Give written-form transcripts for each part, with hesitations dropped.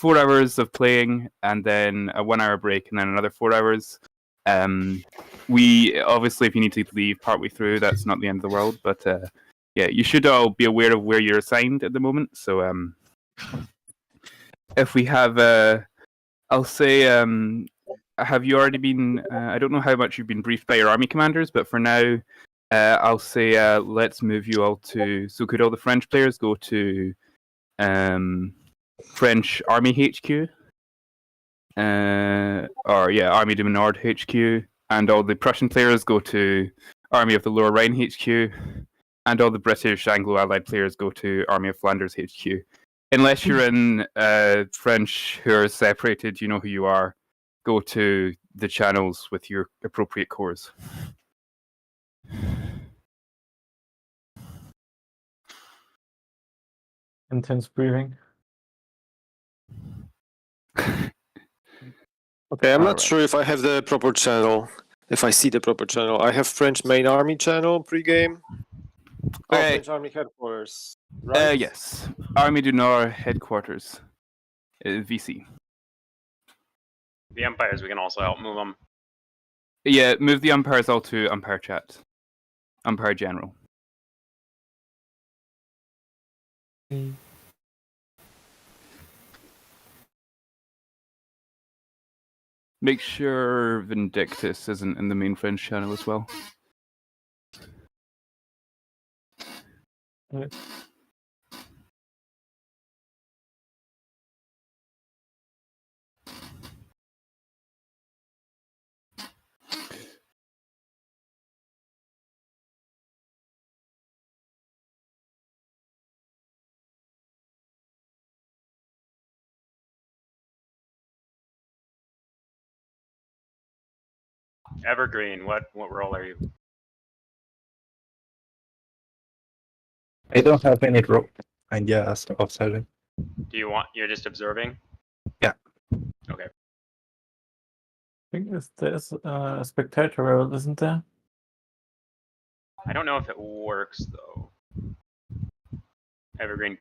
4 hours of playing, and then a 1 hour break, and then another 4 hours. We obviously, if you need to leave partway through, that's not the end of the world. But yeah, you should all be aware of where you're assigned at the moment. So if we have, I'll say, have you already been? I don't know how much you've been briefed by your army commanders, but for now, I'll say let's move you all to. So could all the French players go to French Army HQ? Or yeah, Army du Nord HQ, and all the Prussian players go to Army of the Lower Rhine HQ, and all the British Anglo-Allied players go to Army of Flanders HQ. Unless you're in French who are separated, you know who you are. Go to the channels with your appropriate corps. Intense breathing. Okay, I'm not sure if I have the proper channel. If I see the proper channel, I have French main army channel pre-game. French army headquarters. Right? Yes, Army du Nord headquarters, VC. The umpires, we can also help move them. Yeah, move the umpires all to umpire chat, umpire general. Make sure Vindictus isn't in the main French channel as well. Right. Evergreen, what role are you? I don't have any role. I'm just observing. You're just observing? Yeah. Okay. I think there's a spectator role, isn't there? I don't know if it works though. Evergreen.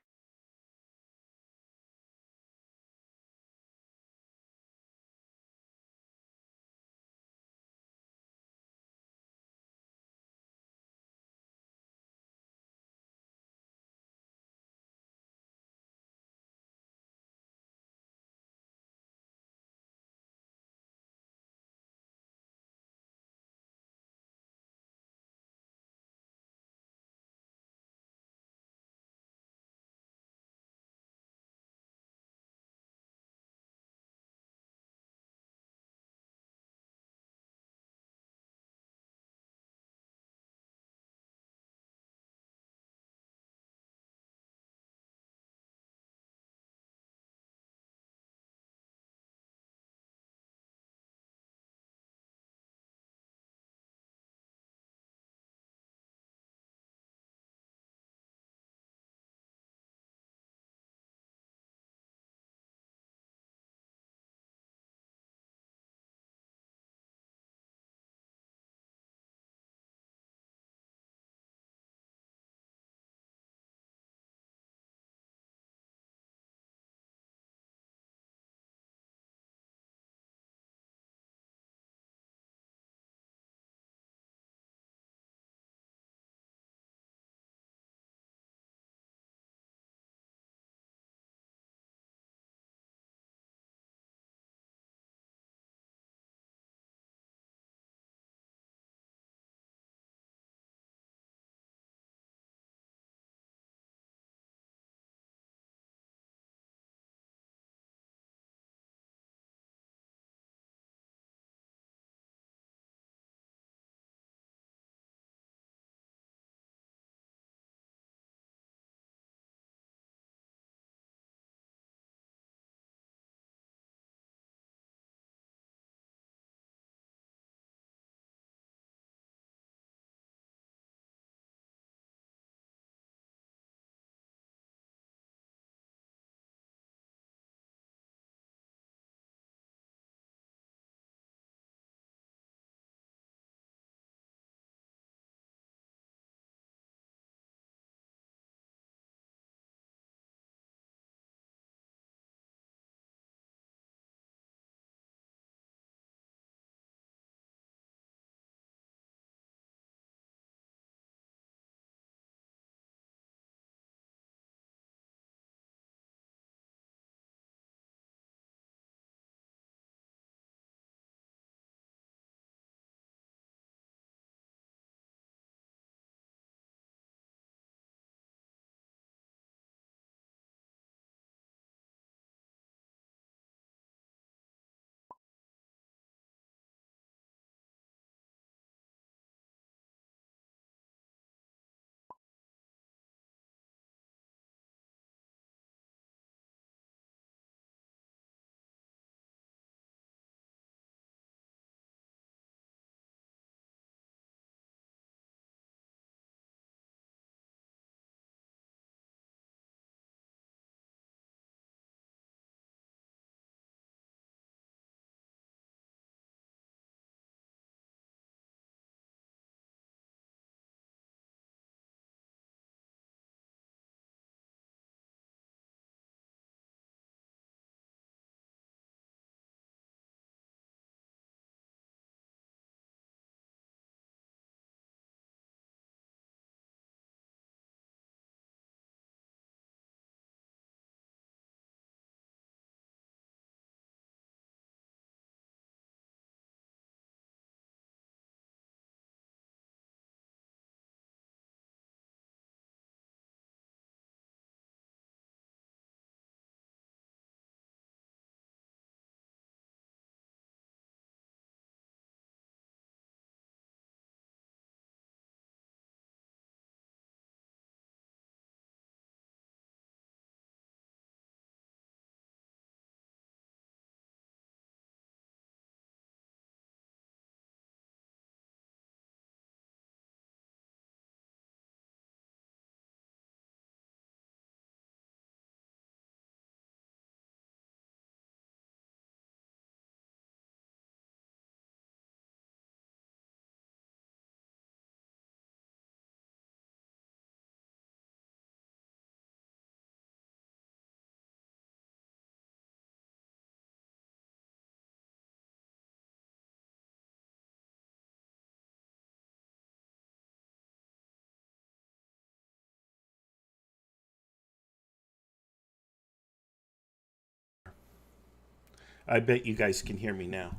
I bet you guys can hear me now.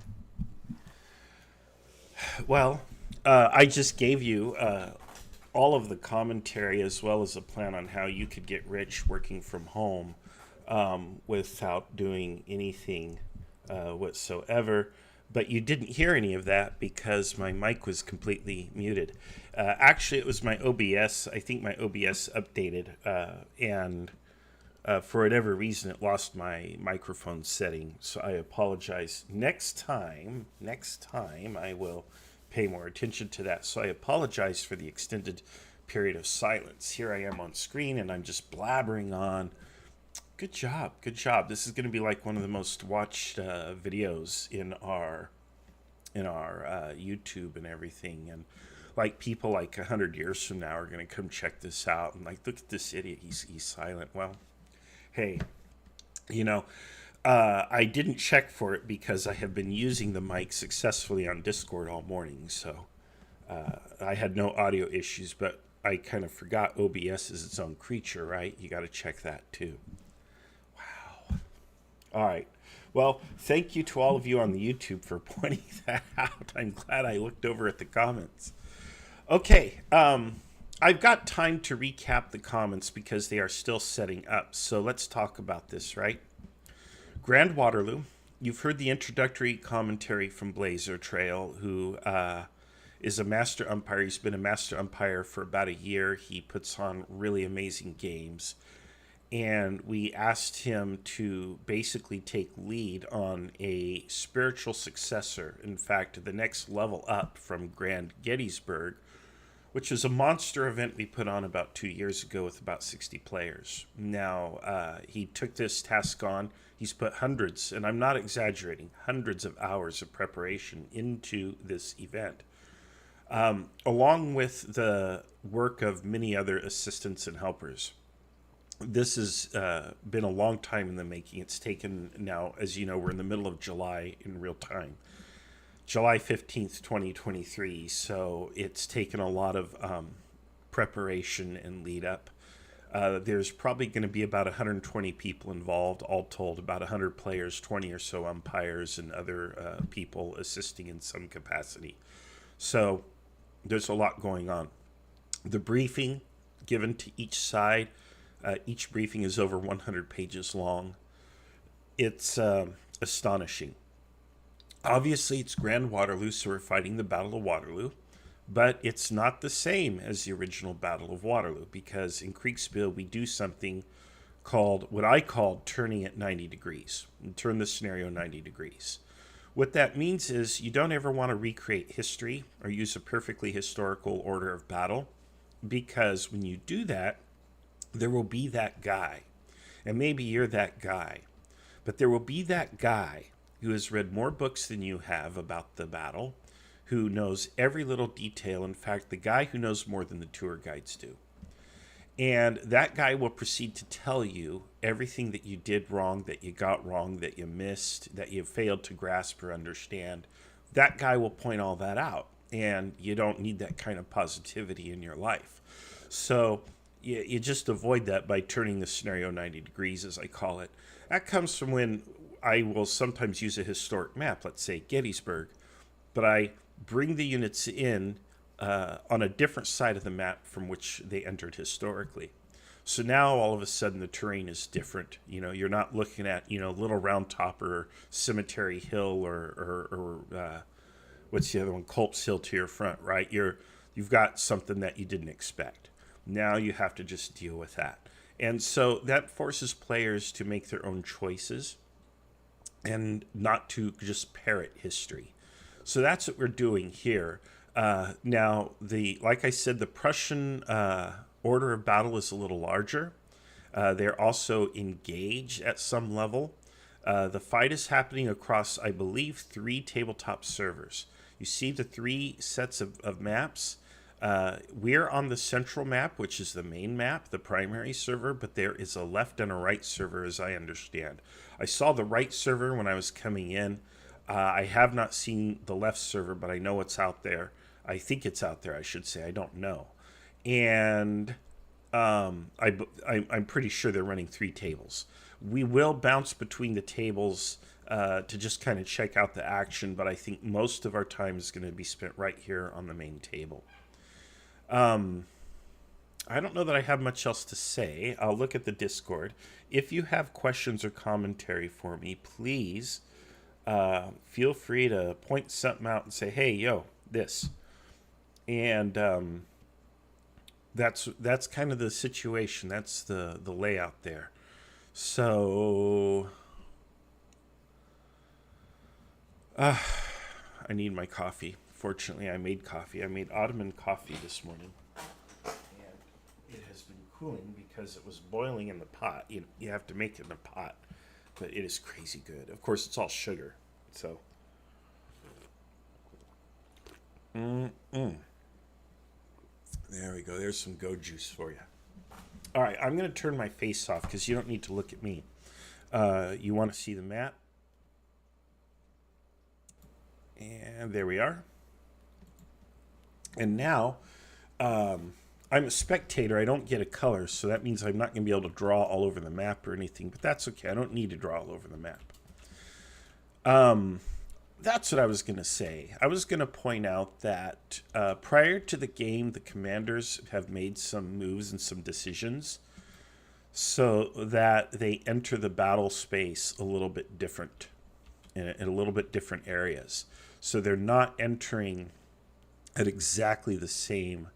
Well, I just gave you all of the commentary as well as a plan on how you could get rich working from home without doing anything whatsoever. But you didn't hear any of that because my mic was completely muted. Actually, it was my OBS. I think my OBS updated, and for whatever reason, it lost my microphone setting. So I apologize. Next time, I will pay more attention to that. So I apologize for the extended period of silence. Here I am on screen, and I'm just blabbering on. Good job. This is going to be like one of the most watched videos in our YouTube and everything. And like people like 100 years from now are going to come check this out and like, look at this idiot. He's silent. Well, hey, I didn't check for it because I have been using the mic successfully on Discord all morning. So I had no audio issues, but I kind of forgot OBS is its own creature, right? You got to check that too. All right. Well, thank you to all of you on the YouTube for pointing that out. I'm glad I looked over at the comments. Okay. I've got time to recap the comments because they are still setting up. So let's talk about this, right? Grand Waterloo. You've heard the introductory commentary from Blazer Trail, who is a master umpire. He's been a master umpire for about a year. He puts on really amazing games. And we asked him to basically take lead on a spiritual successor. In fact, the next level up from Grand Gettysburg, which is a monster event we put on about 2 years ago with about 60 players. Now, he took this task on. He's put hundreds, and I'm not exaggerating, hundreds of hours of preparation into this event, along with the work of many other assistants and helpers. This has been a long time in the making. It's taken now, as you know, we're in the middle of July in real time. July 15th, 2023. So it's taken a lot of preparation and lead up. There's probably going to be about 120 people involved, all told, about 100 players, 20 or so umpires, and other people assisting in some capacity. So there's a lot going on. The briefing given to each side, each briefing is over 100 pages long. It's astonishing. Obviously, it's Grand Waterloo, so we're fighting the Battle of Waterloo. But it's not the same as the original Battle of Waterloo, because in Kriegsspiel, we do something called, what I called, turning it 90 degrees. Turn the scenario 90 degrees. What that means is you don't ever want to recreate history or use a perfectly historical order of battle, because when you do that, there will be that guy, and maybe you're that guy, but there will be that guy who has read more books than you have about the battle, who knows every little detail. In fact, the guy who knows more than the tour guides do. And that guy will proceed to tell you everything that you did wrong, that you got wrong, that you missed, that you failed to grasp or understand. That guy will point all that out, and you don't need that kind of positivity in your life. So you just avoid that by turning the scenario 90 degrees, as I call it. That comes from when I will sometimes use a historic map, let's say Gettysburg, but I bring the units in on a different side of the map from which they entered historically. So now all of a sudden the terrain is different. You know, you're not looking at, Little Round Top or Cemetery Hill or what's the other one, Culp's Hill to your front, right? You've got something that you didn't expect. Now you have to just deal with that. And so that forces players to make their own choices and not to just parrot history. So that's what we're doing here. Now, like I said, the Prussian order of battle is a little larger. They're also engaged at some level. The fight is happening across, I believe, 3 tabletop servers. You see the 3 sets of maps. We're on the central map, which is the main map, the primary server, but there is a left and a right server, as I understand. I saw the right server when I was coming in. I have not seen the left server, but I know it's out there. I think it's out there, I should say. I don't know. And I'm pretty sure they're running 3 tables. We will bounce between the tables to just kind of check out the action, but I think most of our time is going to be spent right here on the main table. I don't know that I have much else to say. I'll look at the Discord. If you have questions or commentary for me, please feel free to point something out and say, hey, yo, this. And that's kind of the situation. That's the layout there. So I need my coffee. Fortunately, I made coffee. I made Ottoman coffee this morning. And it has been cooling because it was boiling in the pot. You have to make it in a pot. But it is crazy good. Of course, it's all sugar. So. There we go. There's some go juice for you. All right, I'm going to turn my face off because you don't need to look at me. You want to see the map? And there we are. And now, I'm a spectator. I don't get a color, so that means I'm not going to be able to draw all over the map or anything, but that's okay. I don't need to draw all over the map. That's what I was going to say. I was going to point out that prior to the game, the commanders have made some moves and some decisions so that they enter the battle space a little bit different, in a little bit different areas. So they're not entering at exactly the same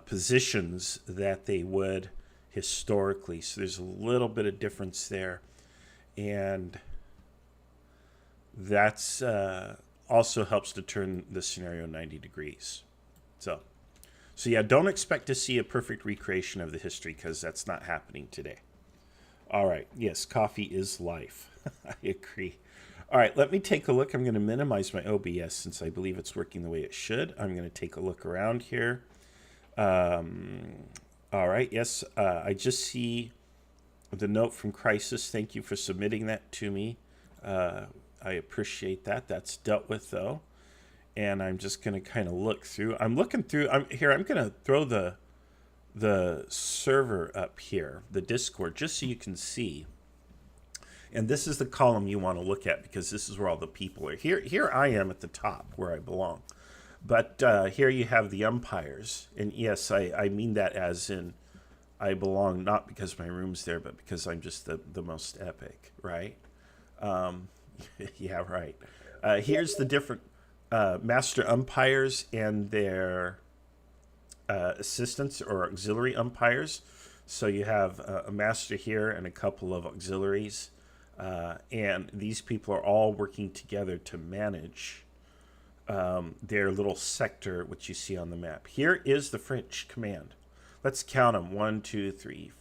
positions that they would historically. So there's a little bit of difference there. And that's also helps to turn the scenario 90 degrees. So yeah, don't expect to see a perfect recreation of the history because that's not happening today. All right. Yes, coffee is life. I agree. All right, let me take a look. I'm going to minimize my OBS since I believe it's working the way it should. I'm going to take a look around here. All right, yes, I just see the note from Crisis. Thank you for submitting that to me. I appreciate that. That's dealt with, though. And I'm just going to kind of look through. I'm looking through. I'm going to throw the server up here, the Discord, just so you can see. And this is the column you want to look at because this is where all the people are. Here I am at the top where I belong. But here you have the umpires. And yes, I mean that as in I belong not because my room's there, but because I'm just the most epic, right? Yeah, right. Here's the different master umpires and their assistants or auxiliary umpires. So you have a master here and a couple of auxiliaries. And these people are all working together to manage their little sector, which you see on the map. Here is the French command. Let's count them. 1, 2, 3, 4,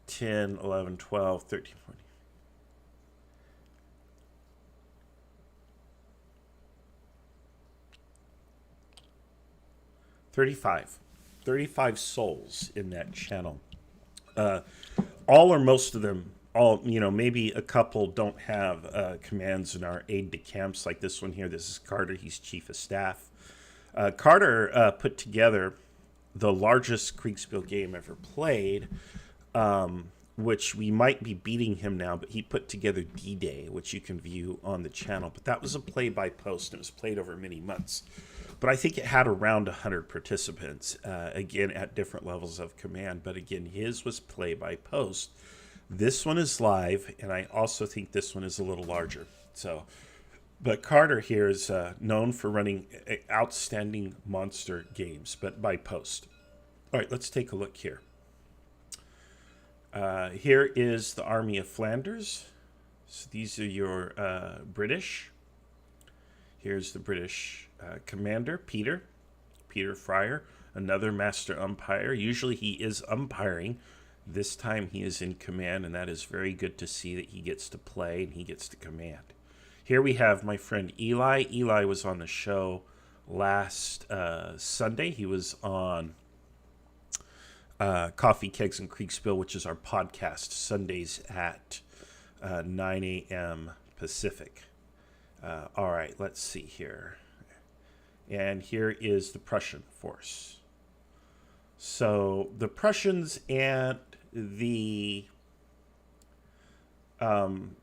10, 11, 12, 13, 14. $35 souls in that channel. All or most of them, maybe a couple don't have commands and are aide-de-camps like this one here. This is Carter. He's chief of staff. Carter put together the largest Kriegsspiel game ever played, which we might be beating him now, but he put together D-Day, which you can view on the channel. But that was a play-by-post, and it was played over many months. But I think it had around 100 participants, again, at different levels of command. But again, his was play-by-post. This one is live, and I also think this one is a little larger. But Carter here is known for running outstanding monster games, but by post. All right, let's take a look here. Here is the Army of Flanders. So these are your British. Here's the British commander, Peter Fryer, another master umpire. Usually he is umpiring. This time he is in command, and that is very good to see that he gets to play and he gets to command. Here we have my friend Eli. Eli was on the show last Sunday. He was on Coffee, Kegs, and Kriegsspiel, which is our podcast, Sundays at 9 a.m. Pacific. All right, let's see here. And here is the Prussian force. So the Prussians and the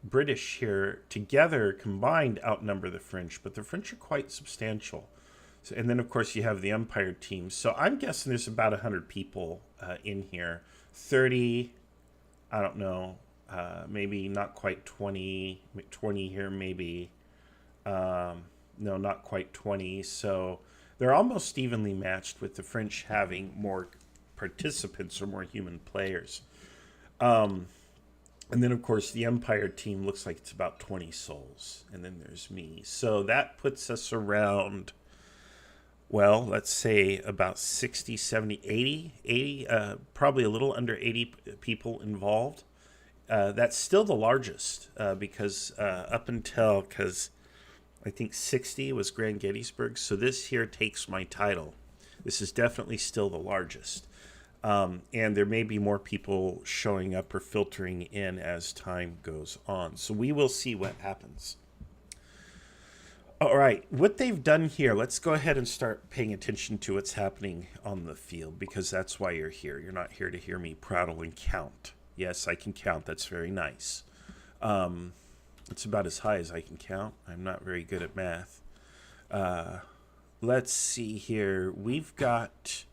British here together combined outnumber the French, but the French are quite substantial. So, and then, of course, you have the Umpire team. So I'm guessing there's about 100 people in here. 30, I don't know, maybe not quite 20. 20 here, maybe. No, not quite 20. So they're almost evenly matched, with the French having more participants or more human players. And then, of course, the Umpire team looks like it's about 20 souls. And then there's me. So that puts us around, well, let's say about 60, 70, 80, probably a little under 80 people involved. That's still the largest because up until, because I think 60 was Grand Gettysburg. So this here takes my title. This is definitely still the largest. And there may be more people showing up or filtering in as time goes on. So we will see what happens. All right, what they've done here, let's go ahead and start paying attention to what's happening on the field, because that's why you're here. You're not here to hear me prattle and count. Yes, I can count. That's very nice. It's about as high as I can count. I'm not very good at math. Let's see here. We've got...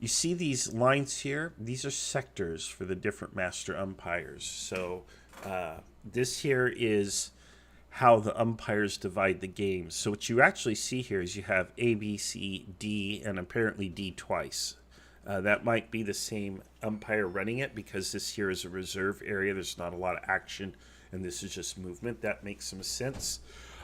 You see these lines here? These are sectors for the different master umpires. So this here is how the umpires divide the games. So what you actually see here is you have A, B, C, D, and apparently D twice. That might be the same umpire running it, because this here is a reserve area. There's not a lot of action, and this is just movement. That makes some sense.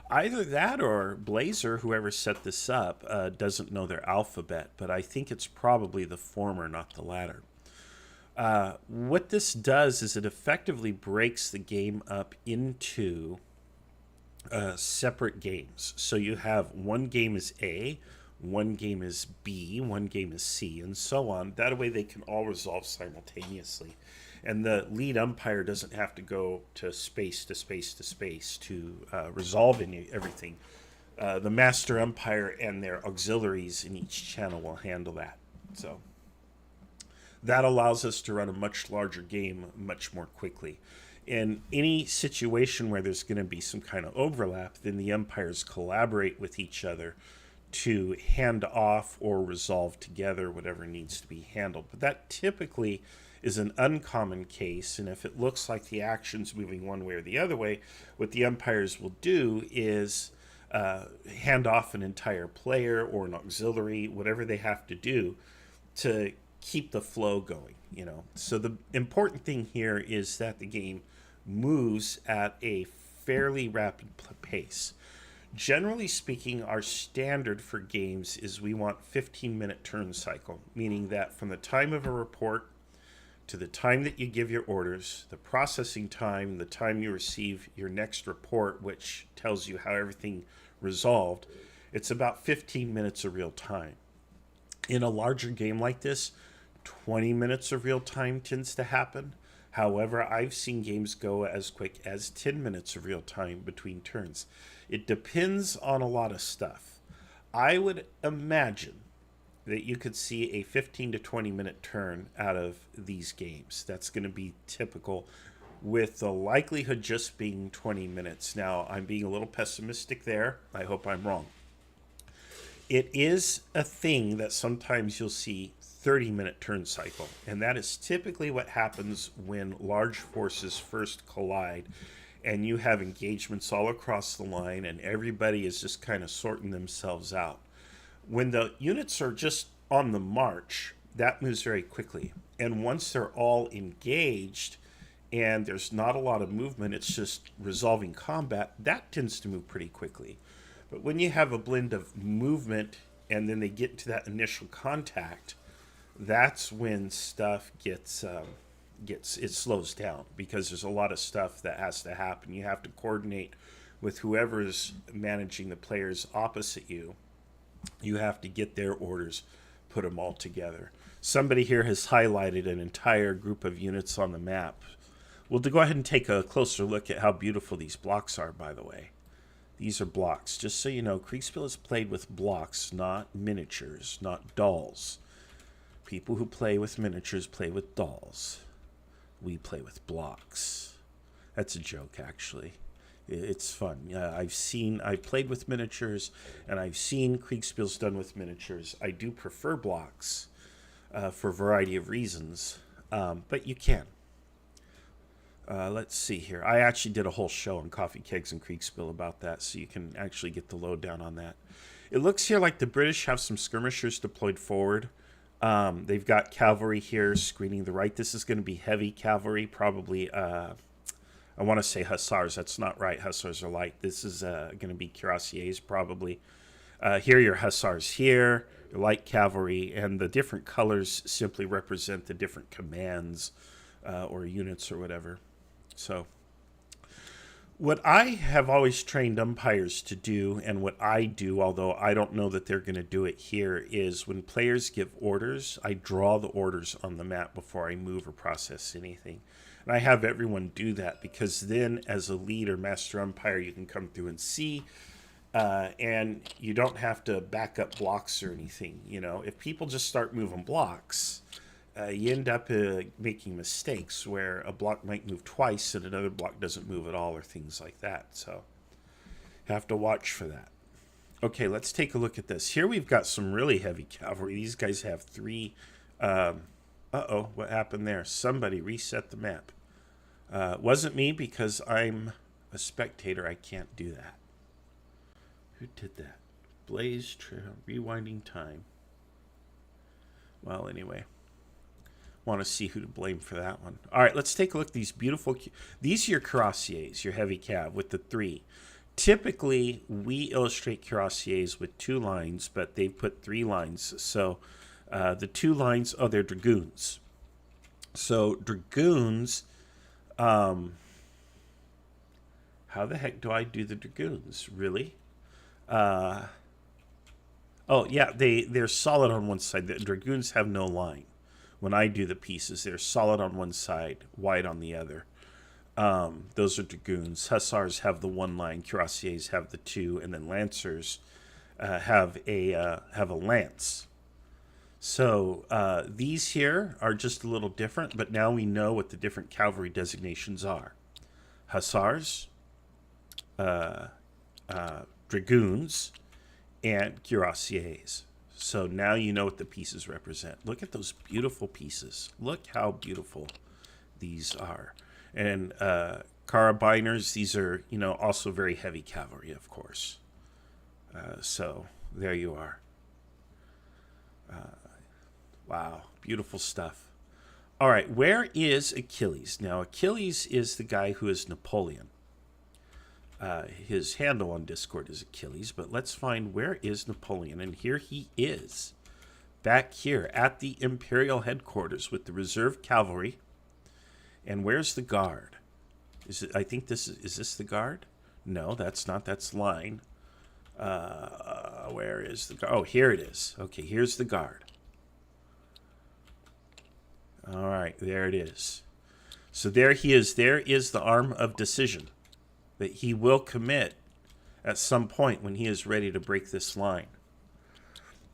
Either that or Blazer, whoever set this up, doesn't know their alphabet, but I think it's probably the former, not the latter. What this does is it effectively breaks the game up into separate games. So you have one game is A, one game is B, one game is C, and so on. That way they can all resolve simultaneously. And the lead umpire doesn't have to go to space to space to space to resolve everything. The master umpire and their auxiliaries in each channel will handle that. So that allows us to run a much larger game much more quickly. In any situation where there's going to be some kind of overlap, then the umpires collaborate with each other to hand off or resolve together whatever needs to be handled. But that typically is an uncommon case, and if it looks like the action's moving one way or the other way, what the umpires will do is hand off an entire player or an auxiliary, whatever they have to do to keep the flow going, you know. So the important thing here is that the game moves at a fairly rapid pace. Generally speaking, our standard for games is we want 15-minute turn cycle, meaning that from the time of a report to the time that you give your orders, the processing time, the time you receive your next report, which tells you how everything resolved, it's about 15 minutes of real time. In a larger game like this, 20 minutes of real time tends to happen. However, I've seen games go as quick as 10 minutes of real time between turns. It depends on a lot of stuff. I would imagine that you could see a 15 to 20 minute turn out of these games. That's going to be typical, with the likelihood just being 20 minutes. Now, I'm being a little pessimistic there. I hope I'm wrong. It is a thing that sometimes you'll see 30-minute turn cycle, and that is typically what happens when large forces first collide and you have engagements all across the line and everybody is just kind of sorting themselves out. When the units are just on the march, that moves very quickly, and once they're all engaged and there's not a lot of movement, it's just resolving combat, that tends to move pretty quickly. But when you have a blend of movement and then they get to that initial contact, that's when stuff it slows down, because there's a lot of stuff that has to happen. You have to coordinate with whoever's managing the players opposite you. You have to get their orders, put them all together. Somebody here has highlighted an entire group of units on the map. We'll go ahead and take a closer look at how beautiful these blocks are, by the way. These are blocks. Just so you know, Kriegsspiel is played with blocks, not miniatures, not dolls. People who play with miniatures play with dolls. We play with blocks. That's a joke, actually. It's fun. I've played with miniatures, and I've seen Kriegsspiels done with miniatures. I do prefer blocks for a variety of reasons, but you can. Let's see here. I actually did a whole show on Coffee Kegs and Kriegsspiel about that, so you can actually get the lowdown on that. It looks here like the British have some skirmishers deployed forward. They've got cavalry here screening the right. This is going to be heavy cavalry, probably. I want to say hussars. That's not right. Hussars are light. This is going to be cuirassiers, probably. Here, your hussars here, your light cavalry, and the different colors simply represent the different commands or units or whatever. So, what I have always trained umpires to do, and what I do, although I don't know that they're going to do it here, is when players give orders, I draw the orders on the map before I move or process anything. And I have everyone do that because then, as a lead or master umpire, you can come through and see, and you don't have to back up blocks or anything. You know, if people just start moving blocks, you end up making mistakes where a block might move twice and another block doesn't move at all or things like that. So you have to watch for that. Okay, let's take a look at this. Here we've got some really heavy cavalry. These guys have 3. Uh-oh, what happened there? Somebody reset the map. Wasn't me because I'm a spectator. I can't do that. Who did that? Blaze Trail, rewinding time. Well, anyway. Want to see who to blame for that one. All right, let's take a look at these beautiful... These are your cuirassiers, your heavy cav, with the 3. Typically, we illustrate cuirassiers with 2 lines, but they've put 3 lines. So, the 2 lines... Oh, they're dragoons. So, dragoons... how the heck do I do the dragoons? Really? Oh, yeah, they're solid on one side. The dragoons have no line. When I do the pieces, they're solid on one side, wide on the other. Those are dragoons. Hussars have the 1 line. Cuirassiers have the 2, and then lancers have a lance. So these here are just a little different, but now we know what the different cavalry designations are. Hussars, dragoons, and cuirassiers. So now you know what the pieces represent. Look at those beautiful pieces. Look how beautiful these are. And carabiners, these are, you know, also very heavy cavalry, of course. So there you are. Wow, beautiful stuff. All right, where is Achilles? Now, Achilles is the guy who is Napoleon. His handle on Discord is Achilles, but let's find where is Napoleon. And here he is, back here at the Imperial headquarters with the reserve cavalry. And where's the guard? I think this is this the guard? No, that's not. That's line. Where is the guard? Oh, here it is. Okay, here's the guard. All right, there it is. So there he is. There is the arm of decision that he will commit at some point when he is ready to break this line.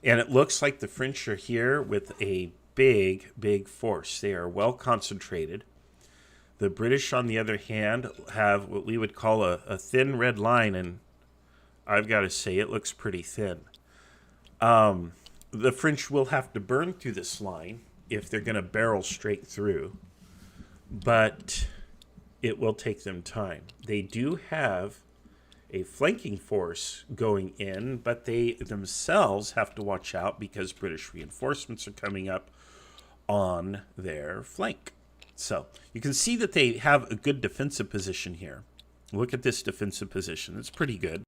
And it looks like the French are here with a big, big force. They are well concentrated. The British, on the other hand, have what we would call a thin red line, and I've got to say it looks pretty thin. The French will have to burn through this line if they're going to barrel straight through, but it will take them time. They do have a flanking force going in, but they themselves have to watch out because British reinforcements are coming up on their flank. So you can see that they have a good defensive position here. Look at this defensive position. It's pretty good.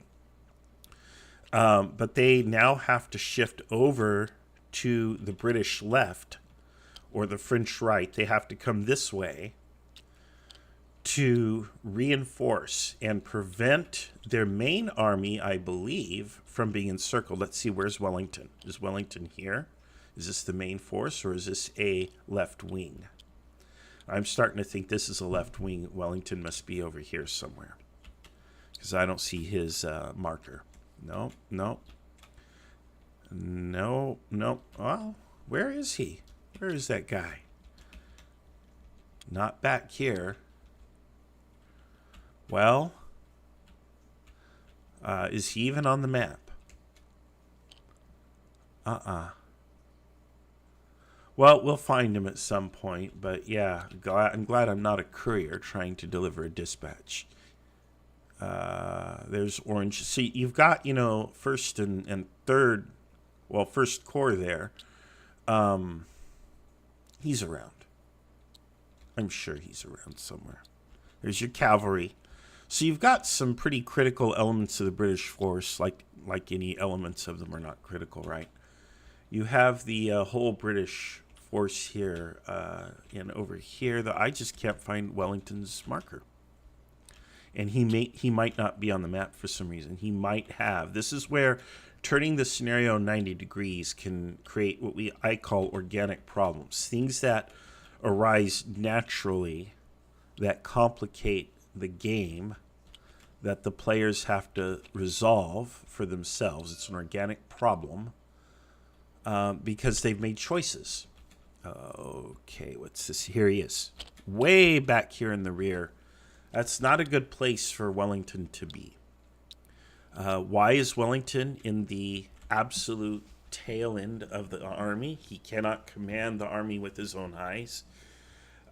But they now have to shift over to the British left or the French right. They have to come this way to reinforce and prevent their main army, I believe, from being encircled. Let's see, where's Wellington? Is Wellington here? Is this the main force, or is this a left wing? I'm starting to think this is a left wing. Wellington must be over here somewhere, because I don't see his marker. No. Well, where is he? Where is that guy? Not back here. Well, is he even on the map? Well, we'll find him at some point, but yeah, I'm glad I'm not a courier trying to deliver a dispatch. There's orange. See, you've got, first and third, well, first corps there. He's around. I'm sure he's around somewhere. There's your cavalry. So you've got some pretty critical elements of the British force, like any elements of them are not critical, right? You have the whole British force here, and over here, I just can't find Wellington's marker. And he might not be on the map for some reason. He might have. This is where turning the scenario 90 degrees can create what I call organic problems. Things that arise naturally that complicate the game that the players have to resolve for themselves. It's an organic problem because they've made choices. Okay, what's this? Here he is. Way back here in the rear. That's not a good place for Wellington to be. Why is Wellington in the absolute tail end of the army? He cannot command the army with his own eyes.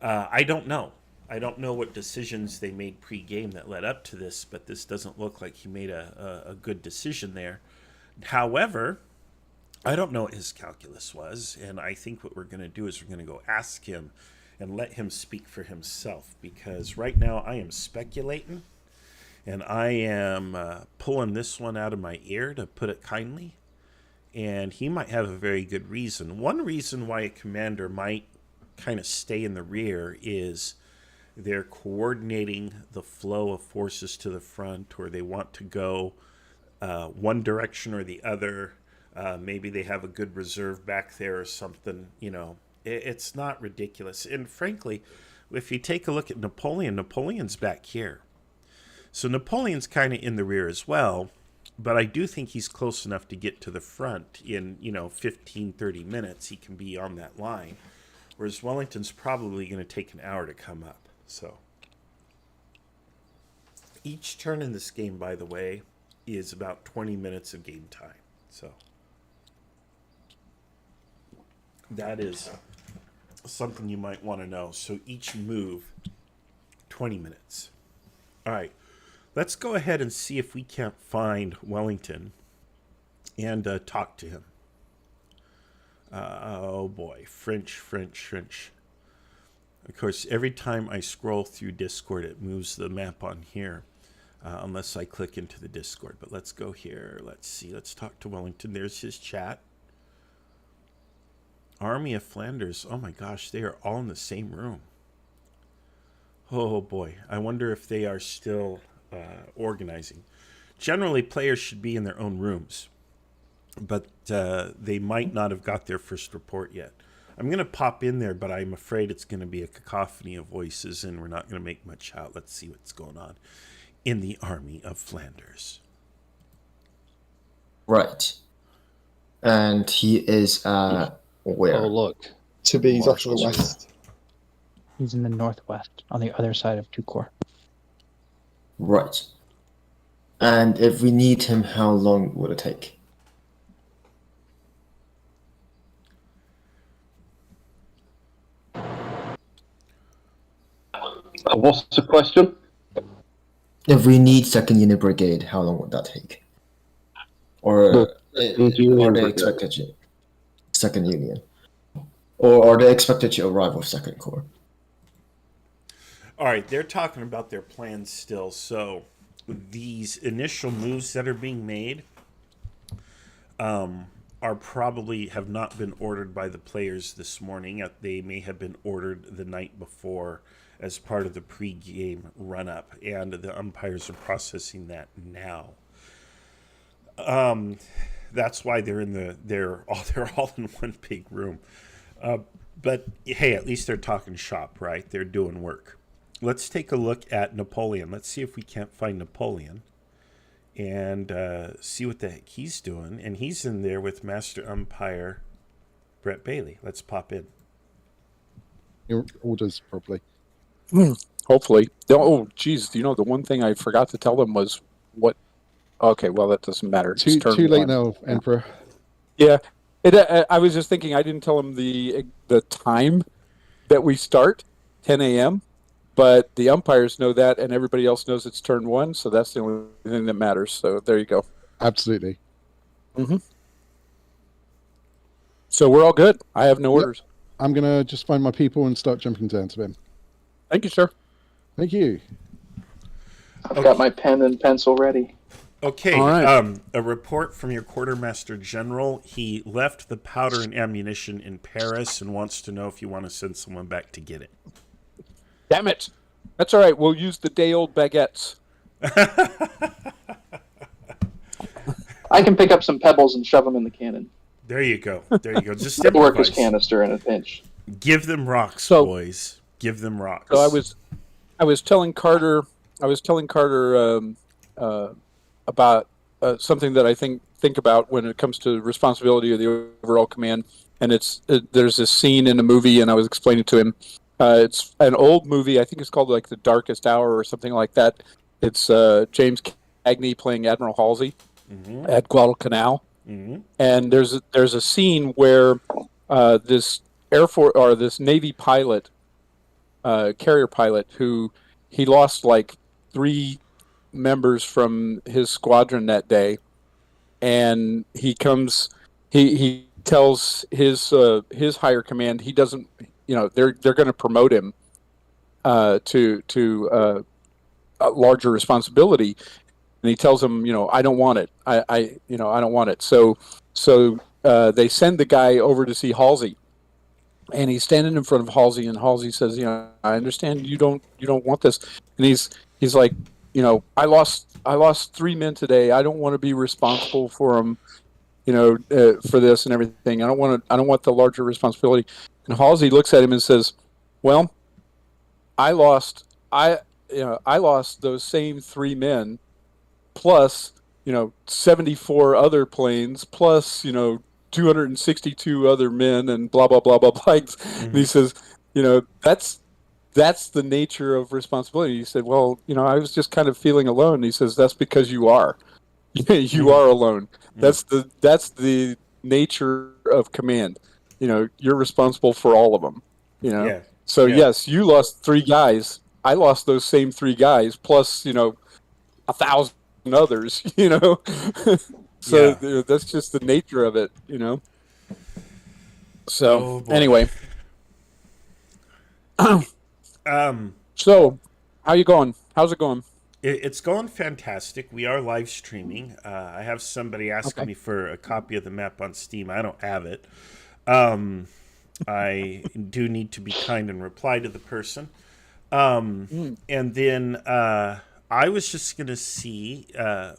I don't know. I don't know what decisions they made pre-game that led up to this, but this doesn't look like he made a good decision there. However, I don't know what his calculus was, and I think what we're going to do is we're going to go ask him and let him speak for himself, because right now I am speculating, and I am pulling this one out of my ear, to put it kindly, and he might have a very good reason. One reason why a commander might kind of stay in the rear is they're coordinating the flow of forces to the front, or they want to go one direction or the other. Maybe they have a good reserve back there or something. It's not ridiculous. And frankly, if you take a look at Napoleon's back here. So Napoleon's kind of in the rear as well, but I do think he's close enough to get to the front in, 15, 30 minutes. He can be on that line, whereas Wellington's probably going to take an hour to come up. So each turn in this game, by the way, is about 20 minutes of game time. So that is something you might want to know. So each move, 20 minutes. All right, let's go ahead and see if we can't find Wellington and talk to him. Oh boy, French. Of course, every time I scroll through Discord, it moves the map on here, unless I click into the Discord. But let's go here. Let's see. Let's talk to Wellington. There's his chat. Army of Flanders. Oh my gosh, they are all in the same room. Oh boy, I wonder if they are still organizing. Generally, players should be in their own rooms, but they might not have got their first report yet. I'm going to pop in there, but I'm afraid it's going to be a cacophony of voices, and we're not going to make much out. Let's see what's going on in the Army of Flanders. Right. And he is where? Oh, look. To be off to the west. He's in the northwest, on the other side of 2 Corps. Right. And if we need him, how long will it take? What's the question? If we need 2nd Unit Brigade, how long would that take? Or are they expected to 2nd Union? Or are they expected to arrive with 2nd Corps? All right, they're talking about their plans still. So these initial moves that are being made are probably have not been ordered by the players this morning. They may have been ordered the night before as part of the pre-game run-up, and the umpires are processing that now. That's why they're all in one big room. But hey, at least they're talking shop, right? They're doing work. Let's take a look at Napoleon. Let's see if we can't find Napoleon and see what the heck he's doing. And he's in there with Master Umpire Brett Bailey. Let's pop in. Your orders, probably. Hopefully. Oh, geez. The one thing I forgot to tell them was what. Okay, well, that doesn't matter. It's Too turn late one. now, Emperor. Yeah. I was just thinking, I didn't tell them the time that we start, 10 a.m., but the umpires know that, and everybody else knows it's turn one, so that's the only thing that matters. So there you go. Absolutely. Mm-hmm. So we're all good. I have no orders. I'm going to just find my people and start jumping down to them. Thank you, sir. Thank you. I've got my pen and pencil ready. Okay, All right. A report from your quartermaster general. He left the powder and ammunition in Paris and wants to know if you want to send someone back to get it. Damn it. That's all right. We'll use the day-old baguettes. I can pick up some pebbles and shove them in the cannon. There you go. There you go. Just It'll work as improvise. canister in a pinch. Give them rocks, So- boys. Give them rocks. So I was telling Carter about something that I think about when it comes to responsibility of the overall command, and there's this scene in a movie, and I was explaining to him. It's an old movie. I think it's called like The Darkest Hour or something like that. It's James Cagney playing Admiral Halsey at Guadalcanal, and there's a scene where this Air Force or this Navy pilot, carrier pilot, who he lost like 3 members from his squadron that day, and he tells his higher command he doesn't, they're going to promote him to a larger responsibility, and he tells them, I don't want it. I don't want it. So they send the guy over to see Halsey, and he's standing in front of Halsey, and Halsey says, I understand you don't want this, and he's like, I lost 3 men today. I don't want to be responsible for them, for this and everything. I don't want the larger responsibility. And Halsey looks at him and says, well, I lost those same 3 men plus, 74 other planes plus, 262 other men and blah, blah, blah, blah, blah. And he says, that's the nature of responsibility. He said, well, I was just kind of feeling alone. And he says, that's because you are. You are alone. That's the nature of command. You're responsible for all of them. Yeah. So yes, you lost 3 guys. I lost those same 3 guys plus 1,000 others. So that's just the nature of it. So anyway. So, how you going? How's it going? It's going fantastic. We are live streaming. I have somebody asking me for a copy of the map on Steam. I don't have it. I do need to be kind and reply to the person. And then I was just going to see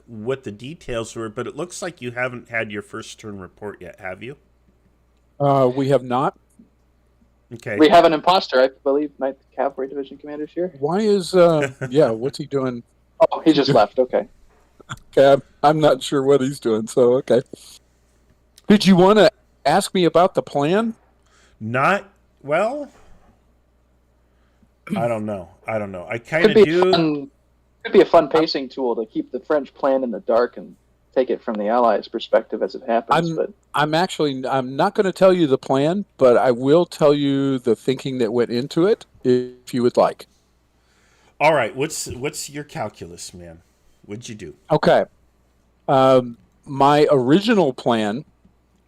what the details were, but it looks like you haven't had your first turn report yet, have you? We have not. Okay. We have an imposter, I believe. 9th Cavalry Division Commander's here. Why is what's he doing? Oh, he just left. Okay. Okay, I'm not sure what he's doing. So okay. Did you want to ask me about the plan? I don't know. I kind of do. Could be a fun pacing tool to keep the French plan in the dark and take it from the Allies' perspective as it happens. I'm not going to tell you the plan, but I will tell you the thinking that went into it, if you would like. All right. What's your calculus, man? What'd you do? Okay. My original plan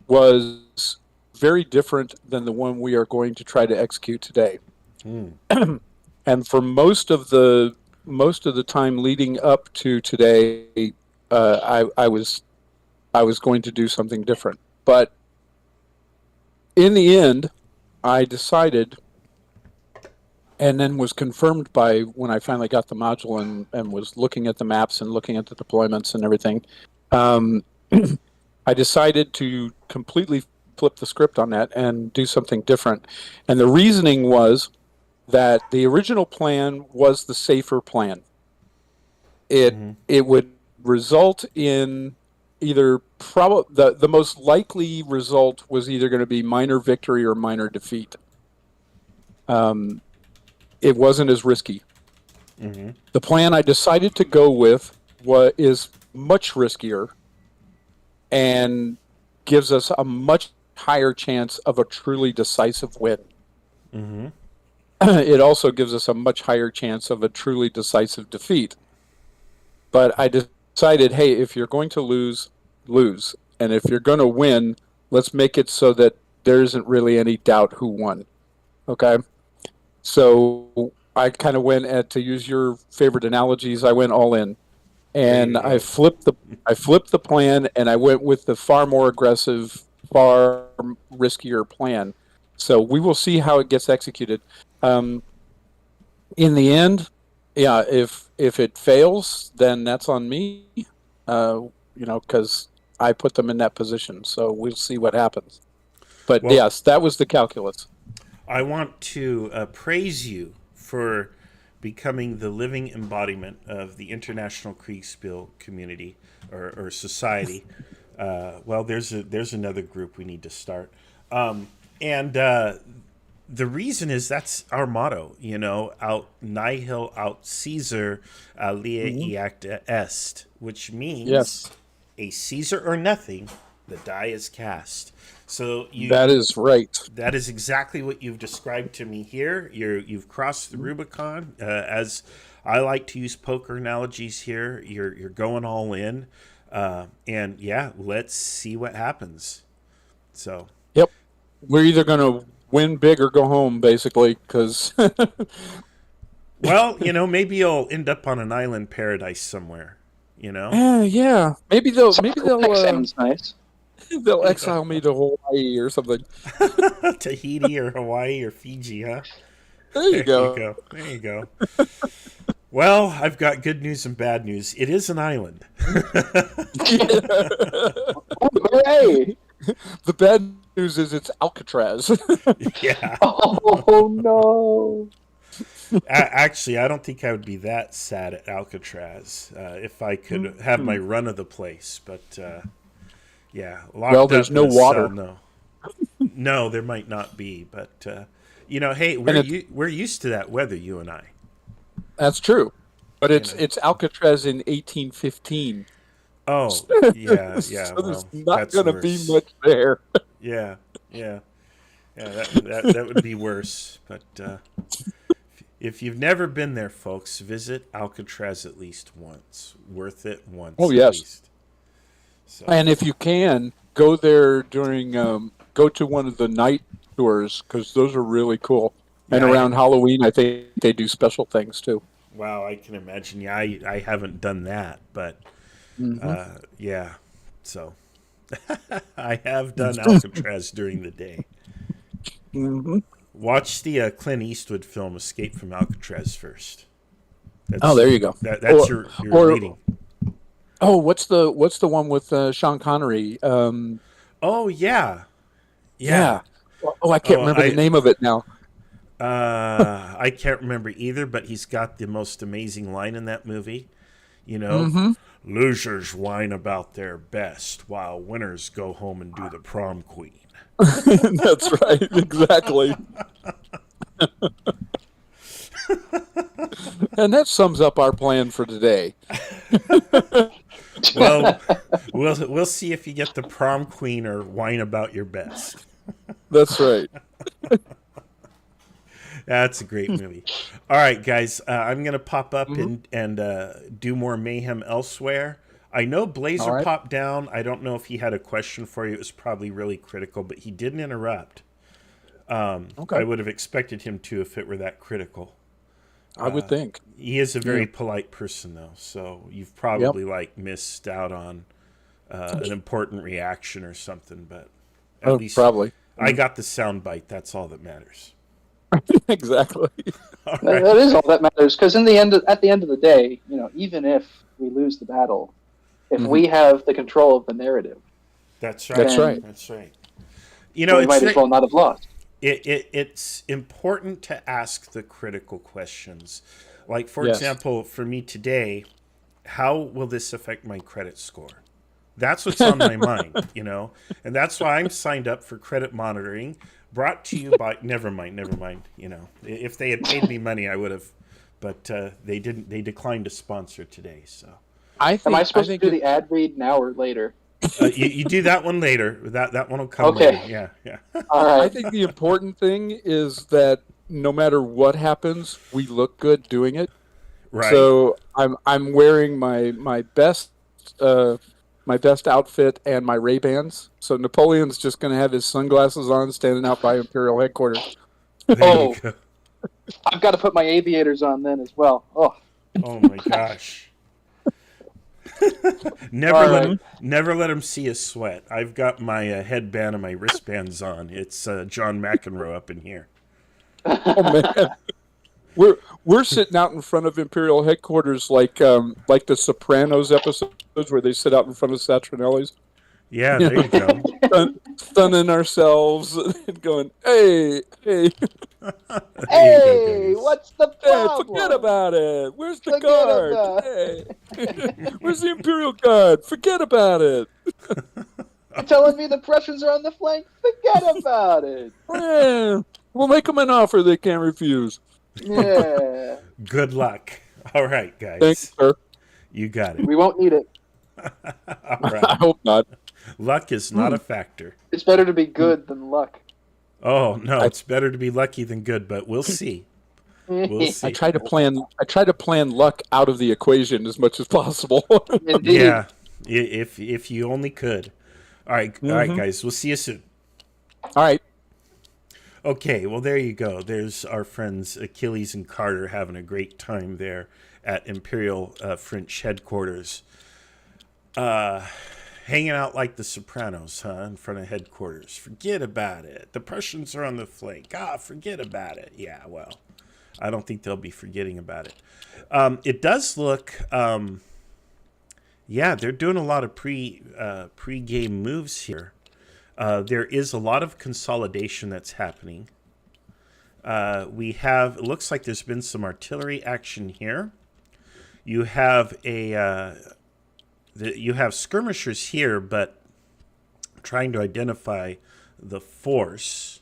was very different than the one we are going to try to execute today. And for most of the time leading up to today, I was going to do something different. But in the end, I decided, and then was confirmed by when I finally got the module and was looking at the maps and looking at the deployments and everything, I decided to completely flip the script on that and do something different. And the reasoning was that the original plan was the safer plan. It would result in either the most likely result was either going to be minor victory or minor defeat. It wasn't as risky. Mm-hmm. The plan I decided to go with is much riskier and gives us a much higher chance of a truly decisive win. Mm-hmm. It also gives us a much higher chance of a truly decisive defeat. But I decided, hey, if you're going to lose, lose. And if you're going to win, let's make it so that there isn't really any doubt who won. Okay? So I kind of went, to use your favorite analogies, I went all in. And I flipped the plan, and I went with the far more aggressive, far riskier plan. So we will see how it gets executed. In the end, yeah, if it fails, then that's on me. Because I put them in that position. So we'll see what happens. But Well, yes, that was the calculus. I want to praise you for becoming the living embodiment of the international Kriegsspiel community or society. Well, there's another group we need to start. The reason is that's our motto, out nihil, out Caesar, alia acta est, which means a Caesar or nothing, the die is cast. So that is right. That is exactly what you've described to me here. You've crossed the Rubicon. As I like to use poker analogies here, you're going all in, and yeah, let's see what happens. So, yep, we're either going to win big or go home, basically, because. Well, maybe you'll end up on an island paradise somewhere. Yeah, maybe they'll. Sounds nice. They'll exile me to Hawaii or something. Tahiti or Hawaii or Fiji, huh? There you go. There you go. Well, I've got good news and bad news. It is an island. Hooray! The bad news is it's Alcatraz. Yeah. Oh, no. Actually, I don't think I would be that sad at Alcatraz if I could have my run of the place. But, yeah. Well, there's no water. No, there might not be. But, hey, we're used to that weather, you and I. That's true. But it's Alcatraz in 1815. Oh, yeah. So there's not going to be much there. Yeah. That would be worse. But if you've never been there, folks, visit Alcatraz at least once. Worth it once. Oh, yes. At least. So. And if you can, go there during go to one of the night tours, because those are really cool. And around Halloween, I think they do special things too. Wow, I can imagine. Yeah, I haven't done that, but yeah. So I have done Alcatraz during the day. Mm-hmm. Watch the Clint Eastwood film "Escape from Alcatraz" first. There you go. That's your reading. Oh, what's the one with Sean Connery? Oh yeah. Oh, I can't remember the name of it now. I can't remember either, but he's got the most amazing line in that movie. Losers whine about their best while winners go home and do the prom queen. That's right, exactly. And that sums up our plan for today. Well, we'll see if you get the prom queen or whine about your best. That's right. That's a great movie. All right, guys, I'm going to pop up and do more mayhem elsewhere. I know Blazer popped down. I don't know if he had a question for you. It was probably really critical, but he didn't interrupt. I would have expected him to if it were that critical. I would think. He is a very polite person, though, so you've probably missed out on an important reaction or something. But at least probably. I got the sound bite. That's all that matters. Exactly. All right. That is all that matters, because at the end of the day, even if we lose the battle, if we have the control of the narrative, that's right. That's right. We might as well not have lost. It's important to ask the critical questions. Like, for example, for me today, how will this affect my credit score? That's what's on my mind, and that's why I'm signed up for credit monitoring, brought to you by. Never mind. If they had paid me money, I would have. but they didn't. They declined to sponsor today. So I think. Am I supposed think to do the ad read now or later? you do that one later. That one will come Okay. later. Yeah, yeah. All right. I think the important thing is that no matter what happens, we look good doing it. Right. So I'm wearing my best outfit and my Ray-Bans. So Napoleon's just going to have his sunglasses on, standing out by Imperial headquarters. There you go. I've got to put my aviators on then as well. Oh. Oh my gosh. Never let him see us sweat. I've got my headband and my wristbands on. It's John McEnroe up in here. Oh man, we're sitting out in front of Imperial headquarters like the Sopranos episodes where they sit out in front of Saturnelli's. Yeah, there you go. Stunning ourselves and going, hey. Hey, what's the problem? Forget about it. Where's the Forget guard? about Hey. Where's the Imperial Guard? Forget about it. You're telling me the Prussians are on the flank? Forget about it. Yeah, we'll make them an offer they can't refuse. Yeah. Good luck. All right, guys. Thanks, sir. You got it. We won't need it. All right. I hope not. Luck is not a factor. It's better to be good than luck. Oh no, it's better to be lucky than good, but we'll see. We'll see. I try to plan luck out of the equation as much as possible. Indeed. Yeah, if you only could. All right, guys. We'll see you soon. All right. Okay, well there you go. There's our friends Achilles and Carter having a great time there at Imperial French headquarters. Hanging out like the Sopranos, in front of headquarters. Forget about it. The Prussians are on the flank. Forget about it. Yeah, well, I don't think they'll be forgetting about it. It does look, yeah, they're doing a lot of pre-game moves here. There is a lot of consolidation that's happening. It looks like there's been some artillery action here. You have you have skirmishers here, but trying to identify the force,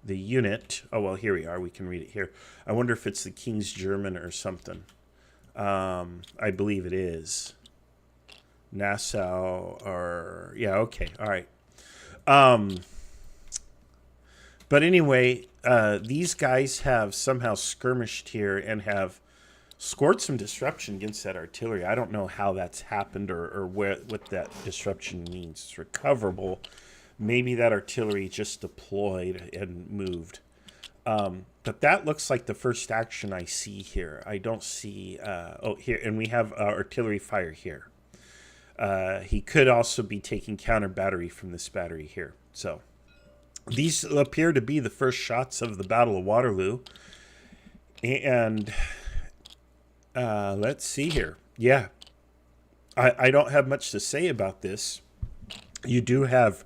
the unit. Oh, well, here we are. We can read it here. I wonder if it's the King's German or something. I believe it is. Nassau or... Yeah, okay. All right. But anyway, these guys have somehow skirmished here and have scored some disruption against that artillery. I don't know how that's happened or what that disruption means. It's recoverable. Maybe that artillery just deployed and moved. But that looks like the first action I see here. I don't see... here, and we have artillery fire here. He could also be taking counter battery from this battery here. So these appear to be the first shots of the Battle of Waterloo. And... let's see here. Yeah. I don't have much to say about this. You do have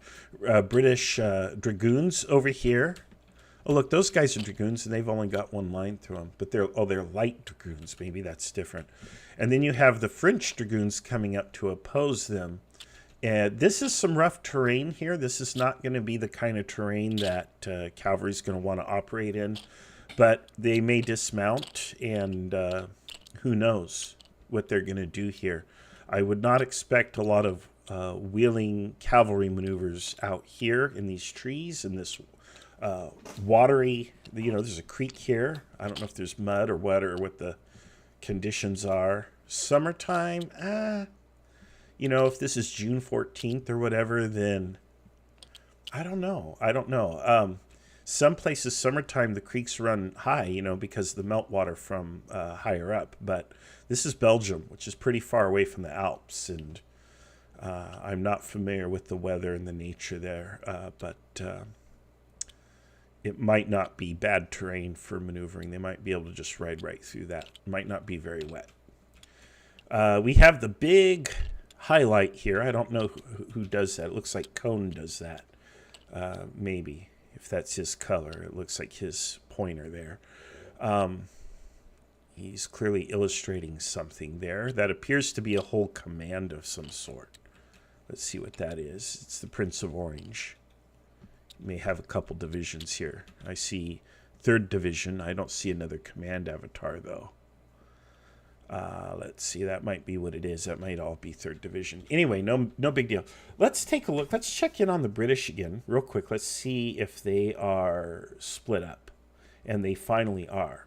British dragoons over here. Oh, look, those guys are dragoons, and they've only got one line through them. But they're light dragoons. Maybe that's different. And then you have the French dragoons coming up to oppose them. And this is some rough terrain here. This is not going to be the kind of terrain that cavalry is going to want to operate in. But they may dismount, and... who knows what they're going to do here. I would not expect a lot of wheeling cavalry maneuvers out here in these trees, in this watery, there's a creek here. I don't know if there's mud or what the conditions are. Summertime, if this is June 14th or whatever, then I don't know. Some places, summertime, the creeks run high, because of the meltwater from higher up. But this is Belgium, which is pretty far away from the Alps. And I'm not familiar with the weather and the nature there. But it might not be bad terrain for maneuvering. They might be able to just ride right through that. It might not be very wet. We have the big highlight here. I don't know who does that. It looks like Cone does that. Maybe. If that's his color, it looks like his pointer there. He's clearly illustrating something there. That appears to be a whole command of some sort. Let's see what that is. It's the Prince of Orange. May have a couple divisions here. I see 3rd Division. I don't see another command avatar, though. Let's see, that might be what it is. That might all be 3rd Division. Anyway, no big deal. Let's take a look. Let's check in on the British again real quick. Let's see if they are split up. And they finally are.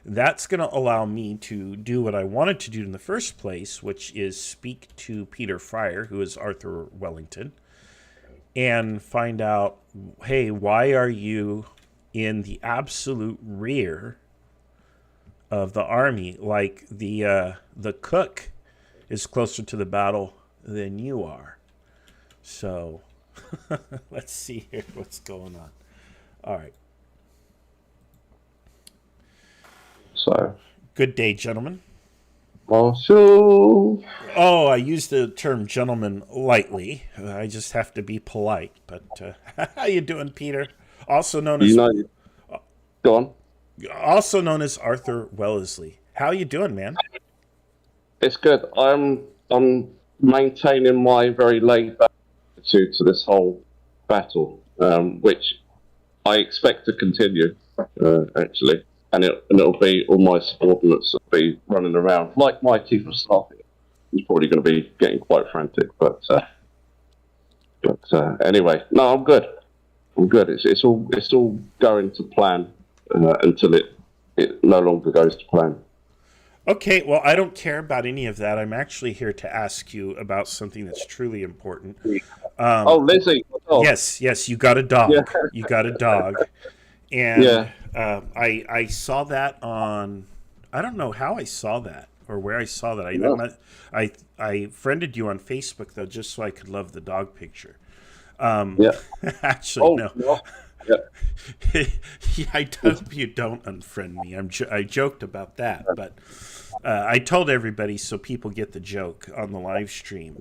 That's going to allow me to do what I wanted to do in the first place, which is speak to Peter Fryer, who is Arthur Wellington, and find out, hey, why are you in the absolute rear of the army? Like the cook is closer to the battle than you are. So let's see here what's going on. All right. So, good day, gentlemen. Marshal. Oh, I use the term gentleman lightly. I just have to be polite. But how you doing, Peter? Also known as go on. Also known as Arthur Wellesley. How you doing, man? It's good. I'm maintaining my very laid back attitude to this whole battle, which I expect to continue, actually. And it'll be all my subordinates will be running around like my chief of staff. He's probably going to be getting quite frantic, but anyway, no, I'm good. I'm good. It's all going to plan until it no longer goes to plan. Okay, well, I don't care about any of that. I'm actually here to ask you about something that's truly important. Lizzie. Oh. Yes, you got a dog. Yeah. You got a dog. And yeah. I saw that on, I don't know how I saw that or where I saw that. I friended you on Facebook, though, just so I could love the dog picture. Actually, no. Yeah. I hope you don't unfriend me. I joked about that, but I told everybody so people get the joke on the live stream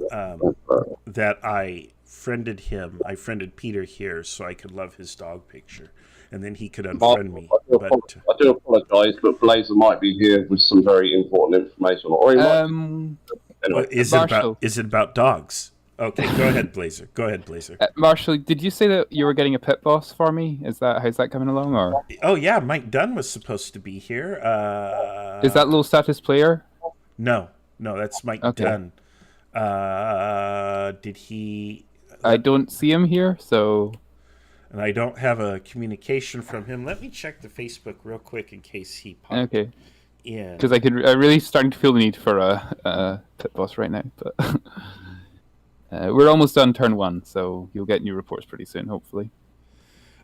that I friended him. I friended Peter here so I could love his dog picture, and then he could unfriend me. I do apologise, but Blazer might be here with some very important information. Or he might. Anyway. Is it about dogs? Okay, go ahead, Blazer. Marshall, did you say that you were getting a pit boss for me? How's that coming along? Or oh yeah, Mike Dunn was supposed to be here. Is that low status player? No, that's Mike Dunn. Did he? I don't see him here, so. And I don't have a communication from him. Let me check the Facebook real quick in case he popped in. Because I'm really starting to feel the need for a pit boss right now, but. We're almost done turn 1, so you'll get new reports pretty soon, hopefully.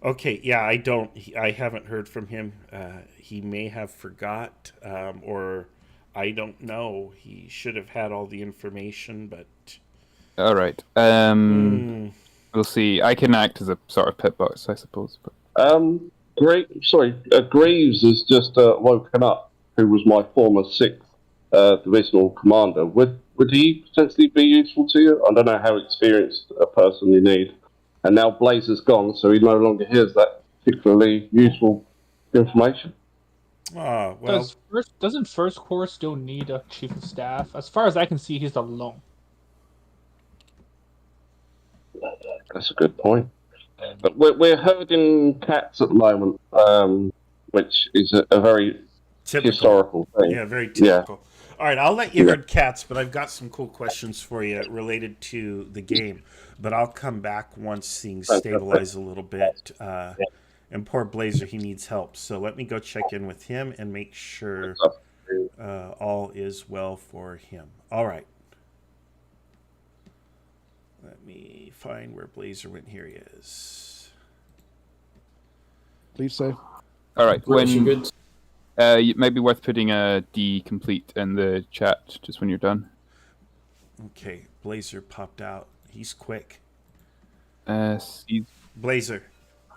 Okay, yeah, I haven't heard from him. He may have forgot, or I don't know. He should have had all the information, but... All right. We'll see. I can act as a sort of pit boss, I suppose. But... Greaves has just woken up, who was my former 6th divisional commander. Would he potentially be useful to you? I don't know how experienced a person you need. And now Blazer's gone, so he no longer hears that particularly useful information. Oh, well. Doesn't First Corps still need a chief of staff? As far as I can see, he's alone. That's a good point. But we're herding cats at the moment, which is a very historical thing. Yeah, very typical. Yeah. All right, I'll let you herd cats, but I've got some cool questions for you related to the game. But I'll come back once things stabilize a little bit. And poor Blazer, he needs help. So let me go check in with him and make sure all is well for him. All right. Let me find where Blazer went. Here he is. Please say. All right. It might be worth putting a D complete in the chat just when you're done. Okay, Blazer popped out. He's quick. Blazer,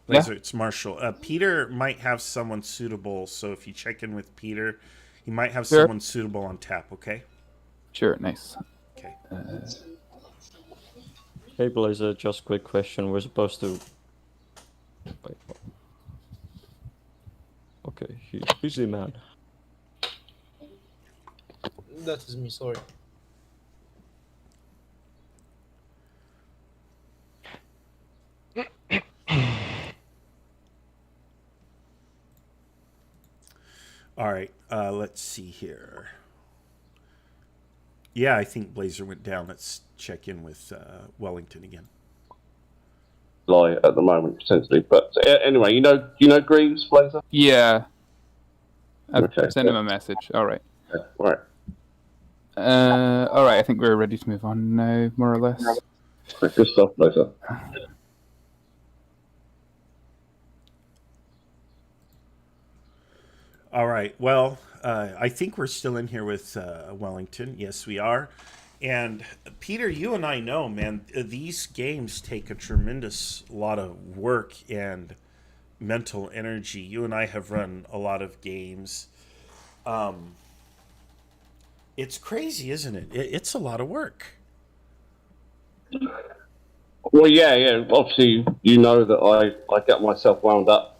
it's Marshall. Peter might have someone suitable, so if you check in with Peter, he might have someone suitable on tap, okay? Sure, nice. Okay. Hey, Blazer, just a quick question. We're supposed to... Wait. Okay, he's the man. That is me, sorry. All right, let's see here. Yeah, I think Blazer went down. Let's check in with Wellington again. Lie at the moment potentially, but anyway, you know Greaves, Blazer. Yeah. I've Okay. sent him a message. All right. Yeah, right. All right. I think we're ready to move on now, more or less. Good stuff, Blazer. All right. Well, I think we're still in here with Wellington. Yes, we are. And Peter, you and I know, man, these games take a tremendous lot of work and mental energy. You and I have run a lot of games. It's crazy, isn't it? It's a lot of work. Well, yeah. Obviously, you know that I get myself wound up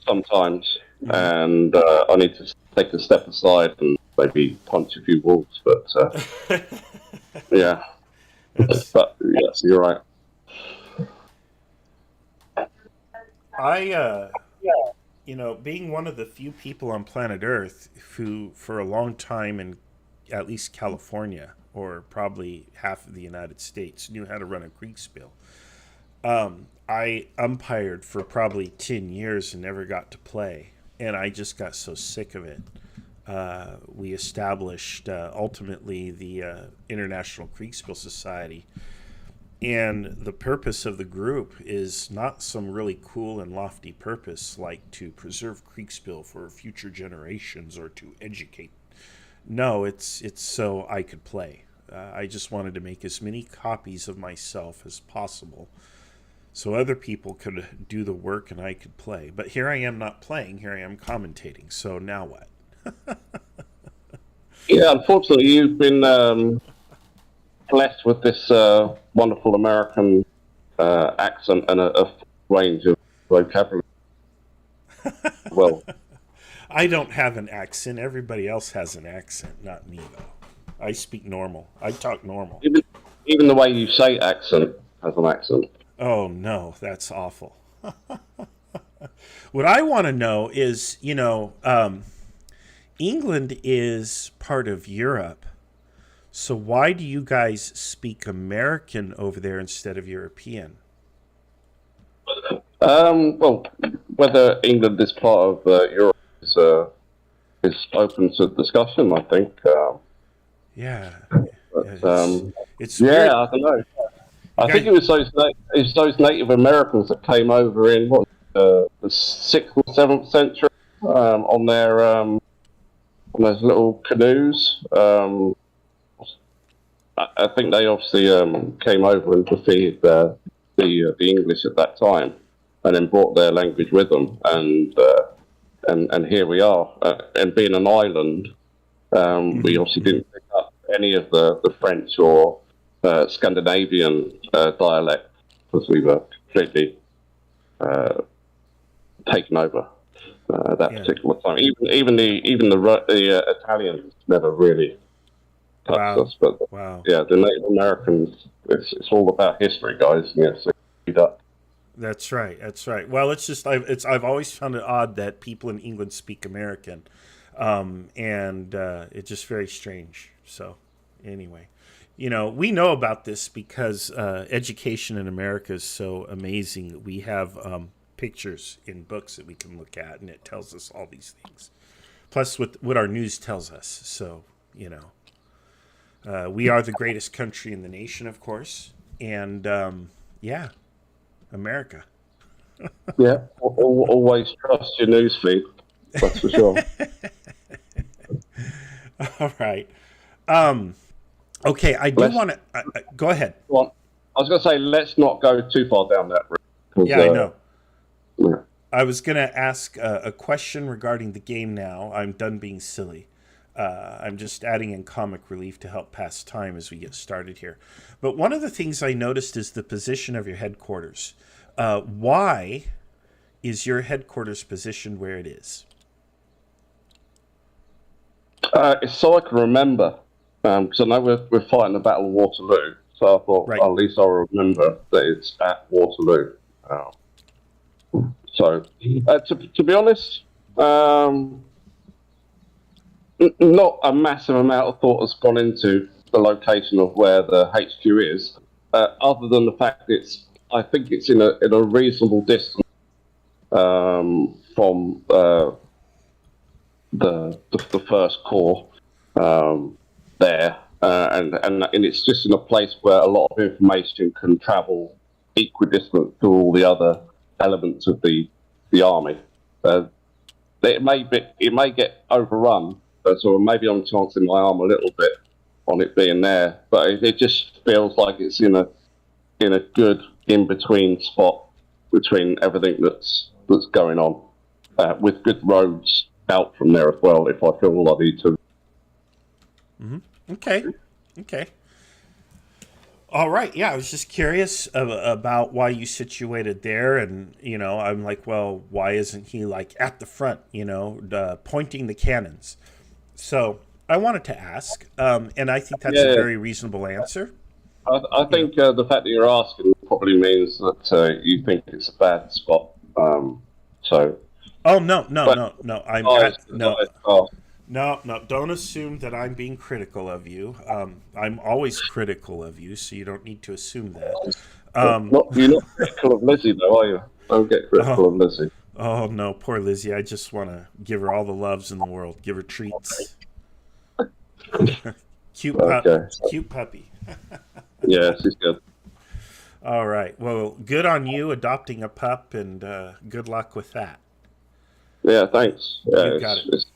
sometimes, and I need to take a step aside and maybe punch a few walls. But yeah, but yes, you're right. Being one of the few people on planet Earth who, for a long time in at least California, or probably half of the United States, knew how to run a Kriegsspiel. I umpired for probably 10 years and never got to play, and I just got so sick of it. We established, ultimately, the International Kriegsspiel Society, and the purpose of the group is not some really cool and lofty purpose like to preserve Kriegsspiel for future generations or to educate. No, it's so I could play. I just wanted to make as many copies of myself as possible so other people could do the work and I could play. But here I am not playing, here I am commentating. So now what? Yeah, unfortunately, you've been blessed with this wonderful American accent and a range of vocabulary. Well, I don't have an accent. Everybody else has an accent, not me, though. I speak normal. I talk normal. Even the way you say accent has an accent. Oh, no, that's awful. What I want to know is, England is part of Europe. So why do you guys speak American over there instead of European? Well, whether England is part of Europe is open to discussion, I think. Yeah. But, it's yeah, weird. I don't know. I think it was those Native Americans that came over in the 6th or 7th century on their on those little canoes. I think they obviously came over and defeated the English at that time, and then brought their language with them, and here we are. And being an island, we obviously didn't pick up any of the French or Scandinavian dialect because we were completely taken over at that particular time. Even the Italians never really touched us. But yeah, the Native Americans, it's all about history, guys. Yes, That's right. That's right. Well, I've always found it odd that people in England speak American, and it's just very strange. So, anyway, we know about this because education in America is so amazing. We have pictures in books that we can look at, and it tells us all these things. Plus, what our news tells us. So, we are the greatest country in the nation, of course, and yeah. America. Yeah, always trust your newsfeed. That's for sure. All right. Okay, I do want to... go ahead. Well, I was going to say, let's not go too far down that route. Yeah, I know. Yeah. I was going to ask a question regarding the game now. I'm done being silly. I'm just adding in comic relief to help pass time as we get started here. But one of the things I noticed is the position of your headquarters. Why is your headquarters positioned where it is? It's so I can remember. Because I know we're fighting the Battle of Waterloo. So I thought, at least I'll remember that it's at Waterloo. So, to be honest, not a massive amount of thought has gone into the location of where the HQ is, other than the fact I think it's in a reasonable distance from the first core there, and it's just in a place where a lot of information can travel equidistant to all the other elements of the army. It may get overrun, so maybe I'm chancing my arm a little bit on it being there, but it just feels like it's in a good in between spot between everything that's going on, with good roads out from there as well. If I feel I need to. Mm-hmm. Okay. All right. Yeah, I was just curious about why you situated there, and I'm like, well, why isn't he like at the front? Pointing the cannons. So I wanted to ask, and I think that's a very reasonable answer. I think the fact that you're asking probably means that you think it's a bad spot. So. Oh no! No, don't assume that I'm being critical of you. I'm always critical of you, so you don't need to assume that. You're not critical of Lizzie, though, are you? Don't get critical of Lizzie. Oh, no, poor Lizzie. I just want to give her all the loves in the world. Give her treats. Cute puppy. Yeah, she's good. All right. Well, good on you adopting a pup, and good luck with that. Yeah, thanks. Yeah, it's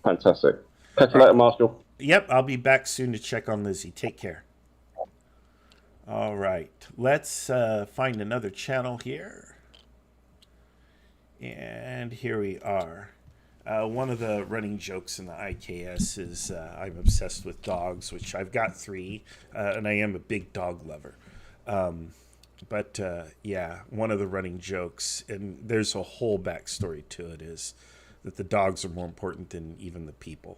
fantastic. Catch you later, Marshall. Yep, I'll be back soon to check on Lizzie. Take care. All right, let's find another channel here. And here we are. One of the running jokes in the IKS is I'm obsessed with dogs, which I've got 3, and I am a big dog lover. But yeah, one of the running jokes, and there's a whole backstory to it, is that the dogs are more important than even the people.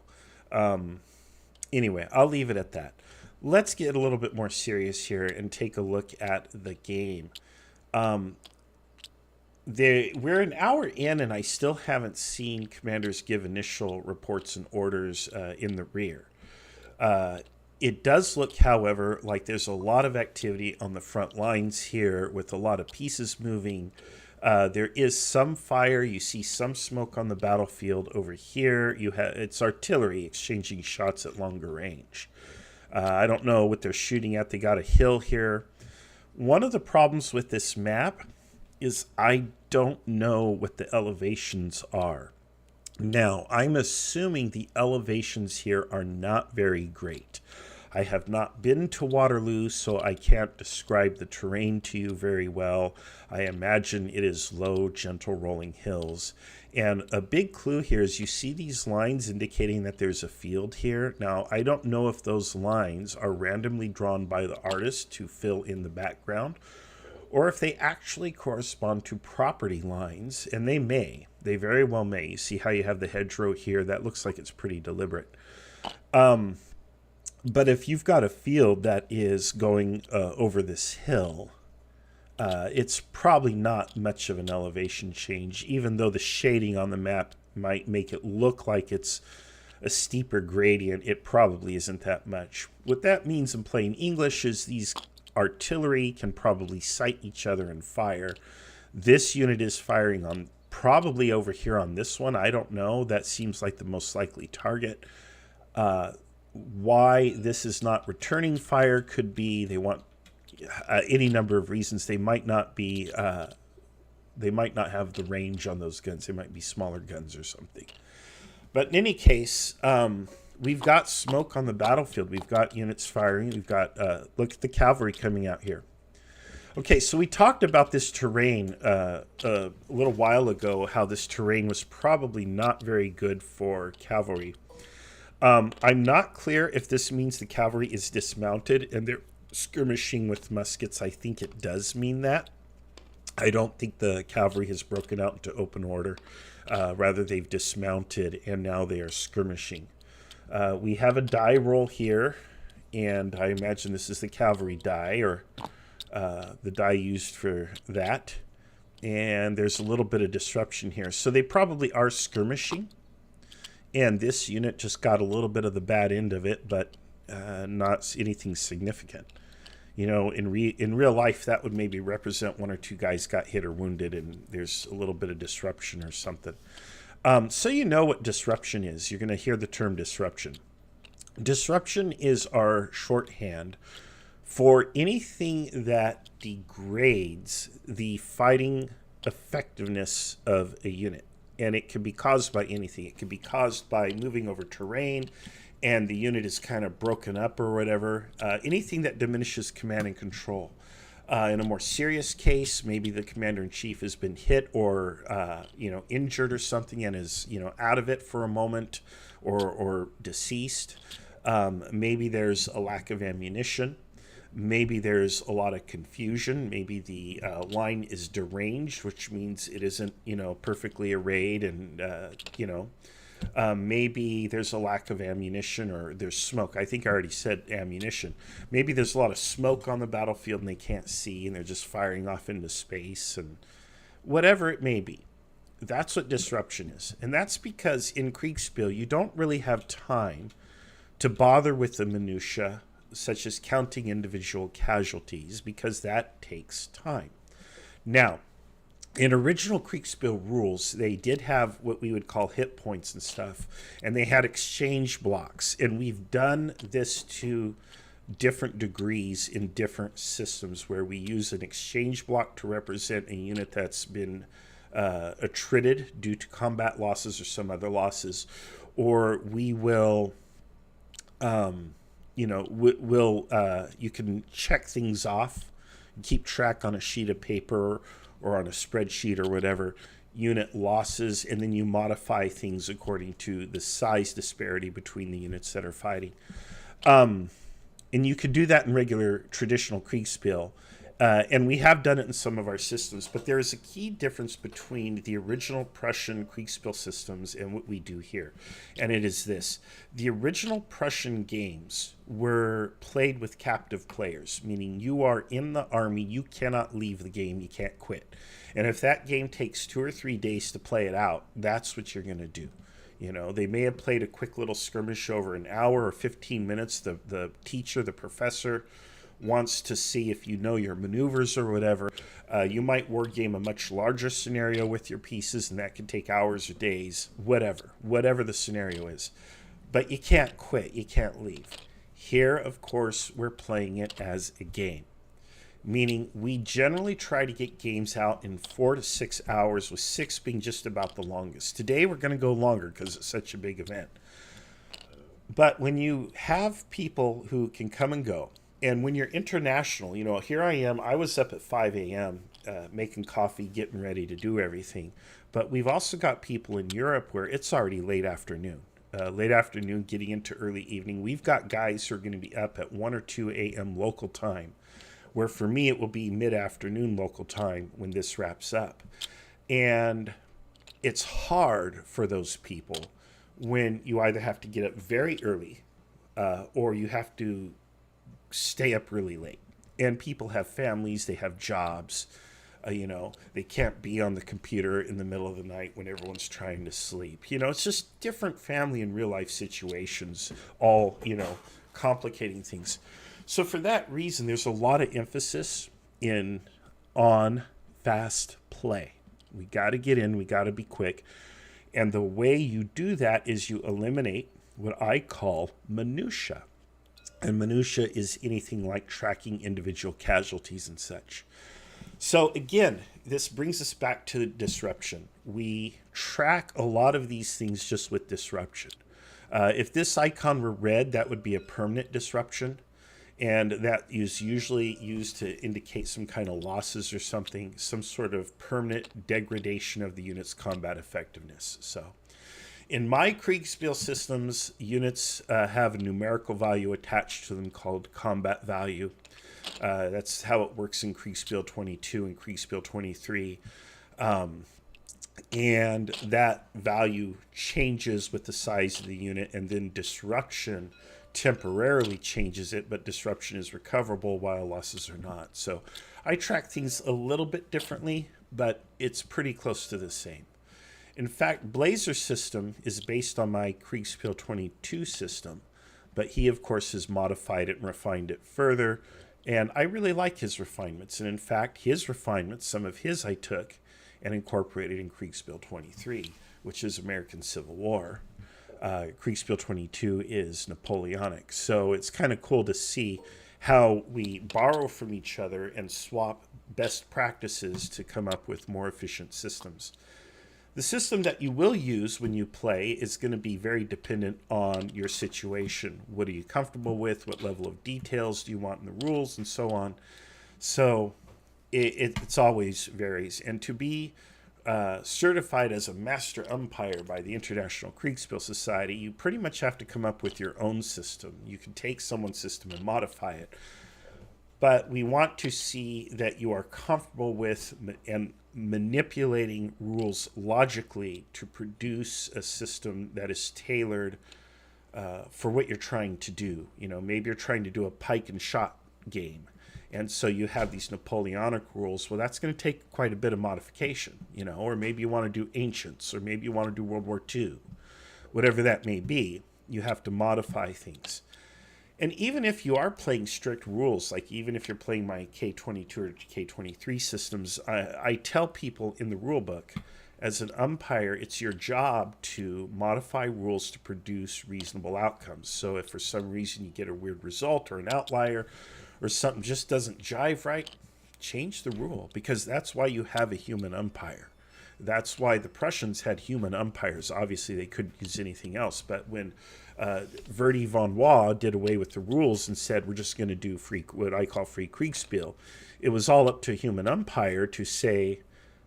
Anyway, I'll leave it at that. Let's get a little bit more serious here and take a look at the game. We're an hour in, and I still haven't seen commanders give initial reports and orders in the rear. It does look, however, like there's a lot of activity on the front lines here with a lot of pieces moving. There is some fire. You see some smoke on the battlefield over here. It's artillery exchanging shots at longer range. I don't know what they're shooting at. They got a hill here. One of the problems with this map is I don't know what the elevations are. Now, I'm assuming the elevations here are not very great. I have not been to Waterloo, so I can't describe the terrain to you very well. I imagine it is low, gentle rolling hills. And a big clue here is you see these lines indicating that there's a field here. Now, I don't know if those lines are randomly drawn by the artist to fill in the background, or if they actually correspond to property lines, and they may. They very well may. You see how you have the hedgerow here? That looks like it's pretty deliberate. But if you've got a field that is going over this hill, it's probably not much of an elevation change, even though the shading on the map might make it look like it's a steeper gradient. It probably isn't that much. What that means in plain English is these artillery can probably sight each other and fire. This unit is firing on probably over here on this one. I don't know. That seems like the most likely target. Why this is not returning fire could be they want any number of reasons. They might not be. They might not have the range on those guns. They might be smaller guns or something. But in any case, we've got smoke on the battlefield. We've got units firing. We've got look at the cavalry coming out here. Okay, so we talked about this terrain a little while ago. How this terrain was probably not very good for cavalry. I'm not clear if this means the cavalry is dismounted and they're skirmishing with muskets. I think it does mean that. I don't think the cavalry has broken out into open order. Rather, they've dismounted and now they are skirmishing. We have a die roll here, and I imagine this is the cavalry die, or the die used for that. And there's a little bit of disruption here. So they probably are skirmishing. and this unit just got a little bit of the bad end of it, but not anything significant. You know, in real life, that would maybe represent one or two guys got hit or wounded, and there's a little bit of disruption or something. So you know what disruption is. You're going to hear the term disruption. Disruption is our shorthand for anything that degrades the fighting effectiveness of a unit. And it can be caused by anything. It can be caused by moving over terrain and the unit is kind of broken up or whatever. Anything that diminishes command and control. In a more serious case, maybe the commander-in-chief has been hit or injured or something and is out of it for a moment or deceased. Maybe there's a lack of ammunition. Maybe there's a lot of confusion. Maybe the line is deranged, which means it isn't, perfectly arrayed, and maybe there's a lack of ammunition or there's smoke. I think I already said ammunition. Maybe there's a lot of smoke on the battlefield and they can't see and they're just firing off into space, and whatever it may be. That's what disruption is. And that's because in Kriegsspiel, you don't really have time to bother with the minutia, such as counting individual casualties, because that takes time. Now, in original Kriegsspiel rules, they did have what we would call hit points and stuff, and they had exchange blocks. And we've done this to different degrees in different systems, where we use an exchange block to represent a unit that's been attrited due to combat losses or some other losses, or we will you can check things off, keep track on a sheet of paper or on a spreadsheet or whatever, unit losses, and then you modify things according to the size disparity between the units that are fighting. And you could do that in regular traditional Kriegsspiel. And we have done it in some of our systems, but there is a key difference between the original Prussian Kriegsspiel systems and what we do here. And it is this. The original Prussian games were played with captive players, meaning you are in the army, you cannot leave the game, you can't quit. And if that game takes 2 or 3 days to play it out, that's what you're going to do. They may have played a quick little skirmish over an hour or 15 minutes. The teacher, the professor, wants to see if you know your maneuvers or whatever. You might war game a much larger scenario with your pieces, and that can take hours or days, whatever the scenario is. But you can't quit, you can't leave. Here, of course, we're playing it as a game, meaning we generally try to get games out in 4 to 6 hours, with 6 being just about the longest. Today we're going to go longer because it's such a big event. But when you have people who can come and go, and when you're international, here I am, I was up at 5 a.m. Making coffee, getting ready to do everything. But we've also got people in Europe where it's already late afternoon, getting into early evening. We've got guys who are going to be up at 1 or 2 a.m. local time, where for me it will be mid-afternoon local time when this wraps up. And it's hard for those people when you either have to get up very early or you have to stay up really late. And people have families, they have jobs, they can't be on the computer in the middle of the night when everyone's trying to sleep. It's just different family and real life situations, all, complicating things. So for that reason, there's a lot of emphasis on fast play. We got to get in, we got to be quick. And the way you do that is you eliminate what I call minutia. And minutia is anything like tracking individual casualties and such. So again, this brings us back to disruption. We track a lot of these things just with disruption. If this icon were red, that would be a permanent disruption. And that is usually used to indicate some kind of losses or something, some sort of permanent degradation of the unit's combat effectiveness. So in my Kriegsspiel systems, units have a numerical value attached to them called combat value. That's how it works in Kriegsspiel 22 and Kriegsspiel 23. And that value changes with the size of the unit, and then disruption temporarily changes it, but disruption is recoverable while losses are not. So I track things a little bit differently, but it's pretty close to the same. In fact, Blazer's system is based on my Kriegsspiel 22 system, but he, of course, has modified it and refined it further, and I really like his refinements. And in fact, his refinements, some of his I took and incorporated in Kriegsspiel 23, which is American Civil War. Kriegsspiel 22 is Napoleonic. So it's kind of cool to see how we borrow from each other and swap best practices to come up with more efficient systems. The system that you will use when you play is going to be very dependent on your situation. What are you comfortable with? What level of details do you want in the rules, and so on. So it's always varies. And to be certified as a master umpire by the International Kriegsspiel Society, you pretty much have to come up with your own system. You can take someone's system and modify it. But we want to see that you are comfortable with and manipulating rules logically to produce a system that is tailored for what you're trying to do. You know, maybe you're trying to do a pike and shot game, and so you have these Napoleonic rules. Well, that's going to take quite a bit of modification, you know, or maybe you want to do ancients, or maybe you want to do World War II. Whatever that may be, you have to modify things. And even if you are playing strict rules, like even if you're playing my K22 or K23 systems, I tell people in the rule book, as an umpire, it's your job to modify rules to produce reasonable outcomes. So if for some reason you get a weird result or an outlier or something just doesn't jive right, change the rule, because that's why you have a human umpire. That's why the Prussians had human umpires. Obviously, they couldn't use anything else. But when Verdi von Waw did away with the rules and said, we're just going to do what I call free Kriegsspiel, it was all up to a human umpire to say,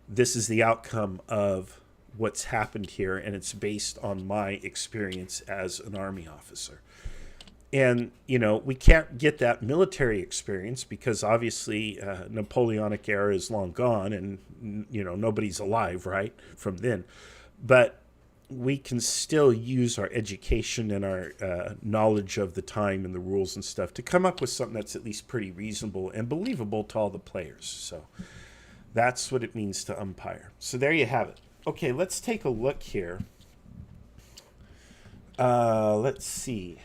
this is the outcome of what's happened here, and it's based on my experience as an army officer. And, you know, we can't get that military experience because obviously Napoleonic era is long gone and, you know, nobody's alive, right, from then. But we can still use our education and our knowledge of the time and the rules and stuff to come up with something that's at least pretty reasonable and believable to all the players. So that's what it means to umpire. So there you have it. Okay, let's take a look here. Let's see.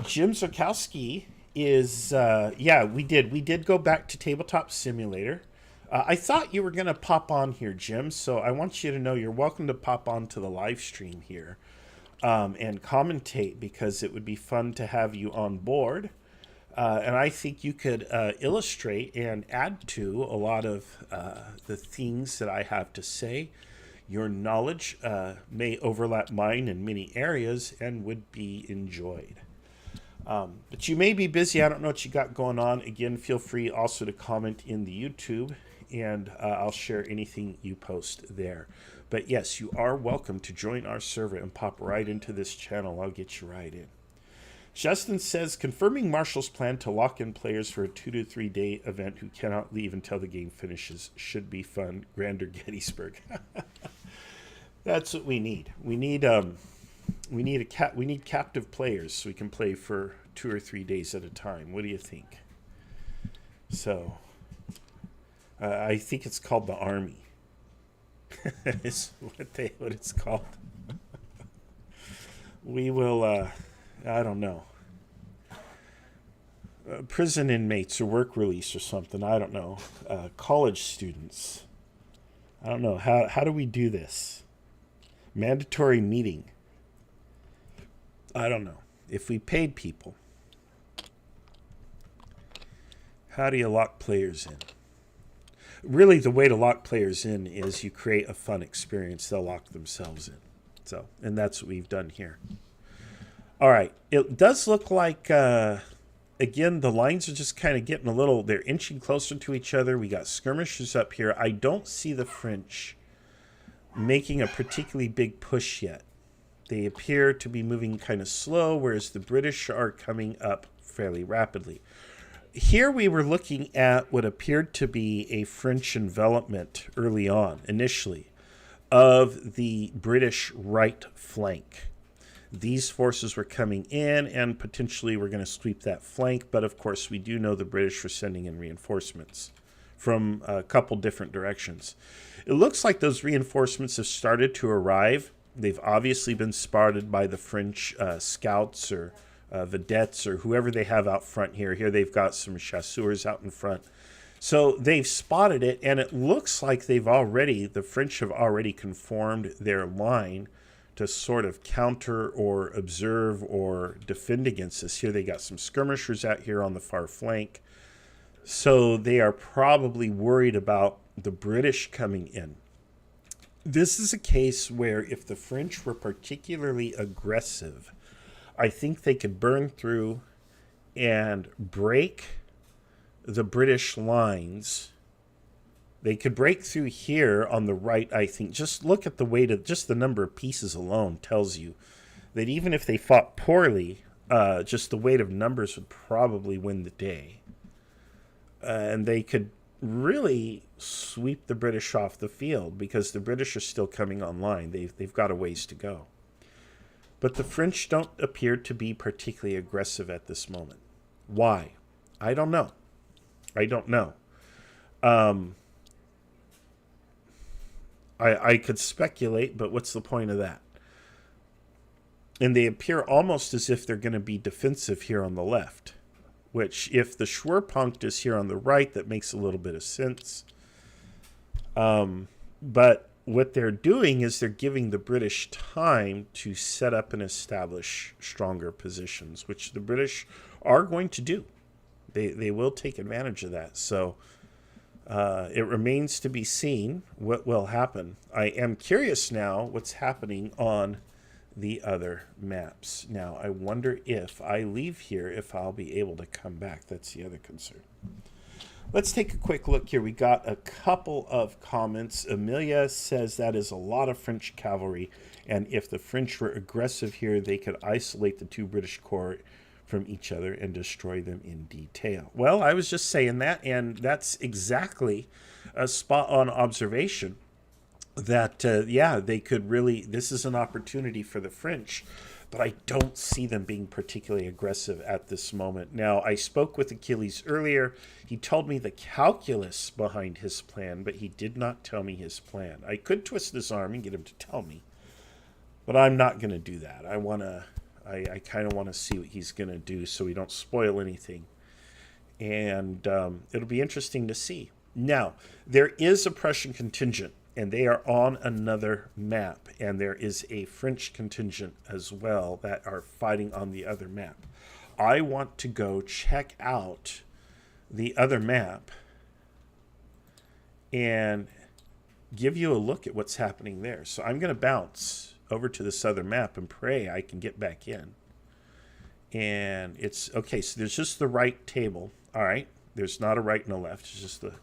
Jim Zukowski is, yeah, we did go back to Tabletop Simulator. I thought you were going to pop on here, Jim, so I want you to know you're welcome to pop on to the live stream here and commentate, because it would be fun to have you on board. And I think you could illustrate and add to a lot of the things that I have to say. Your knowledge may overlap mine in many areas and would be enjoyed. But you may be busy. I don't know what you got going on. Again, feel free also to comment in the YouTube, and I'll share anything you post there. But yes, you are welcome to join our server and pop right into this channel. I'll get you right in. Justin says, confirming Marshall's plan to lock in players for a 2 to 3 day event who cannot leave until the game finishes should be fun. Grander Gettysburg. That's what we need. We need captive players so we can play for 2 or 3 days at a time. What do you think? So, I think it's called the Army. Is what it's called. We will. I don't know. Prison inmates or work release or something. I don't know. College students. I don't know. How do we do this? Mandatory meeting. I don't know. If we paid people, how do you lock players in? Really, the way to lock players in is you create a fun experience. They'll lock themselves in. So, and that's what we've done here. All right. It does look like, again, the lines are just kind of getting a little, they're inching closer to each other. We got skirmishers up here. I don't see the French making a particularly big push yet. They appear to be moving kind of slow, whereas the British are coming up fairly rapidly. Here we were looking at what appeared to be a French envelopment early on, initially, of the British right flank. These forces were coming in and potentially were going to sweep that flank, but of course we do know the British were sending in reinforcements from a couple different directions. It looks like those reinforcements have started to arrive. They've obviously been spotted by the French scouts or vedettes or whoever they have out front here. Here they've got some chasseurs out in front. So they've spotted it, and it looks like the French have already conformed their line to sort of counter or observe or defend against this. Here they got some skirmishers out here on the far flank. So they are probably worried about the British coming in. This is a case where if the French were particularly aggressive, I think they could burn through and break the British lines. They could break through here on the right, I think. Just look at the weight of just the number of pieces alone tells you that even if they fought poorly, just the weight of numbers would probably win the day. And they could really sweep the British off the field because the British are still coming online. They've got a ways to go. But the French don't appear to be particularly aggressive at this moment. Why? I don't know. I could speculate, but what's the point of that? And they appear almost as if they're going to be defensive here on the left, which if the Schwerpunkt is here on the right, that makes a little bit of sense. But what they're doing is they're giving the British time to set up and establish stronger positions, which the British are going to do. They will take advantage of that. So it remains to be seen what will happen. I am curious now what's happening on the other maps. Now, I wonder if I leave here, if I'll be able to come back. That's the other concern. Let's take a quick look here. We got a couple of comments. Amelia says that is a lot of French cavalry, and if the French were aggressive here, they could isolate the two British corps from each other and destroy them in detail. Well, I was just saying that, and that's exactly a spot-on observation that, yeah, they could really, this is an opportunity for the French, but I don't see them being particularly aggressive at this moment. Now, I spoke with Achilles earlier. He told me the calculus behind his plan, but he did not tell me his plan. I could twist his arm and get him to tell me, but I'm not going to do that. I kind of want to see what he's going to do so we don't spoil anything. And it'll be interesting to see. Now, there is a Prussian contingent, and they are on another map. And there is a French contingent as well that are fighting on the other map. I want to go check out the other map and give you a look at what's happening there. So I'm going to bounce over to this other map and pray I can get back in. And it's okay, so there's just the right table. All right, there's not a right and a left. It's just the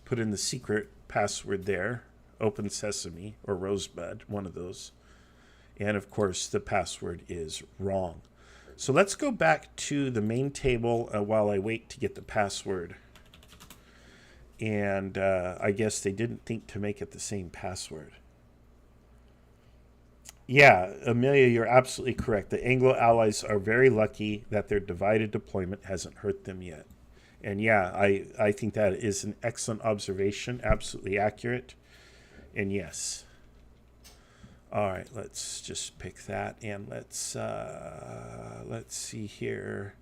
put in the secret password there, open sesame or rosebud, one of those. And of course the password is wrong. So let's go back to the main table while I wait to get the password. And I guess they didn't think to make it the same password. Yeah, Amelia, you're absolutely correct. The Anglo-Allies are very lucky that their divided deployment hasn't hurt them yet. And yeah, I think that is an excellent observation, absolutely accurate. And yes. All right, let's just pick that, and let's see here.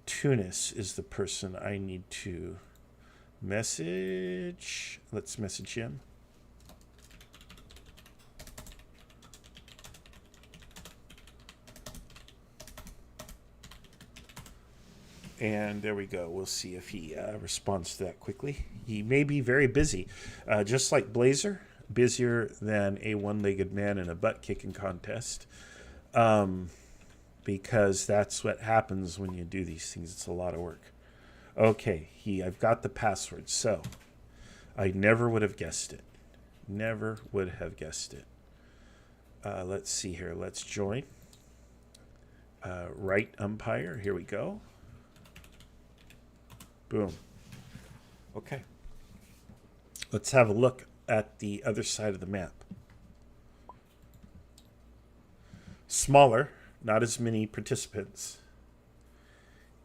Tunis is the person I need to message. Let's message him. And there we go. We'll see if he responds to that quickly. He may be very busy. Just like Blazer, busier than a one-legged man in a butt-kicking contest. Because that's what happens when you do these things. It's a lot of work. Okay, I've got the password. So, I never would have guessed it. Never would have guessed it. Let's see here. Let's join. Right umpire. Here we go. Boom. Okay. Let's have a look at the other side of the map. Smaller, not as many participants.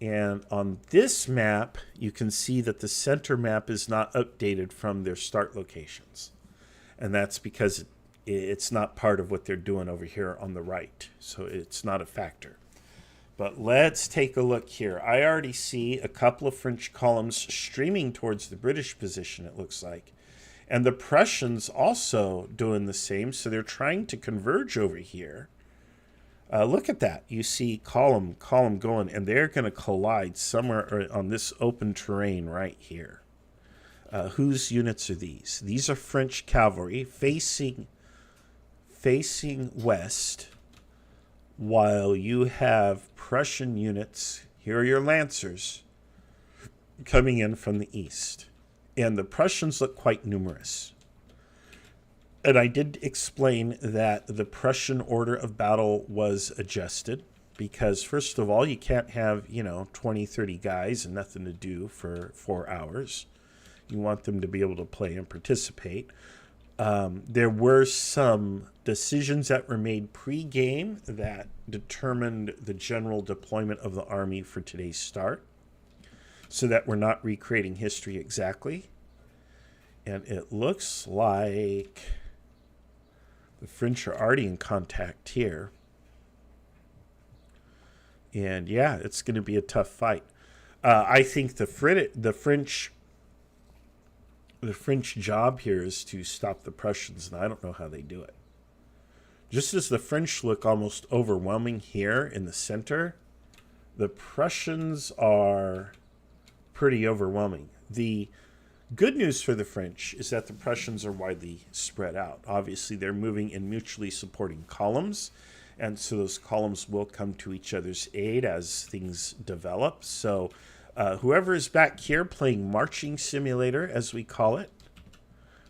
And on this map, you can see that the center map is not updated from their start locations. And that's because it's not part of what they're doing over here on the right. So it's not a factor. But let's take a look here. I already see a couple of French columns streaming towards the British position, it looks like. And the Prussians also doing the same. So they're trying to converge over here. Look at that. You see column going, and they're going to collide somewhere on this open terrain right here. Whose units are these? These are French cavalry facing west, while you have Prussian units, here are your lancers, coming in from the east. And the Prussians look quite numerous. And I did explain that the Prussian order of battle was adjusted because, first of all, you can't have, 20, 30 guys and nothing to do for 4 hours. You want them to be able to play and participate. There were some decisions that were made pre-game that determined the general deployment of the army for today's start, so that we're not recreating history exactly. And it looks like the French are already in contact here. And yeah, it's going to be a tough fight. I think the French job here is to stop the Prussians, and I don't know how they do it. Just as the French look almost overwhelming here in the center, the Prussians are pretty overwhelming. The good news for the French is that the Prussians are widely spread out. Obviously, they're moving in mutually supporting columns, and so those columns will come to each other's aid as things develop. So whoever is back here playing Marching Simulator, as we call it,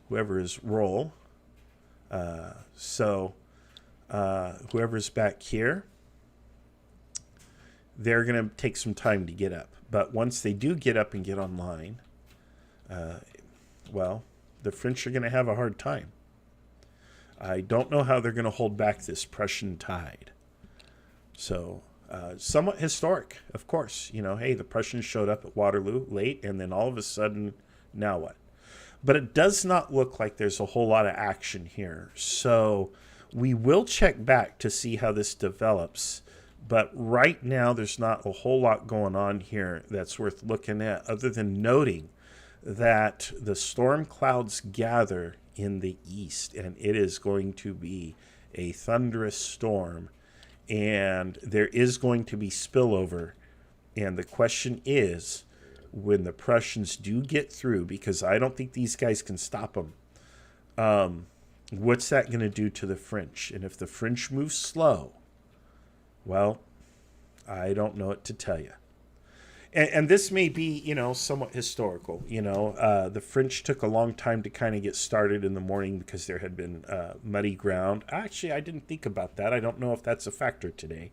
whoever is roll, whoever's back here, they're going to take some time to get up. But once they do get up and get online, well, the French are going to have a hard time. I don't know how they're going to hold back this Prussian tide. So, somewhat historic, of course. Hey, the Prussians showed up at Waterloo late, and then all of a sudden, now what? But it does not look like there's a whole lot of action here. So, we will check back to see how this develops. But right now, there's not a whole lot going on here that's worth looking at, other than noting that the storm clouds gather in the east, and it is going to be a thunderous storm, and there is going to be spillover. And the question is, when the Prussians do get through, because I don't think these guys can stop them, what's that going to do to the French? And if the French move slow, well, I don't know what to tell you. And this may be, somewhat historical. The French took a long time to kind of get started in the morning because there had been muddy ground. Actually, I didn't think about that. I don't know if that's a factor today.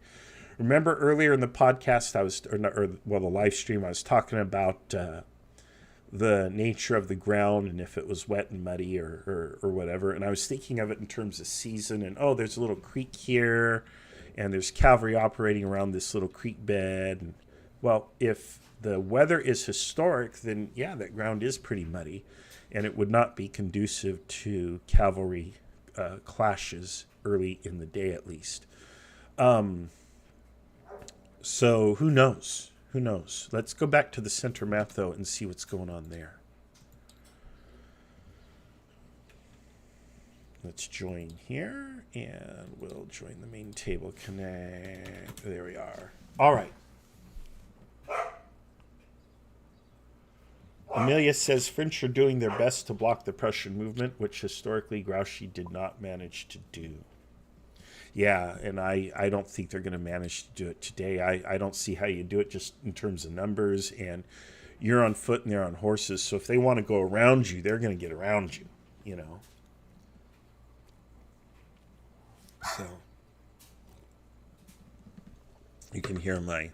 Remember earlier in the podcast, the live stream, I was talking about the nature of the ground and if it was wet and muddy or whatever. And I was thinking of it in terms of season. And, there's a little creek here, and there's cavalry operating around this little creek bed. And, well, if the weather is historic, then, yeah, that ground is pretty muddy, and it would not be conducive to cavalry clashes early in the day, at least. So who knows? Who knows? Let's go back to the center map, though, and see what's going on there. Let's join here, and we'll join the main table connect. There we are. All right. Amelia says French are doing their best to block the Prussian movement, which historically Grouchy did not manage to do. Yeah, and I don't think they're going to manage to do it today. I don't see how you do it just in terms of numbers, and you're on foot and they're on horses, so if they want to go around you, they're going to get around you, So you can hear my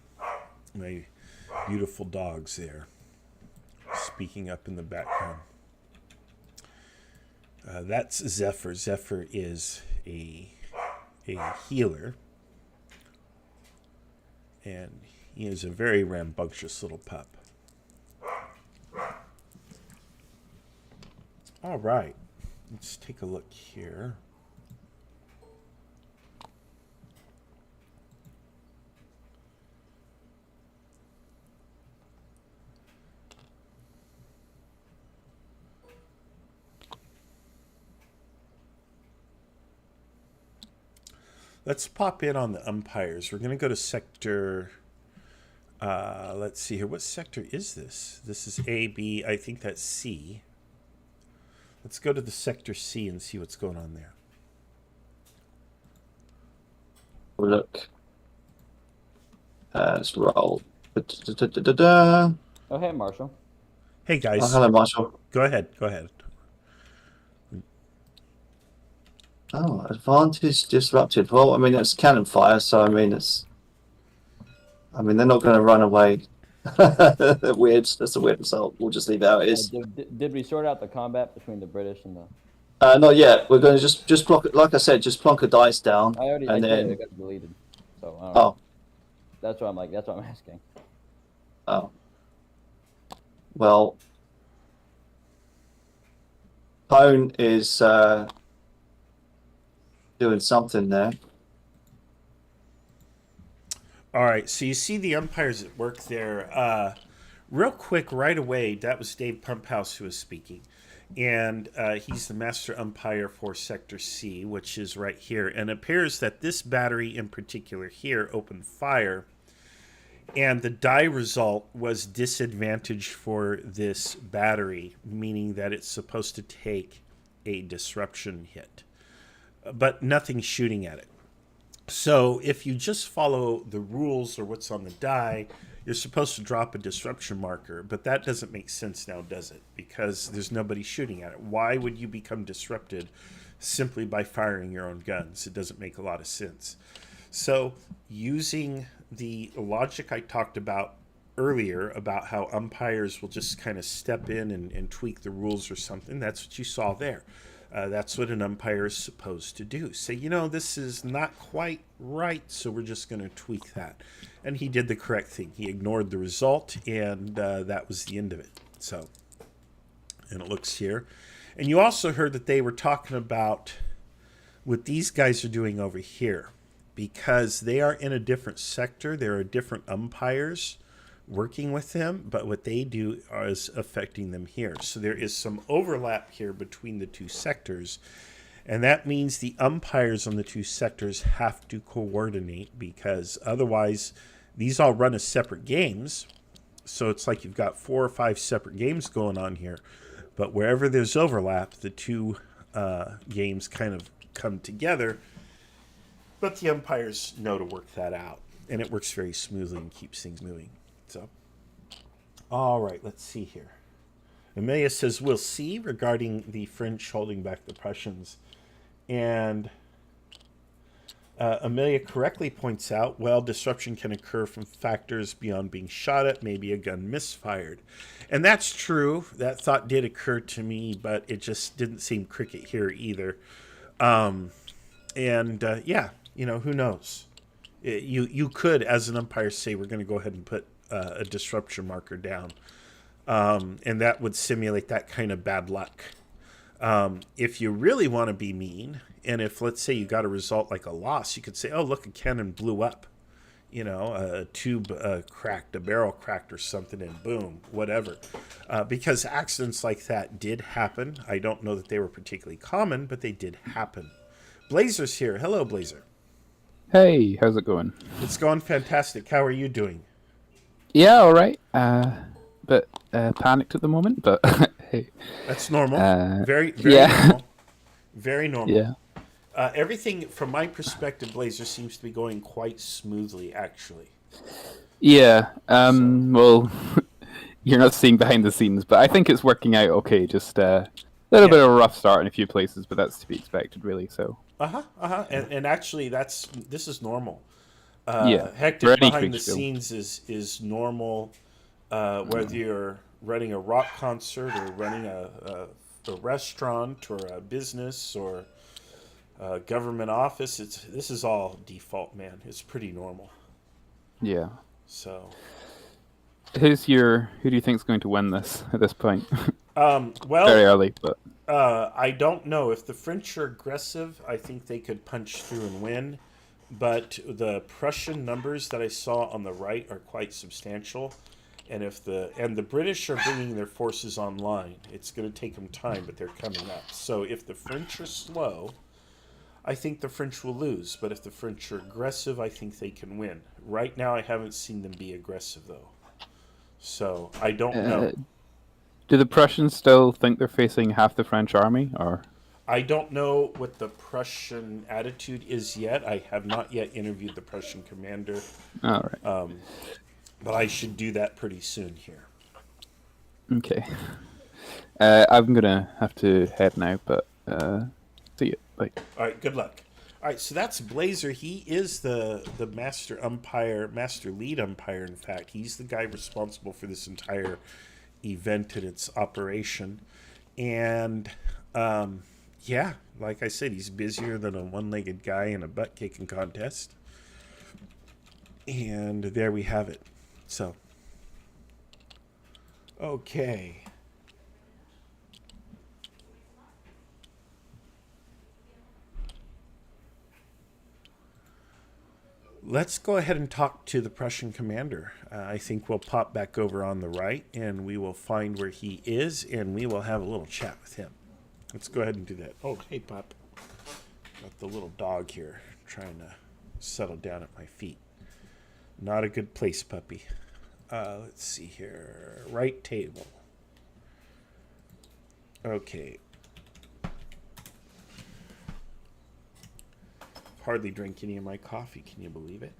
beautiful dogs there speaking up in the background. That's Zephyr. Zephyr is a healer, and He is a very rambunctious little pup. All right. Let's take a look here. Let's pop in on the umpires. We're going to go to sector... let's see here. What sector is this? This is A, B. I think that's C. Let's go to the sector C and see what's going on there. Look. Let's roll. Da-da-da-da-da. Oh, hey, Marshall. Hey, guys. Oh, hello, Marshall. Go ahead. Go ahead. Oh, advantage disrupted. Well, I mean, it's cannon fire, so I mean, it's... I mean, they're not going to run away. Weird. That's a weird result. We'll just leave it how it is. Did we sort out the combat between the British and the... Not yet. We're going to just plonk, like I said, just plonk a dice down. I already and then... it got deleted. So, I don't know. Oh. That's what I'm like. That's what I'm asking. Oh. Well, Pone is doing something there. All right, so you see the umpires at work there. Real quick, right away, that was Dave Pumphouse who was speaking. And he's the master umpire for Sector C, which is right here. And it appears that this battery in particular here opened fire. And the die result was disadvantaged for this battery, meaning that it's supposed to take a disruption hit. But nothing's shooting at it. So if you just follow the rules or what's on the die, you're supposed to drop a disruption marker. But that doesn't make sense now, does it? Because there's nobody shooting at it. Why would you become disrupted simply by firing your own guns? It doesn't make a lot of sense. So using the logic I talked about earlier about how umpires will just kind of step in and tweak the rules or something, that's what you saw there. That's what an umpire is supposed to do. Say, you know, this is not quite right, so we're just going to tweak that. And he did the correct thing. He ignored the result, and that was the end of it. So, and it looks here. And you also heard that they were talking about what these guys are doing over here. Because they are in a different sector, there are different umpires working with them, but what they do is affecting them here. So there is some overlap here between the two sectors, and that means the umpires on the two sectors have to coordinate, because otherwise these all run as separate games. So it's like you've got 4 or 5 separate games going on here, but wherever there's overlap, the two games kind of come together. But the umpires know to work that out, and it works very smoothly and keeps things moving. So, all right, let's see here. Amelia says, we'll see regarding the French holding back the Prussians. And Amelia correctly points out, well, disruption can occur from factors beyond being shot at, maybe a gun misfired. And that's true. That thought did occur to me, but it just didn't seem cricket here either. Yeah. You know, who knows? You could, as an umpire, say we're going to go ahead and put a disruption marker down. And that would simulate that kind of bad luck. If you really want to be mean, and if, let's say, you got a result like a loss, you could say, oh, look, a cannon blew up. You know, a tube cracked, a barrel cracked or something, and boom, whatever. Because accidents like that did happen. I don't know that they were particularly common, but they did happen. Blazer's here. Hello, Blazer. Hey, how's it going? It's going fantastic. How are you doing? Yeah, all right. But panicked at the moment, but hey. That's normal. Very yeah. normal. Very normal. Yeah. Everything, from my perspective, Blazer, seems to be going quite smoothly, actually. Yeah. Well, you're not seeing behind the scenes, but I think it's working out okay. Just a little bit of a rough start in a few places, but that's to be expected, really. So. And actually, this is normal. Yeah. Hectic behind the scenes is normal. Whether you're running a rock concert or running a restaurant or a business or a government office, this is all default, man. It's pretty normal. Yeah. So, Who do you think is going to win this at this point? well, very early, but I don't know. If the French are aggressive, I think they could punch through and win. But the Prussian numbers that I saw on the right are quite substantial, and the British are bringing their forces online. It's going to take them time, but they're coming up. So if the French are slow, I think the French will lose. But if the French are aggressive, I think they can win. Right now, I haven't seen them be aggressive though, so I don't know. Do the Prussians still think they're facing half the French army, or? I don't know what the Prussian attitude is yet. I have not yet interviewed the Prussian commander. All right. But I should do that pretty soon here. Okay. I'm gonna have to head now, but see you. Bye. All right. Good luck. All right. So that's Blazer. He is the master lead umpire. In fact, he's the guy responsible for this entire event and its operation. And yeah, like I said, he's busier than a one-legged guy in a butt-kicking contest. And there we have it. So, okay. Let's go ahead and talk to the Prussian commander. I think we'll pop back over on the right, and we will find where he is, and we will have a little chat with him. Let's go ahead and do that. Oh, hey, Pop. Got the little dog here trying to settle down at my feet. Not a good place, puppy. Let's see here. Right table. Okay. Hardly drink any of my coffee. Can you believe it?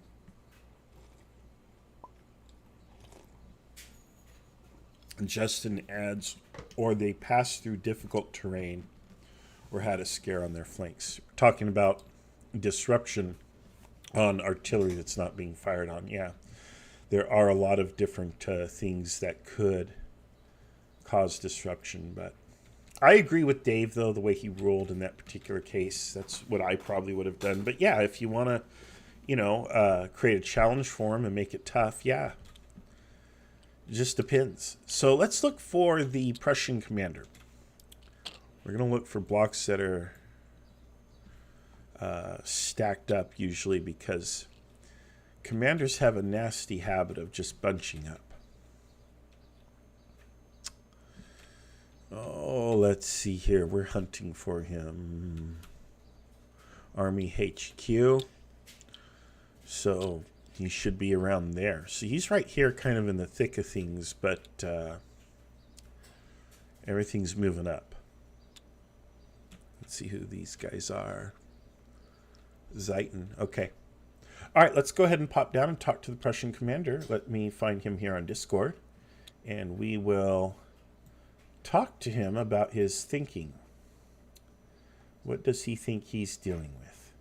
Justin adds, or they pass through difficult terrain or had a scare on their flanks. We're talking about disruption on artillery that's not being fired on. Yeah, there are a lot of different things that could cause disruption, but I agree with Dave, though, the way he ruled in that particular case. That's what I probably would have done. But yeah, if you want to, create a challenge for him and make it tough, yeah. It just depends. So let's look for the Prussian commander. We're going to look for blocks that are stacked up, usually, because commanders have a nasty habit of just bunching up. Oh, let's see here. We're hunting for him. Army HQ. So he should be around there. So he's right here kind of in the thick of things, but everything's moving up. Let's see who these guys are. Zeiton. Okay. All right, let's go ahead and pop down and talk to the Prussian commander. Let me find him here on Discord, and we will talk to him about his thinking. What does he think he's dealing with?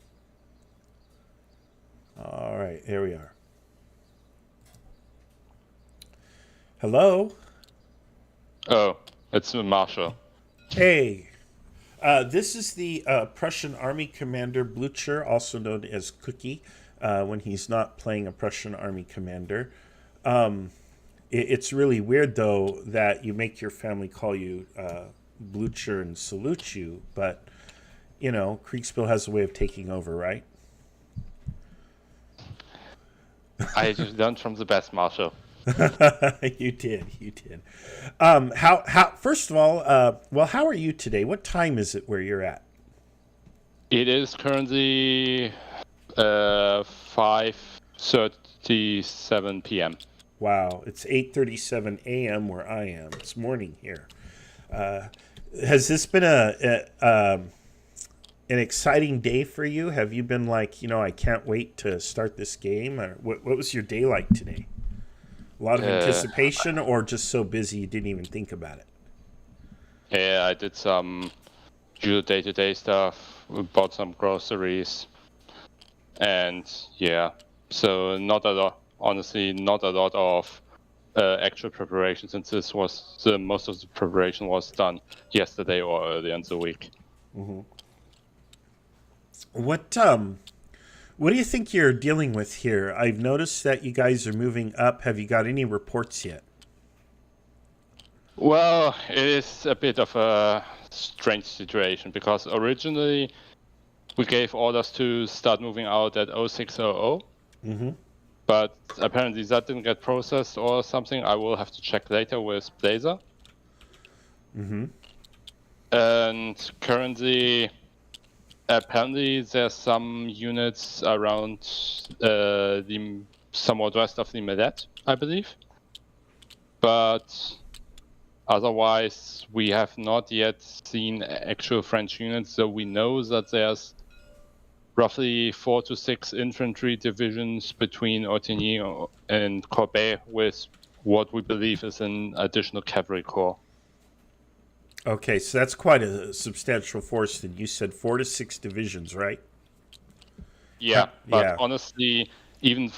All right, here we are. Hello? Oh, it's Marshall. Hey. This is the Prussian Army Commander Blucher, also known as Cookie, when he's not playing a Prussian Army Commander. It's really weird, though, that you make your family call you Blucher and salute you, but, Kriegsspiel has a way of taking over, right? I just learned from the best, Marshall. You did. How? First of all, how are you today? What time is it where you're at? It is currently 5:37 p.m. Wow, it's 8:37 a.m. where I am. It's morning here. Has this been an exciting day for you? Have you been like, I can't wait to start this game? Or what was your day like today? A lot of anticipation, or just so busy you didn't even think about it? Yeah, I did some day-to-day stuff. We bought some groceries. And yeah, so not a lot. Honestly, not a lot of actual preparation, since this was most of the preparation was done yesterday or earlier in the week. Mm-hmm. What do you think you're dealing with here? I've noticed that you guys are moving up. Have you got any reports yet? Well, it is a bit of a strange situation because originally we gave orders to start moving out at 0600. Mm-hmm. But apparently that didn't get processed or something. I will have to check later with Blazer. Mm-hmm. And currently, apparently there's some units around the somewhat west of the Medet, I believe. But otherwise, we have not yet seen actual French units, so we know that there's roughly 4 to 6 infantry divisions between Ortigny and Corbet, with what we believe is an additional cavalry corps. Okay, so that's quite a substantial force. Then you said 4 to 6 divisions, right? Yeah, but yeah. honestly, even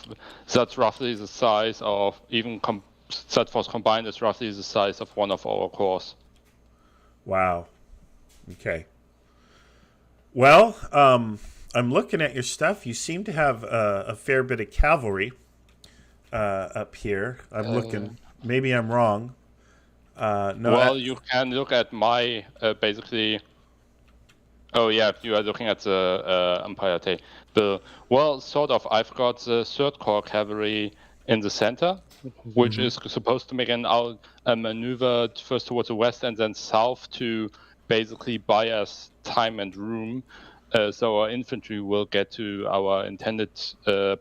that's roughly the size of that force combined is roughly the size of one of our corps. Wow. Okay. Well, I'm looking at your stuff. You seem to have a fair bit of cavalry up here. I'm looking. Maybe I'm wrong. No. Well, you can look at my basically. Oh yeah, you are looking at the Umpire table. Well, sort of. I've got the 3rd Corps cavalry in the center, which is supposed to make a maneuver first towards the west and then south to basically buy us time and room. So our infantry will get to our intended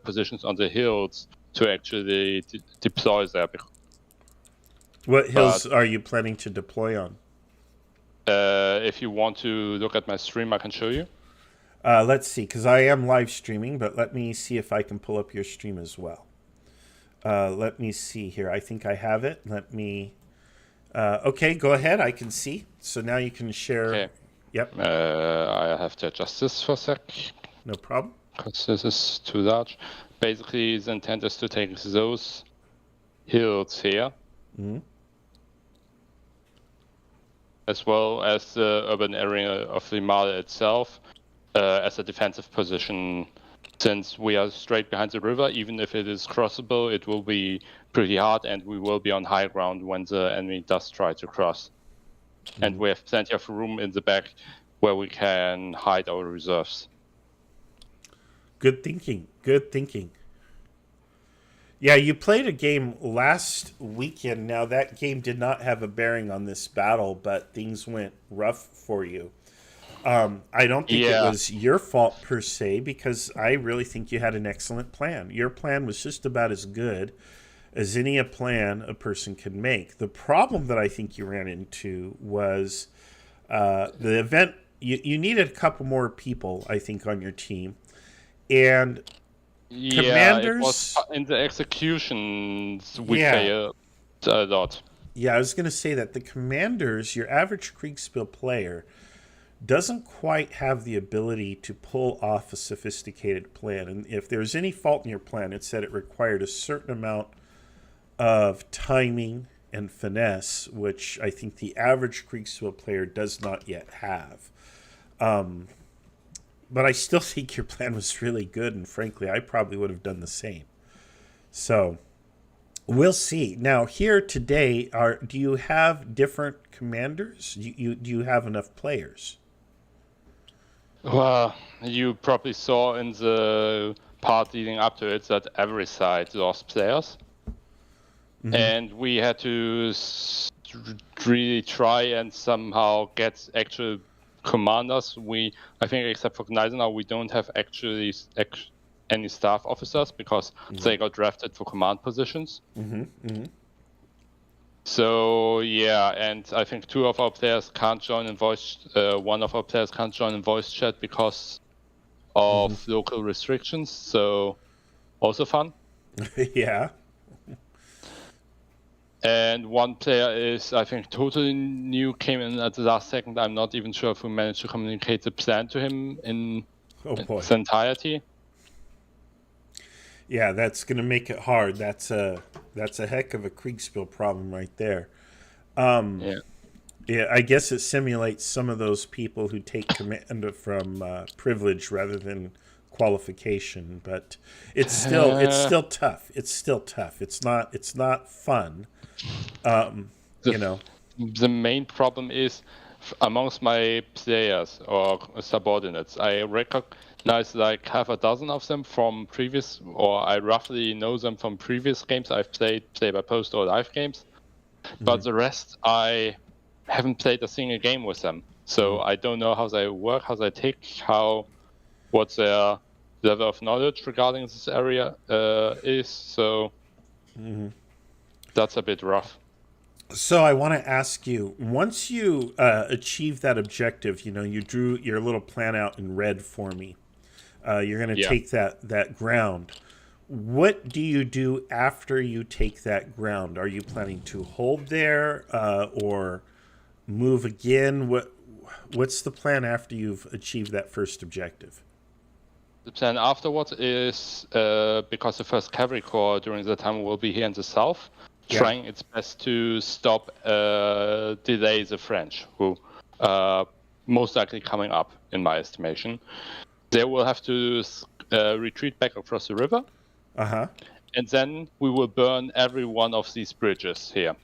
positions on the hills to actually deploy there. What hills are you planning to deploy on? If you want to look at my stream, I can show you. Let's see, because I am live streaming, but let me see if I can pull up your stream as well. Let me see here. I think I have it. Let me... okay, go ahead. I can see. So now you can share... Okay. Yep. I have to adjust this for a sec. No problem. Because this is too large. Basically, the intent is to take those hills here. Mm-hmm. As well as the urban area of the Mare itself as a defensive position. Since we are straight behind the river, even if it is crossable, it will be pretty hard and we will be on high ground when the enemy does try to cross. Mm-hmm. And we have plenty of room in the back where we can hide our reserves. Good thinking. Good thinking. Yeah, you played a game last weekend. Now, that game did not have a bearing on this battle, but things went rough for you. I don't think it was your fault per se, because I really think you had an excellent plan. Your plan was just about as good as any plan a person can make. The problem that I think you ran into was the event. You needed a couple more people, I think, on your team. And... commanders, it was in the executions we failed a lot. Yeah, I was going to say that the commanders, your average Kriegsspiel player, doesn't quite have the ability to pull off a sophisticated plan. And if there's any fault in your plan, it's that it required a certain amount of timing and finesse, which I think the average Kriegsspiel player does not yet have. But I still think your plan was really good, and frankly, I probably would have done the same. So, we'll see. Now, here today, do you have different commanders? Do you have enough players? Well, you probably saw in the part leading up to it that every side lost players. Mm-hmm. And we had to really try and somehow get actual commanders. I think except for Gneisenau, we don't have actually any staff officers because they got drafted for command positions. Mm-hmm. Mm-hmm. So yeah, and I think 2 of our players can't join in voice. 1 of our players can't join in voice chat because of local restrictions. So also fun. Yeah. And 1 player is, I think, totally new, came in at the last second. I'm not even sure if we managed to communicate the plan to him in its entirety. Yeah, that's going to make it hard. That's a heck of a Kriegsspiel problem right there. Yeah, I guess it simulates some of those people who take command from privilege rather than qualification, but it's still tough. It's still tough. It's not fun. You know, the main problem is amongst my players or subordinates. I recognize like half a dozen of them from previous, or I roughly know them from previous games I've played, play by post or live games. But the rest, I haven't played a single game with them. So I don't know how they work, how they tick, what their level of knowledge regarding this area is. So that's a bit rough. So I want to ask you, once you achieve that objective, you know, you drew your little plan out in red for me. You're going to take that ground. What do you do after you take that ground? Are you planning to hold there or move again? What's the plan after you've achieved that first objective? The plan afterwards is, because the 1st Cavalry Corps during the time will be here in the south, trying its best to stop, delay the French, who most likely coming up, in my estimation. They will have to retreat back across the river. And then we will burn every one of these bridges here.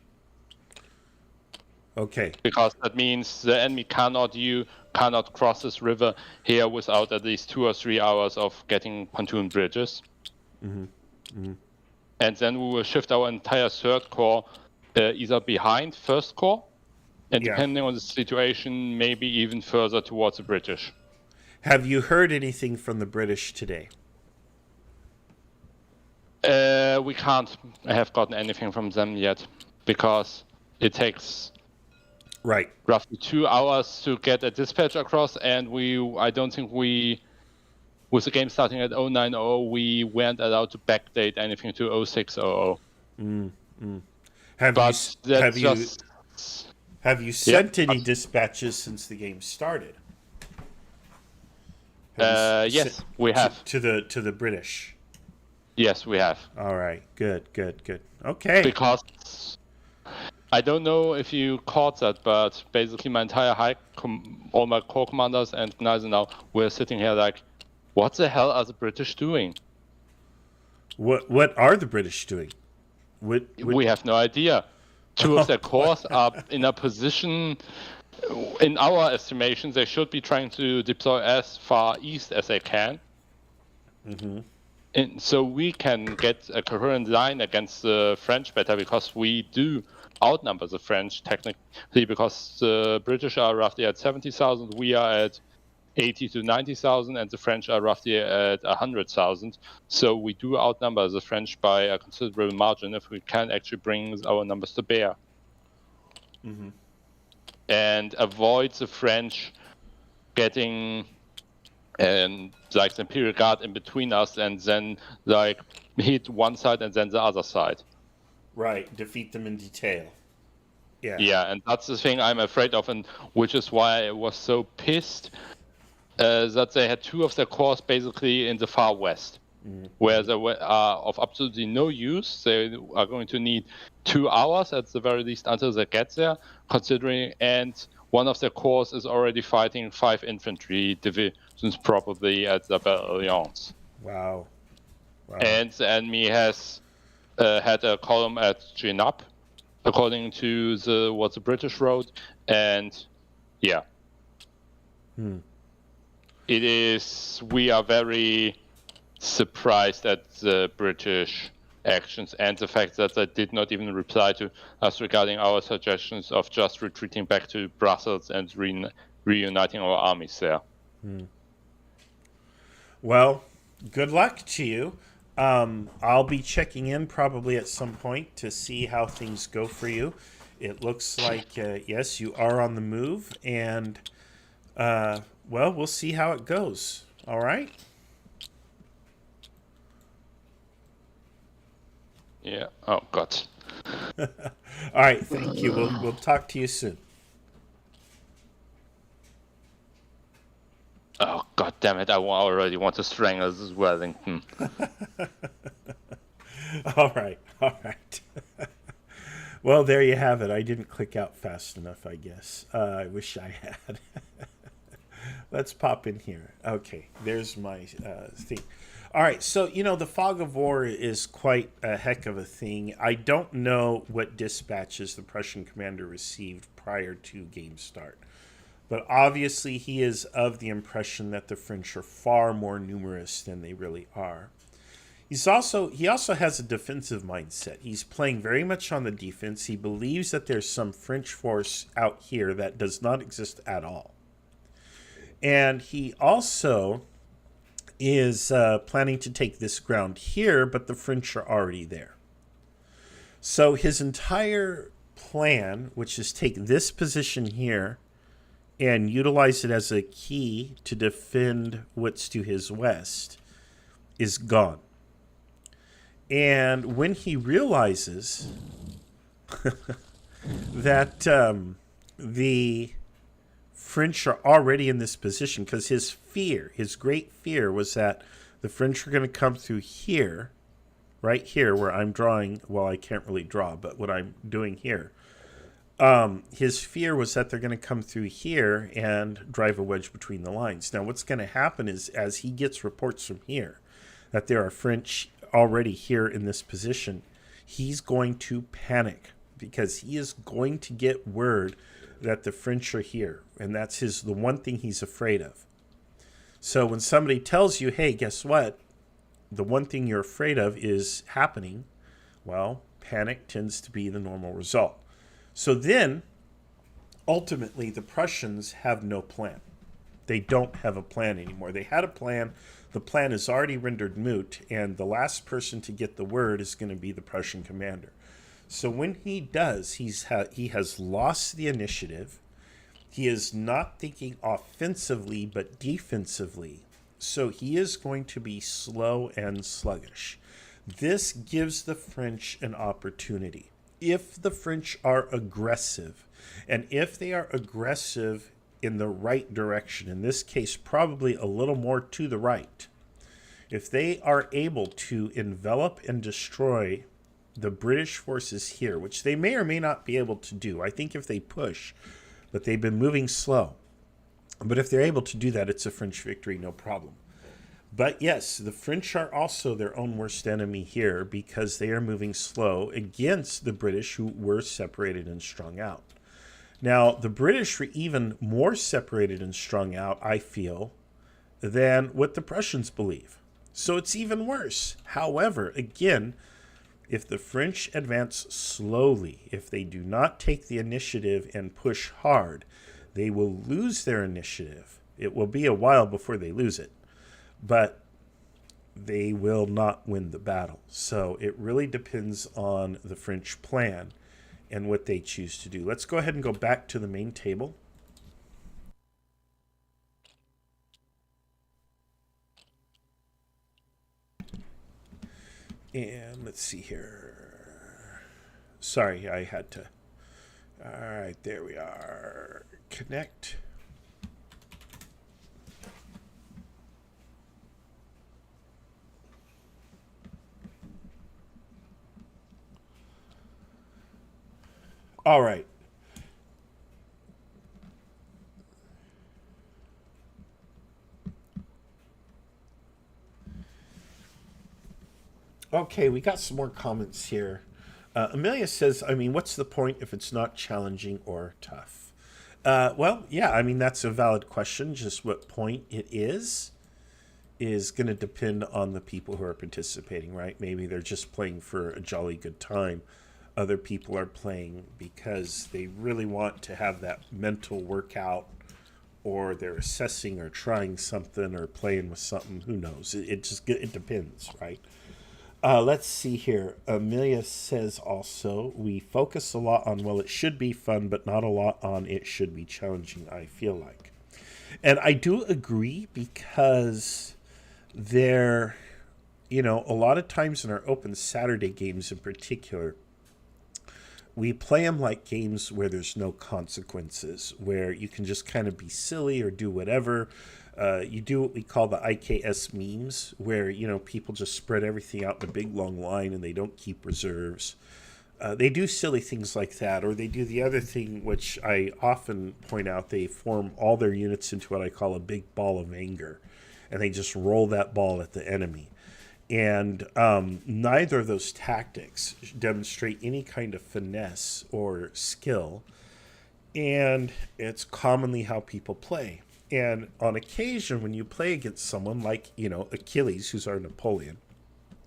Okay. Because that means the enemy cannot cross this river here without at least 2 or 3 hours of getting pontoon bridges. And then we will shift our entire 3rd Corps either behind 1st Corps, and depending on the situation, maybe even further towards the British. Have you heard anything from the British today? We can't have gotten anything from them yet, because it takes roughly 2 hours to get a dispatch across, and I don't think with the game starting at 090, we weren't allowed to backdate anything to 0600. Have you sent any dispatches since the game started? Yes, we have. To the British. Yes, we have. All right, good. Okay. Because I don't know if you caught that, but basically my entire all my corps commanders and Gneisenau were sitting here like, what the hell are the British doing? What are the British doing? We have no idea. 2 of their corps are in a position, in our estimation, they should be trying to deploy as far east as they can. And so we can get a coherent line against the French better, because we do outnumber the French technically, because the British are roughly at 70,000, we are at 80 to 90,000, and the French are roughly at 100,000. So we do outnumber the French by a considerable margin if we can actually bring our numbers to bear. And avoid the French getting like the Imperial Guard in between us and then like hit one side and then the other side. Right, defeat them in detail. Yeah, and that's the thing I'm afraid of, and which is why I was so pissed that they had 2 of their corps basically in the far west, where they are of absolutely no use. They are going to need 2 hours at the very least until they get there, considering, and one of their corps is already fighting 5 infantry divisions probably at the Battalions. Wow. And the enemy has had a column at Genappe, according to what the British wrote, and we are very surprised at the British actions and the fact that they did not even reply to us regarding our suggestions of just retreating back to Brussels and reuniting our armies there. Well, good luck to you. I'll be checking in probably at some point to see how things go for you. It looks like, yes, you are on the move, and, well, we'll see how it goes. All right? Yeah. Oh, God. All right, thank you. We'll talk to you soon. Oh, God damn it. I already want to strangle this Wellington. All right. Well, there you have it. I didn't click out fast enough, I guess. I wish I had. Let's pop in here. Okay, there's my thing. All right, so, the fog of war is quite a heck of a thing. I don't know what dispatches the Prussian commander received prior to game start. But obviously he is of the impression that the French are far more numerous than they really are. He also has a defensive mindset. He's playing very much on the defense. He believes that there's some French force out here that does not exist at all. And he also is planning to take this ground here, but the French are already there. So his entire plan, which is take this position here and utilize it as a key to defend what's to his west, is gone. And when he realizes that the French are already in this position, because his great fear was that the French were going to come through here, right here where I'm drawing. Well, I can't really draw, but what I'm doing here. His fear was that they're going to come through here and drive a wedge between the lines. Now, what's going to happen is, as he gets reports from here that there are French already here in this position, he's going to panic because he is going to get word that the French are here, and that's the one thing he's afraid of. So when somebody tells you, hey, guess what? The one thing you're afraid of is happening, well, panic tends to be the normal result. So then, ultimately, the Prussians have no plan. They don't have a plan anymore. They had a plan. The plan is already rendered moot, and the last person to get the word is going to be the Prussian commander. So when he does, he has lost the initiative. He is not thinking offensively, but defensively. So he is going to be slow and sluggish. This gives the French an opportunity. If the French are aggressive, and if they are aggressive in the right direction, in this case, probably a little more to the right, if they are able to envelop and destroy the British forces here, which they may or may not be able to do. I think if they push, but they've been moving slow. But if they're able to do that, it's a French victory, no problem. But yes, the French are also their own worst enemy here because they are moving slow against the British, who were separated and strung out. Now, the British were even more separated and strung out, I feel, than what the Prussians believe. So it's even worse. However, again, if the French advance slowly, if they do not take the initiative and push hard, they will lose their initiative. It will be a while before they lose it, but they will not win the battle. So it really depends on the French plan and what they choose to do. Let's go ahead and go back to the main table. And let's see here. Sorry, I had to. All right, there we are. Connect. All right. Okay, we got some more comments here. Amelia says, I mean, what's the point if it's not challenging or tough? Well, yeah, I mean, that's a valid question. Just what point it is going to depend on the people who are participating, right? Maybe they're just playing for a jolly good time. Other people are playing because they really want to have that mental workout, or they're assessing or trying something or playing with something. Who knows? It depends, right? Let's see here. Amelia says also, we focus a lot on, well, it should be fun, but not a lot on it should be challenging, I feel like. And I do agree, because there, a lot of times in our Open Saturday games in particular, we play them like games where there's no consequences, where you can just kind of be silly or do whatever. You do what we call the IKS memes, where, people just spread everything out in a big long line and they don't keep reserves. they do silly things like that, or they do the other thing, which I often point out. They form all their units into what I call a big ball of anger, and they just roll that ball at the enemy. And neither of those tactics demonstrate any kind of finesse or skill, and it's commonly how people play. And on occasion, when you play against someone like, Achilles, who's our Napoleon,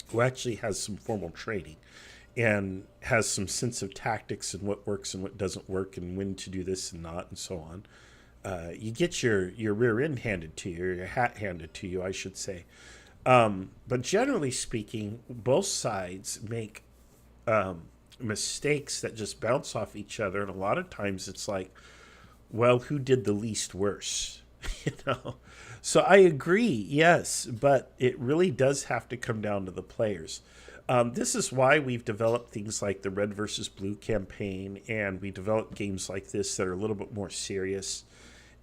who actually has some formal training and has some sense of tactics and what works and what doesn't work and when to do this and not and so on, you get your rear end handed to you, or your hat handed to you, I should say. But generally speaking, both sides make mistakes that just bounce off each other, and a lot of times it's like, well, who did the least worse? So I agree, yes, but it really does have to come down to the players. This is why we've developed things like the Red versus Blue campaign, and we develop games like this that are a little bit more serious,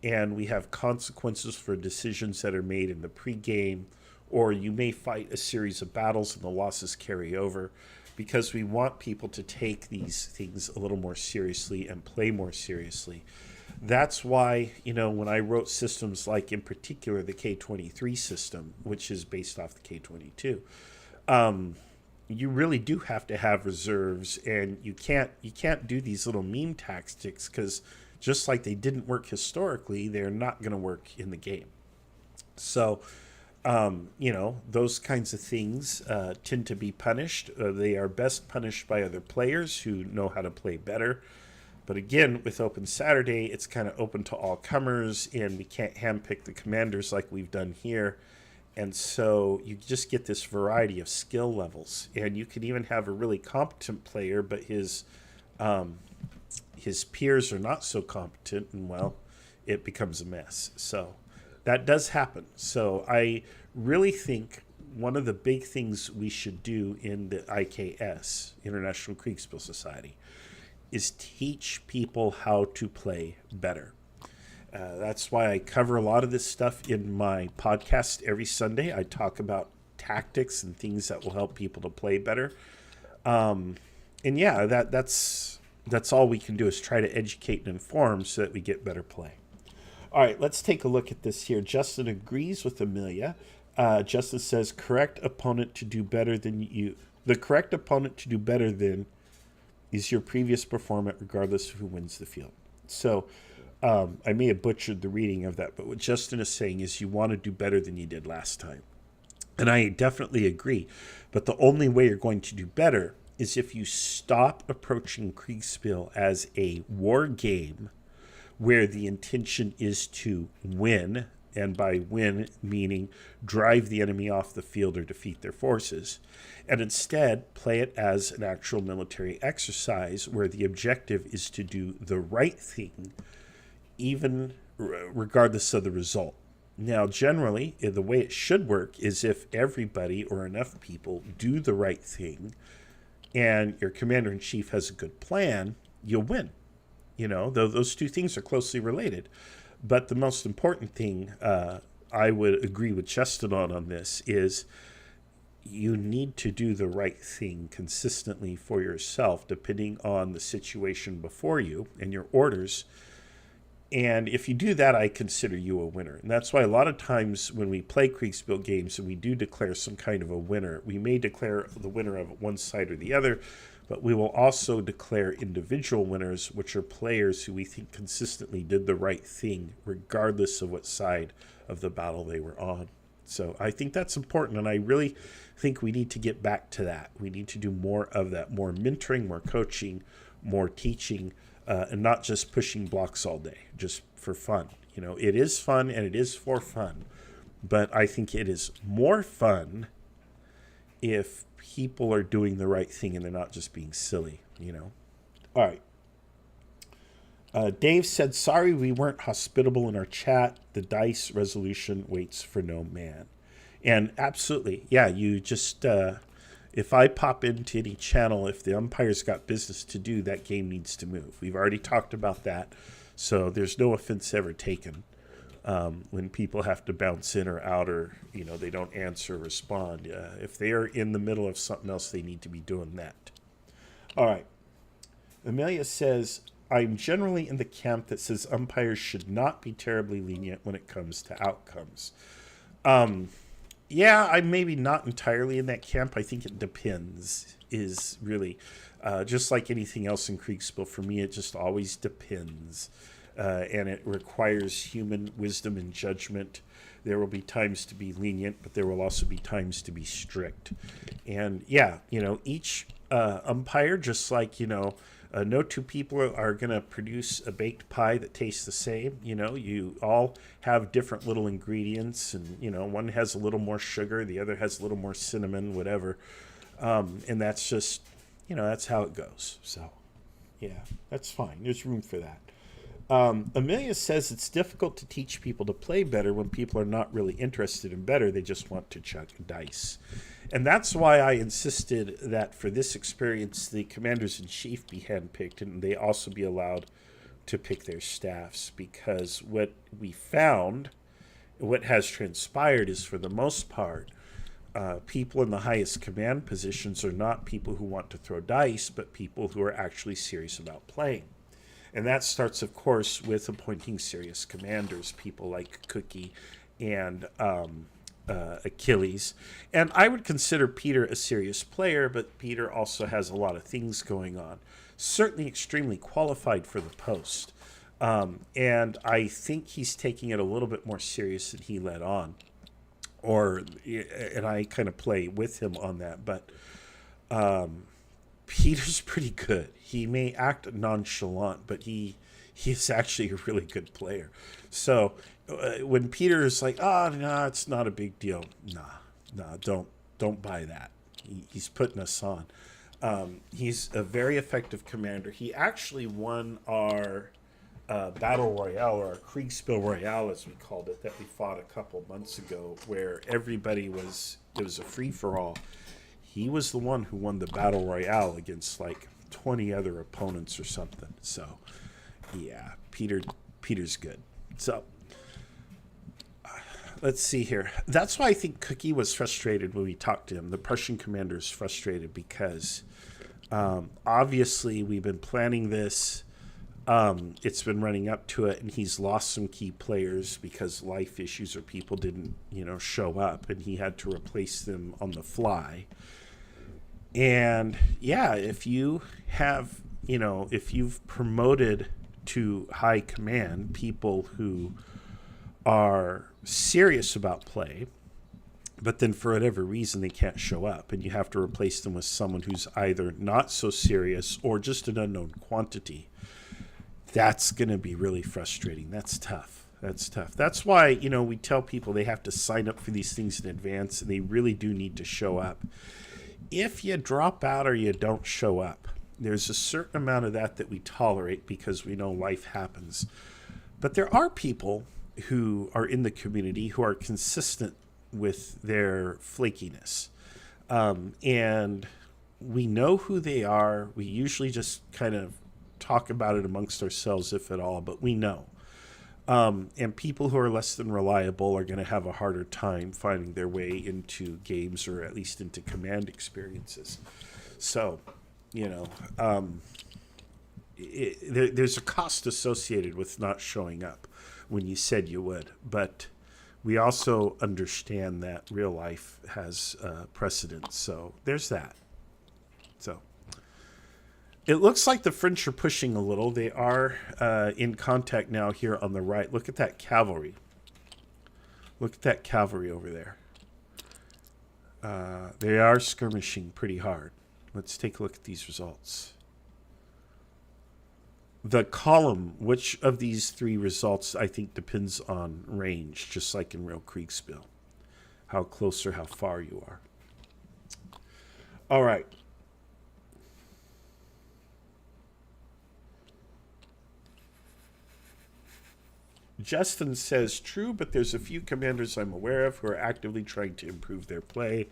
and we have consequences for decisions that are made in the pregame, or you may fight a series of battles and the losses carry over, because we want people to take these things a little more seriously and play more seriously. That's why, when I wrote systems like, in particular, the K23 system, which is based off the K22, you really do have to have reserves, and you can't do these little meme tactics, because just like they didn't work historically, they're not going to work in the game. So, those kinds of things tend to be punished. They are best punished by other players who know how to play better. But again, with Open Saturday, it's kind of open to all comers, and we can't handpick the commanders like we've done here. And so you just get this variety of skill levels. And you can even have a really competent player, but his peers are not so competent, and, well, it becomes a mess. So that does happen. So I really think one of the big things we should do in the IKS, International Kriegsspiel Society, is teach people how to play better. That's why I cover a lot of this stuff in my podcast every Sunday. I talk about tactics and things that will help people to play better. And yeah, that's all we can do, is try to educate and inform so that we get better play. All right, let's take a look at this here. Justin agrees with Amelia. Justin says, correct opponent to do better than you. The correct opponent to do better than is your previous performance, regardless of who wins the field. So I may have butchered the reading of that, but what Justin is saying is you want to do better than you did last time. And I definitely agree. But the only way you're going to do better is if you stop approaching Kriegsspiel as a war game where the intention is to win, and by win meaning drive the enemy off the field or defeat their forces, and instead play it as an actual military exercise where the objective is to do the right thing, even regardless of the result. Now, generally, the way it should work is if everybody or enough people do the right thing and your commander-in-chief has a good plan, you'll win. Those two things are closely related. But the most important thing I would agree with Justin on this is you need to do the right thing consistently for yourself, depending on the situation before you and your orders. And if you do that, I consider you a winner. And that's why a lot of times when we play Kriegsspiel games and we do declare some kind of a winner, we may declare the winner of one side or the other, but we will also declare individual winners, which are players who we think consistently did the right thing, regardless of what side of the battle they were on. So I think that's important, and I really think we need to get back to that. We need to do more of that, more mentoring, more coaching, more teaching, and not just pushing blocks all day, just for fun. It is fun, and it is for fun, but I think it is more fun if people are doing the right thing and they're not just being silly, All right. Dave said, sorry we weren't hospitable in our chat. The dice resolution waits for no man. And absolutely, yeah, you just, if I pop into any channel, if the umpire's got business to do, that game needs to move. We've already talked about that, so there's no offense ever taken when people have to bounce in or out, or they don't answer or respond. If they are in the middle of something else, they need to be doing that. All right, Amelia says, I'm generally in the camp that says umpires should not be terribly lenient when it comes to outcomes. Yeah, I'm maybe not entirely in that camp. I think it depends, is really just like anything else in Kriegsspiel. For me, it just always depends. And it requires human wisdom and judgment. There will be times to be lenient, but there will also be times to be strict. And yeah, each umpire, just like, no two people are going to produce a baked pie that tastes the same. You all have different little ingredients, and, one has a little more sugar, the other has a little more cinnamon, whatever. And that's just, that's how it goes. So, yeah, that's fine. There's room for that. Amelia says it's difficult to teach people to play better when people are not really interested in better. They just want to chuck dice. And that's why I insisted that for this experience, the commanders-in-chief be handpicked and they also be allowed to pick their staffs, because what we found, what has transpired is, for the most part, people in the highest command positions are not people who want to throw dice, but people who are actually serious about playing. And that starts, of course, with appointing serious commanders, people like Cookie and Achilles. And I would consider Peter a serious player, but Peter also has a lot of things going on. Certainly extremely qualified for the post. And I think he's taking it a little bit more serious than he let on. And I kind of play with him on that. But Peter's pretty good. He may act nonchalant, but he is actually a really good player. So when Peter is like, no, it's not a big deal. Nah, don't buy that. He's putting us on. He's a very effective commander. He actually won our Battle Royale, or our Kriegsspiel Royale, as we called it, that we fought a couple months ago, where it was a free-for-all. He was the one who won the Battle Royale against like 20 other opponents or something. So, yeah, Peter's good. So, let's see here. That's why I think Cookie was frustrated when we talked to him. The Prussian commander is frustrated because obviously we've been planning this. It's been running up to it, and he's lost some key players because life issues or people didn't, show up, and he had to replace them on the fly. And yeah, if you have, if you've promoted to high command people who are serious about play, but then for whatever reason they can't show up, and you have to replace them with someone who's either not so serious or just an unknown quantity, that's going to be really frustrating. That's tough. That's why, we tell people they have to sign up for these things in advance, and they really do need to show up. If you drop out or you don't show up, there's a certain amount of that we tolerate because we know life happens. But there are people who are in the community who are consistent with their flakiness. And we know who they are. We usually just kind of talk about it amongst ourselves, if at all, but we know. And people who are less than reliable are going to have a harder time finding their way into games, or at least into command experiences. So, there's a cost associated with not showing up when you said you would. But we also understand that real life has precedence. So there's that. So it looks like the French are pushing a little. They are in contact now here on the right. Look at that cavalry. Look at that cavalry over there. They are skirmishing pretty hard. Let's take a look at these results. The column, which of these three results, I think depends on range, just like in real Kriegsspiel. How close or how far you are. All right. Justin says, true, but there's a few commanders I'm aware of who are actively trying to improve their play,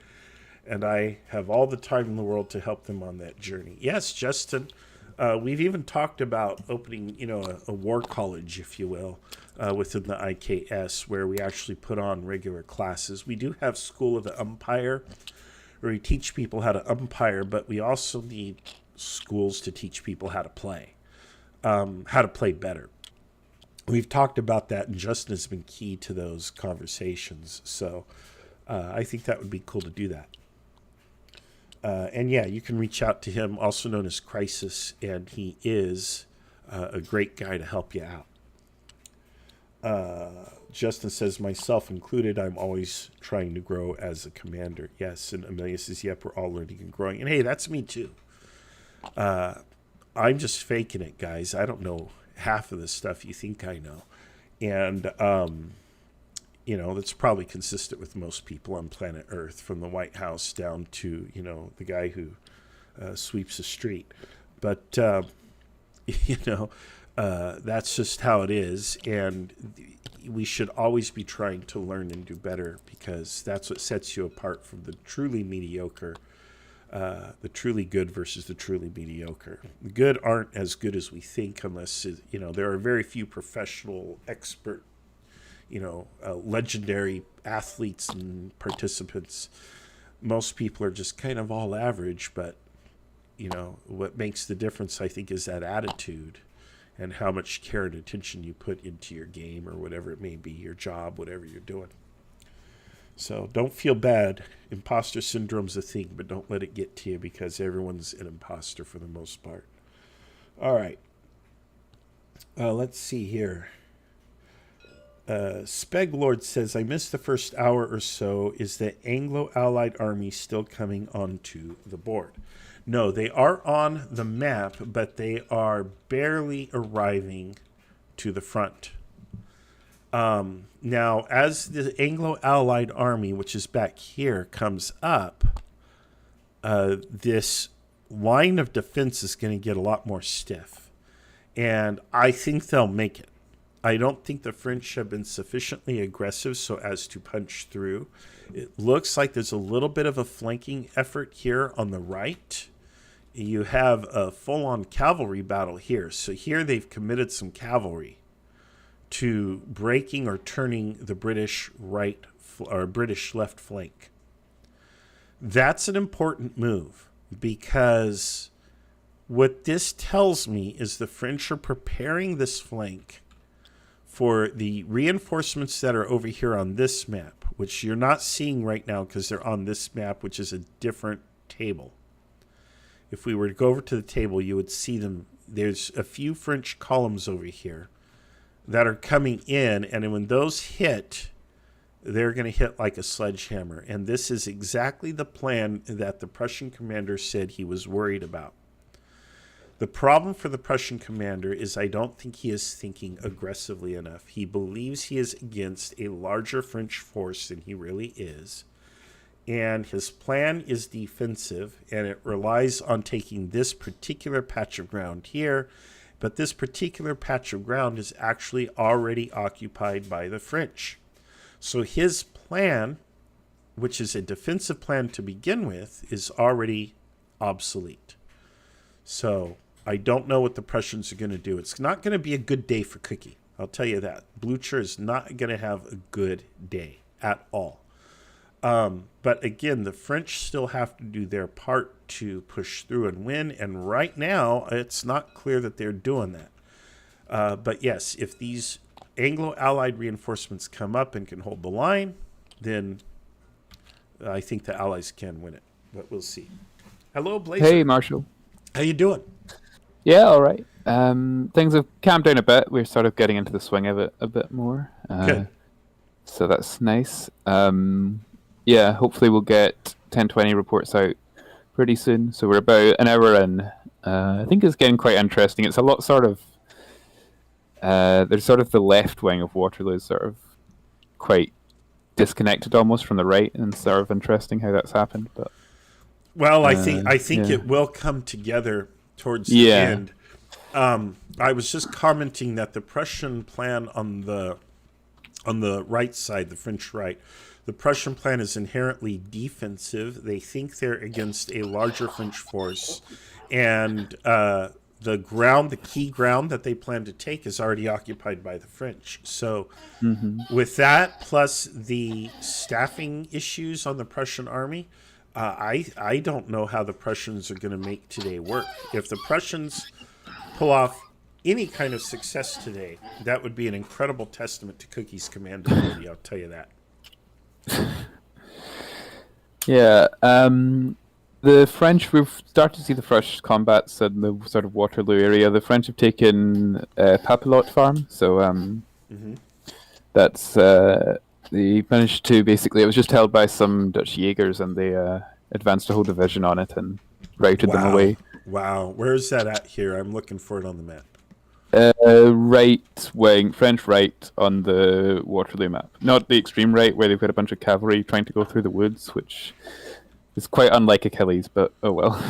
and I have all the time in the world to help them on that journey. Yes, Justin, we've even talked about opening, a war college, if you will, within the IKS, where we actually put on regular classes. We do have School of the Umpire, where we teach people how to umpire, but we also need schools to teach people how to play better. We've talked about that, and Justin has been key to those conversations. So I think that would be cool to do that. And yeah, you can reach out to him, also known as Crisis, and he is a great guy to help you out. Justin says, myself included, I'm always trying to grow as a commander. Yes, and Amelia says, yep, we're all learning and growing. And hey, that's me too. I'm just faking it, guys. I don't know half of the stuff you think I know. And, that's probably consistent with most people on planet Earth, from the White House down to, the guy who sweeps the street. But, that's just how it is. And we should always be trying to learn and do better, because that's what sets you apart from the truly mediocre, the truly good versus the truly mediocre. The good aren't as good as we think, unless, there are very few professional, expert, legendary athletes and participants. Most people are just kind of all average, but, what makes the difference, I think, is that attitude and how much care and attention you put into your game, or whatever it may be, your job, whatever you're doing. So don't feel bad. Imposter syndrome's a thing, but don't let it get to you, because everyone's an imposter for the most part. All right. Let's see here. Speglord says, I missed the first hour or so. Is the Anglo-Allied army still coming onto the board? No, they are on the map, but they are barely arriving to the front. Now, as the Anglo-Allied army, which is back here, comes up, this line of defense is going to get a lot more stiff. And I think they'll make it. I don't think the French have been sufficiently aggressive so as to punch through. It looks like there's a little bit of a flanking effort here on the right. You have a full-on cavalry battle here. So here they've committed some cavalry to breaking or turning the British right or British left flank. That's an important move, because what this tells me is the French are preparing this flank for the reinforcements that are over here on this map, which you're not seeing right now because they're on this map, which is a different table. If we were to go over to the table, you would see them. There's a few French columns over here that are coming in, and when those hit, they're going to hit like a sledgehammer. And this is exactly the plan that the Prussian commander said he was worried about. The problem for the Prussian commander is I don't think he is thinking aggressively enough. He believes he is against a larger French force than he really is. And his plan is defensive, and it relies on taking this particular patch of ground here. But this particular patch of ground is actually already occupied by the French. So his plan, which is a defensive plan to begin with, is already obsolete. So I don't know what the Prussians are going to do. It's not going to be a good day for Cookie. I'll tell you that. Blucher is not going to have a good day at all. But again, the French still have to do their part to push through and win. And right now, it's not clear that they're doing that. But yes, if these Anglo-Allied reinforcements come up and can hold the line, then I think the Allies can win it. But we'll see. Hello, Blazer. Hey, Marshall. How you doing? Yeah, all right. Things have calmed down a bit. We're sort of getting into the swing of it a bit more. Good. So that's nice. Yeah, hopefully we'll get 1020 reports out pretty soon. So we're about an hour in. I think it's getting quite interesting. It's a lot sort of... there's sort of the left wing of Waterloo is sort of quite disconnected almost from the right, and sort of interesting how that's happened. But well, I think it will come together towards the end. I was just commenting that the Prussian plan on the right side, the French right, the Prussian plan is inherently defensive. They think they're against a larger French force, and the key ground that they plan to take is already occupied by the French. So with that, plus the staffing issues on the Prussian army, I don't know how the Prussians are going to make today work. If the Prussians pull off any kind of success today, that would be an incredible testament to Cookie's command ability. I'll tell you that. Yeah, the French, we've started to see the French combats in the sort of Waterloo area. The French have taken Papelotte Farm, so that's they managed to basically, it was just held by some Dutch Jaegers, and they advanced a whole division on it and routed them away. Wow, where is that at here? I'm looking for it on the map. Right wing, French right on the Waterloo map. Not the extreme right, where they've got a bunch of cavalry trying to go through the woods, which is quite unlike Achilles, but oh well.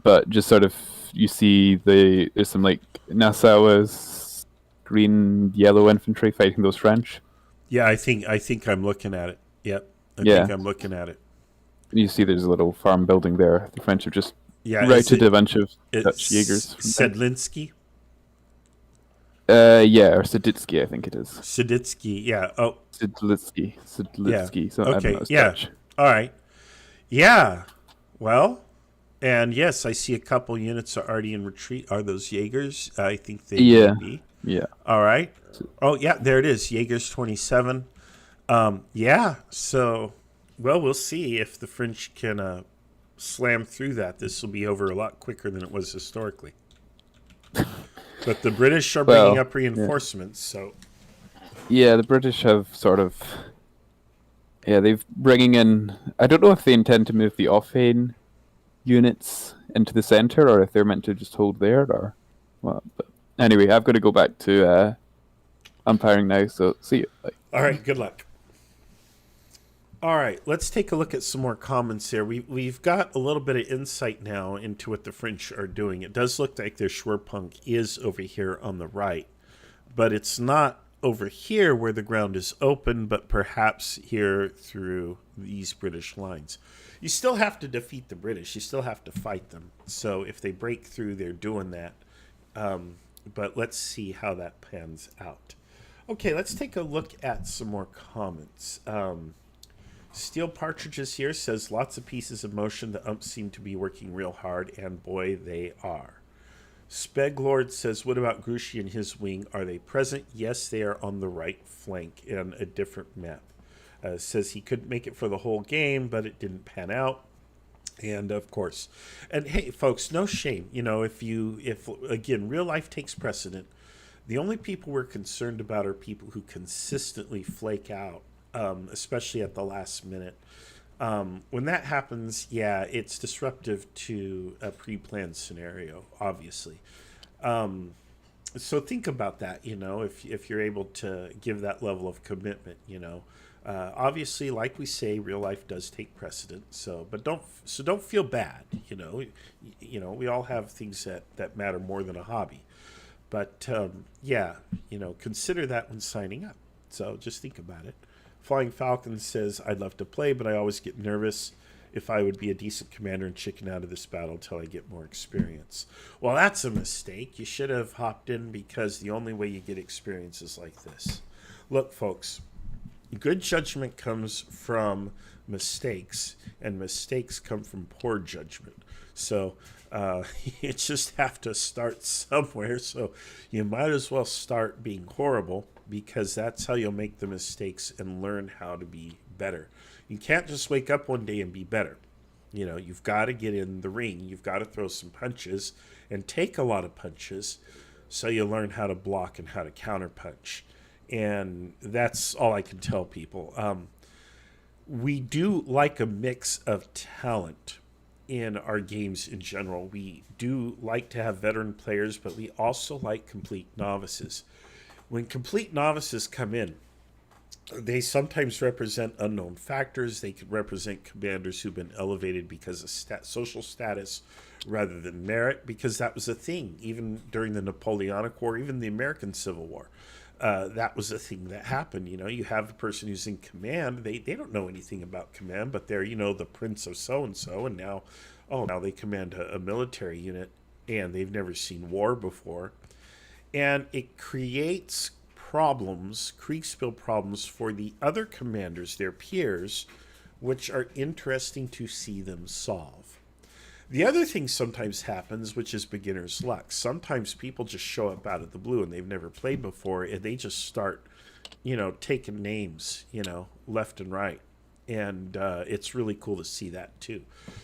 But just sort of, you see there's some like Nassau's green, yellow infantry fighting those French. Yeah, I think I'm looking at it. Yep, I think I'm looking at it. You see there's a little farm building there. The French have just routed a bunch of Dutch Jaegers. Sedlinsky? Yeah, or Saditsky, I think it is. Saditsky, yeah. Oh. Sadlitsky. Yeah. So okay, I don't know, it's yeah. Dutch. All right. Yeah. Well, and yes, I see a couple units are already in retreat. Are those Jaegers? I think they may be. Yeah. All right. Oh, yeah, there it is. Jaegers 27. Yeah, so, well, we'll see if the French can slam through that. This will be over a lot quicker than it was historically. But the British are bringing up reinforcements, so... Yeah, the British have sort of... Yeah, they've bringing in... I don't know if they intend to move the Offhane units into the centre, or if they're meant to just hold there, or what. But anyway, I've got to go back to umpiring now, so see you. Bye. All right, good luck. All right, let's take a look at some more comments here. We've got a little bit of insight now into what the French are doing. It does look like their Schwerpunkt is over here on the right, but it's not over here where the ground is open, but perhaps here through these British lines. You still have to defeat the British. You still have to fight them. So if they break through, they're doing that. But let's see how that pans out. Okay, let's take a look at some more comments. Steel Partridges here says, lots of pieces of motion. The umps seem to be working real hard, and boy, they are. Speglord says, what about Grouchy and his wing? Are they present? Yes, they are on the right flank in a different map. Says he couldn't make it for the whole game, but it didn't pan out. And of course, and hey, folks, no shame. You know, if again, real life takes precedent, the only people we're concerned about are people who consistently flake out. Especially at the last minute. When that happens, yeah, it's disruptive to a pre-planned scenario, obviously. So think about that, you know, if you're able to give that level of commitment, you know. Obviously, like we say, real life does take precedent. So don't feel bad, you know. You know, we all have things that matter more than a hobby. But yeah, you know, consider that when signing up. So just think about it. Flying Falcon says, I'd love to play, but I always get nervous if I would be a decent commander and chicken out of this battle until I get more experience. Well, that's a mistake. You should have hopped in, because the only way you get experience is like this. Look, folks, good judgment comes from mistakes, and mistakes come from poor judgment. So you just have to start somewhere. So you might as well start being horrible, because that's how you'll make the mistakes and learn how to be better. You can't just wake up one day and be better. You know, you've got to get in the ring. You've got to throw some punches and take a lot of punches, so you learn how to block and how to counterpunch. And that's all I can tell people. We do like a mix of talent in our games in general. We do like to have veteran players, but we also like complete novices. When complete novices come in, they sometimes represent unknown factors. They could represent commanders who've been elevated because of social status rather than merit, because that was a thing. Even during the Napoleonic War, even the American Civil War, that was a thing that happened. You know, you have a person who's in command. They don't know anything about command, but they're, you know, the prince of so-and-so, and now they command a military unit, and they've never seen war before. And it creates problems, Kriegsspiel problems, for the other commanders, their peers, which are interesting to see them solve. The other thing sometimes happens, which is beginner's luck. Sometimes people just show up out of the blue and they've never played before, and they just start, taking names, left and right. And it's really cool to see that too.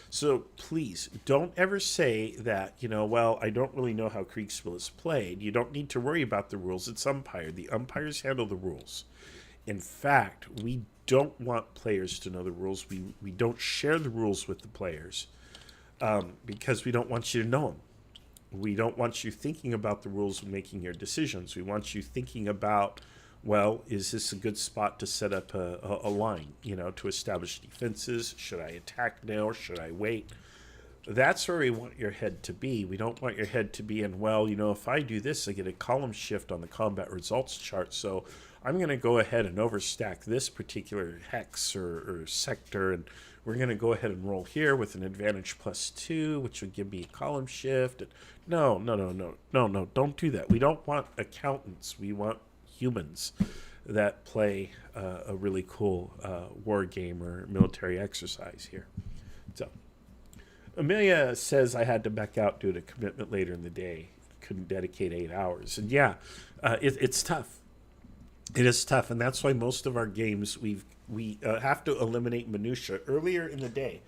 So please don't ever say that, well, I don't really know how Kriegsspiel is played. You don't need to worry about the rules. It's Umpire. The umpires handle the rules. In fact, we don't want players to know the rules. We don't share the rules with the players because we don't want you to know them. We don't want you thinking about the rules and making your decisions. We want you thinking about, well, is this a good spot to set up a line, to establish defenses? Should I attack now? Should I wait? That's where we want your head to be. We don't want your head to be in, well, if I do this, I get a column shift on the combat results chart. So I'm going to go ahead and overstack this particular hex or sector, and we're going to go ahead and roll here with an advantage +2, which would give me a column shift. No, don't do that. We don't want accountants. We want humans that play a really cool war game or military exercise here. So Amelia says I had to back out due to commitment later in the day. Couldn't dedicate 8 hours. And yeah, it's tough. It is tough, and that's why most of our games we have to eliminate minutia. Earlier in the day,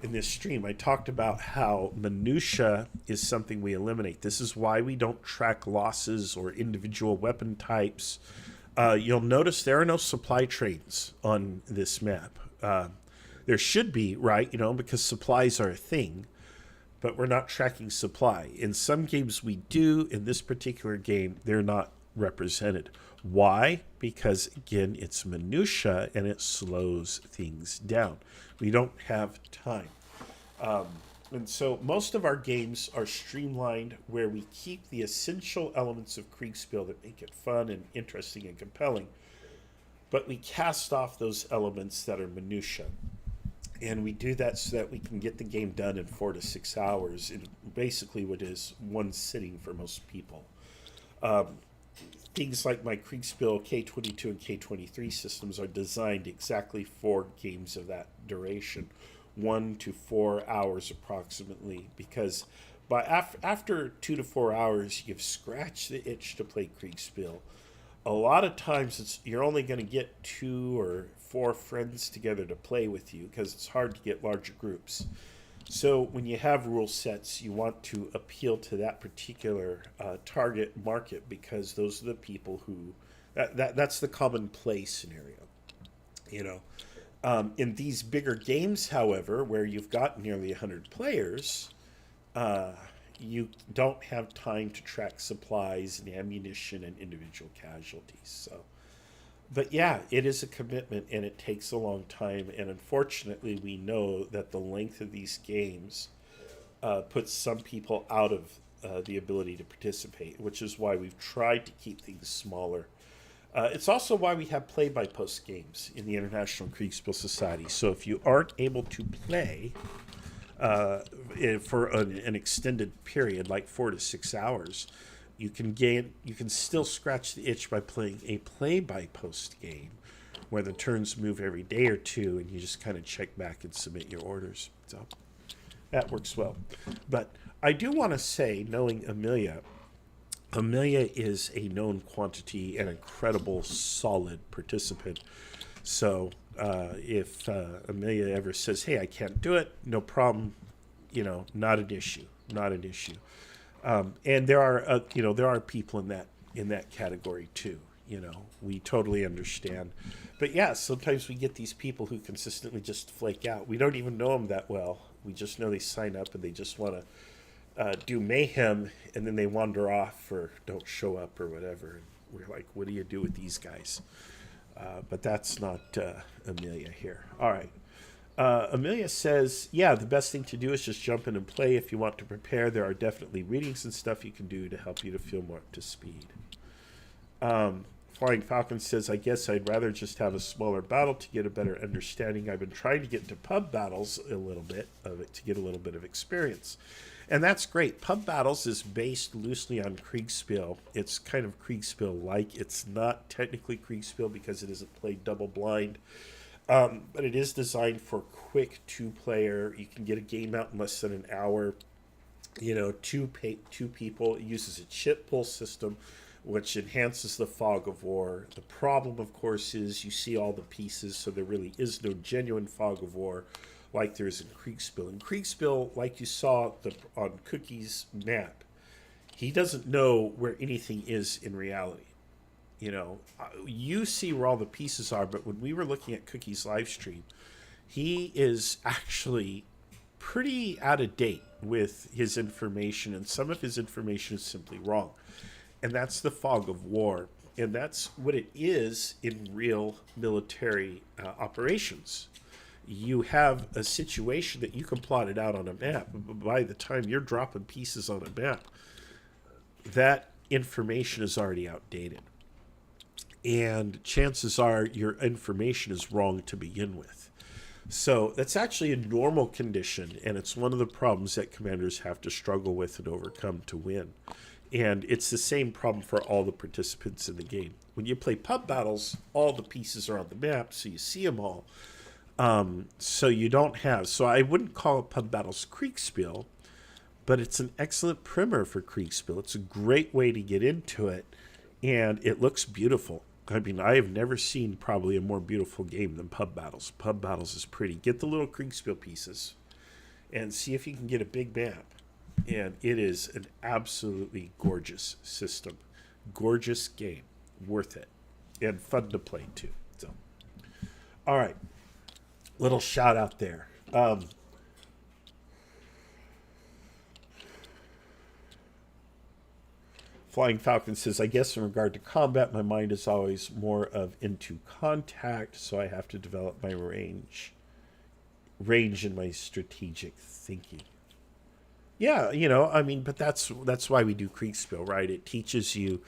in this stream, I talked about how minutia is something we eliminate. This is why we don't track losses or individual weapon types. You'll notice there are no supply trains on this map. There should be, right? Because supplies are a thing, but we're not tracking supply. In some games we do. In this particular game, they're not represented. Why? Because, again, it's minutia and it slows things down. We don't have time. And so most of our games are streamlined where we keep the essential elements of Kriegsspiel that make it fun and interesting and compelling, but we cast off those elements that are minutia. And we do that so that we can get the game done in 4 to 6 hours in basically what is one sitting for most people. Things like my Kriegsspiel K22 and K23 systems are designed exactly for games of that duration, 1 to 4 hours approximately, because by after 2 to 4 hours, you've scratched the itch to play Kriegsspiel. A lot of times you're only going to get 2 or 4 friends together to play with you because it's hard to get larger groups. So when you have rule sets, you want to appeal to that particular target market because those are the people who that's the common play scenario. In these bigger games, however, where you've got nearly 100 players, you don't have time to track supplies and ammunition and individual casualties. So, but yeah, it is a commitment and it takes a long time. And unfortunately, we know that the length of these games puts some people out of the ability to participate, which is why we've tried to keep things smaller. It's also why we have play-by-post games in the International Kriegsspiel Society. So if you aren't able to play for an extended period, like 4 to 6 hours, you can still scratch the itch by playing a play-by-post game where the turns move every day or two and you just kind of check back and submit your orders. So that works well. But I do want to say, knowing Amelia is a known quantity and incredible solid participant. So if Amelia ever says, hey, I can't do it, no problem, not an issue. And there are people in that category too. We totally understand. But yeah, sometimes we get these people who consistently just flake out. We don't even know them that well. We just know they sign up and they just want to do mayhem, and then they wander off or don't show up or whatever. And we're like, what do you do with these guys? But that's not Amelia here. All right. Amelia says, yeah, the best thing to do is just jump in and play. If you want to prepare, there are definitely readings and stuff you can do to help you to feel more up to speed. Flying Falcon says, I guess I'd rather just have a smaller battle to get a better understanding. I've been trying to get into pub battles a little bit of it to get a little bit of experience. And that's great. Pub battles is based loosely on Kriegsspiel. It's kind of Kriegsspiel-like. It's not technically Kriegsspiel because it isn't played double blind. But it is designed for quick 2-player. You can get a game out in less than an hour. Two people. It uses a chip pull system, which enhances the fog of war. The problem, of course, is you see all the pieces, so there really is no genuine fog of war like there is in Kriegsspiel. In Kriegsspiel, like you saw on Cookie's map, he doesn't know where anything is in reality. You see where all the pieces are, but when we were looking at Cookie's live stream, he is actually pretty out of date with his information, and some of his information is simply wrong. And that's the fog of war. And that's what it is in real military operations. You have a situation that you can plot it out on a map. But by the time you're dropping pieces on a map, that information is already outdated. And chances are your information is wrong to begin with. So that's actually a normal condition, and it's one of the problems that commanders have to struggle with and overcome to win. And it's the same problem for all the participants in the game. When you play pub battles, all the pieces are on the map, so you see them all. So I wouldn't call it pub battles Kriegsspiel, but it's an excellent primer for Kriegsspiel. It's a great way to get into it, and it looks beautiful. I mean, I have never seen probably a more beautiful game than Pub Battles. Pub Battles is pretty. Get the little Kriegsspiel pieces and see if you can get a big map. And it is an absolutely gorgeous system. Gorgeous game. Worth it. And fun to play, too. So, all right. Little shout out there. Flying Falcon says, I guess in regard to combat, my mind is always more of into contact, so I have to develop my range in my strategic thinking. Yeah, but that's why we do Kriegsspiel, right? It teaches you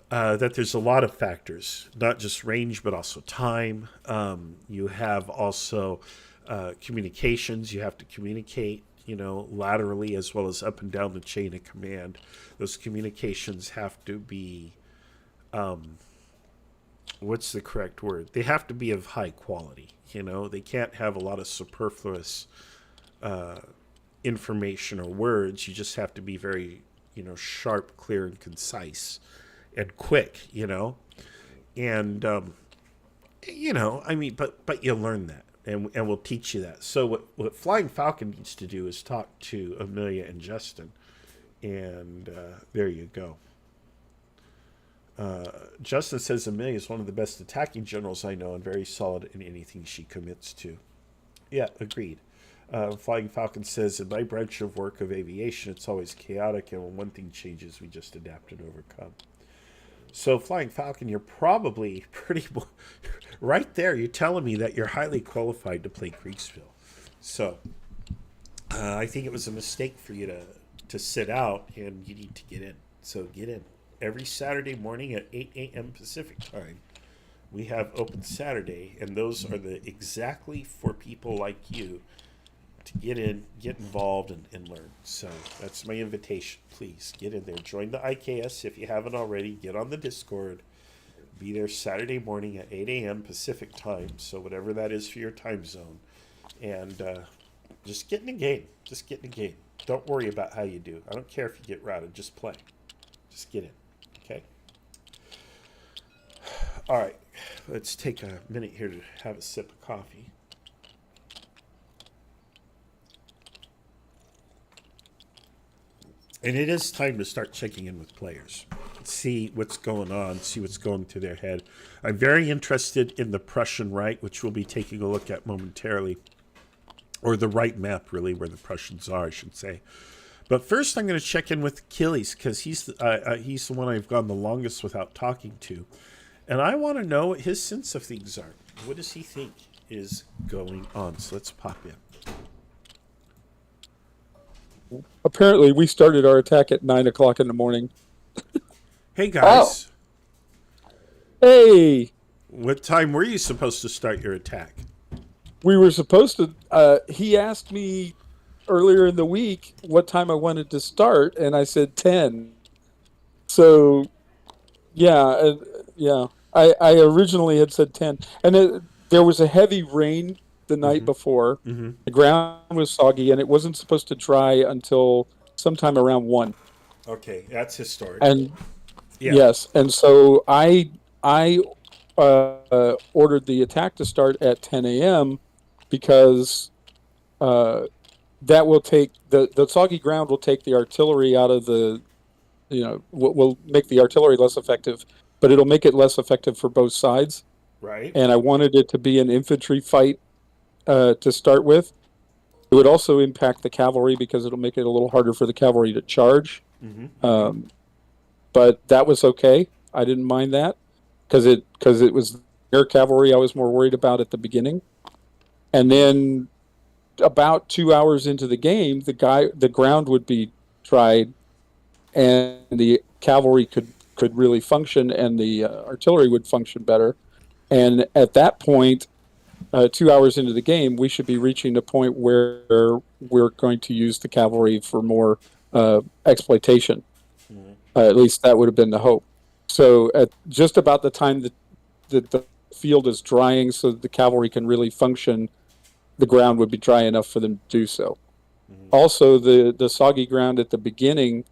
that there's a lot of factors, not just range, but also time. You have also communications. You have to communicate, laterally as well as up and down the chain of command. Those communications have to be, what's the correct word? They have to be of high quality. They can't have a lot of superfluous information or words. You just have to be very, sharp, clear, and concise, and quick. And but you learn that. And we'll teach you that. So what Flying Falcon needs to do is talk to Amelia and Justin. And there you go. Justin says Amelia is one of the best attacking generals I know and very solid in anything she commits to. Yeah, agreed. Flying Falcon says, in my branch of work of aviation, it's always chaotic, and when one thing changes, we just adapt and overcome. So, Flying Falcon, you're probably pretty right there. You're telling me that you're highly qualified to play Kriegsspiel. So, I think it was a mistake for you to sit out, and you need to get in. So, get in. Every Saturday morning at 8 a.m. Pacific time, we have Open Saturday, and those are exactly for people like you to get in, get involved, and learn. So that's my invitation. Please get in there. Join the IKS if you haven't already. Get on the Discord. Be there Saturday morning at 8 a.m. Pacific time, so whatever that is for your time zone. And just get in the game. Just get in the game. Don't worry about how you do. I don't care if you get routed. Just play. Just get in. Okay? All right. Let's take a minute here to have a sip of coffee. And it is time to start checking in with players. See what's going on, see what's going through their head. I'm very interested in the Prussian right, which we'll be taking a look at momentarily. Or the right map, really, where the Prussians are, I should say. But first I'm going to check in with Achilles, because he's the one I've gone the longest without talking to. And I want to know what his sense of things are. What does he think is going on? So let's pop in. Apparently, we started our attack at 9 o'clock in the morning. Hey, guys. Oh. Hey. What time were you supposed to start your attack? We were supposed to... he asked me earlier in the week what time I wanted to start, and I said 10. So, yeah. I originally had said 10. And there was a heavy rain the night before. Mm-hmm. The ground was soggy, and it wasn't supposed to dry until sometime around 1. Okay, that's historic. And yeah. yes, and so I ordered the attack to start at 10 a.m. because that will take the soggy ground will take the artillery out of the, will make the artillery less effective, but it'll make it less effective for both sides. Right. And I wanted it to be an infantry fight to start with. It would also impact the cavalry because it'll make it a little harder for the cavalry to charge. Mm-hmm. But that was okay. I didn't mind that because it was air cavalry I was more worried about at the beginning. And then about 2 hours into the game, the ground would be dried, and the cavalry could really function, and the artillery would function better. And at that point, 2 hours into the game, we should be reaching a point where we're going to use the cavalry for more exploitation. At least that would have been the hope. So at just about the time that the field is drying so that the cavalry can really function, the ground would be dry enough for them to do so. Also, the soggy ground at the beginning,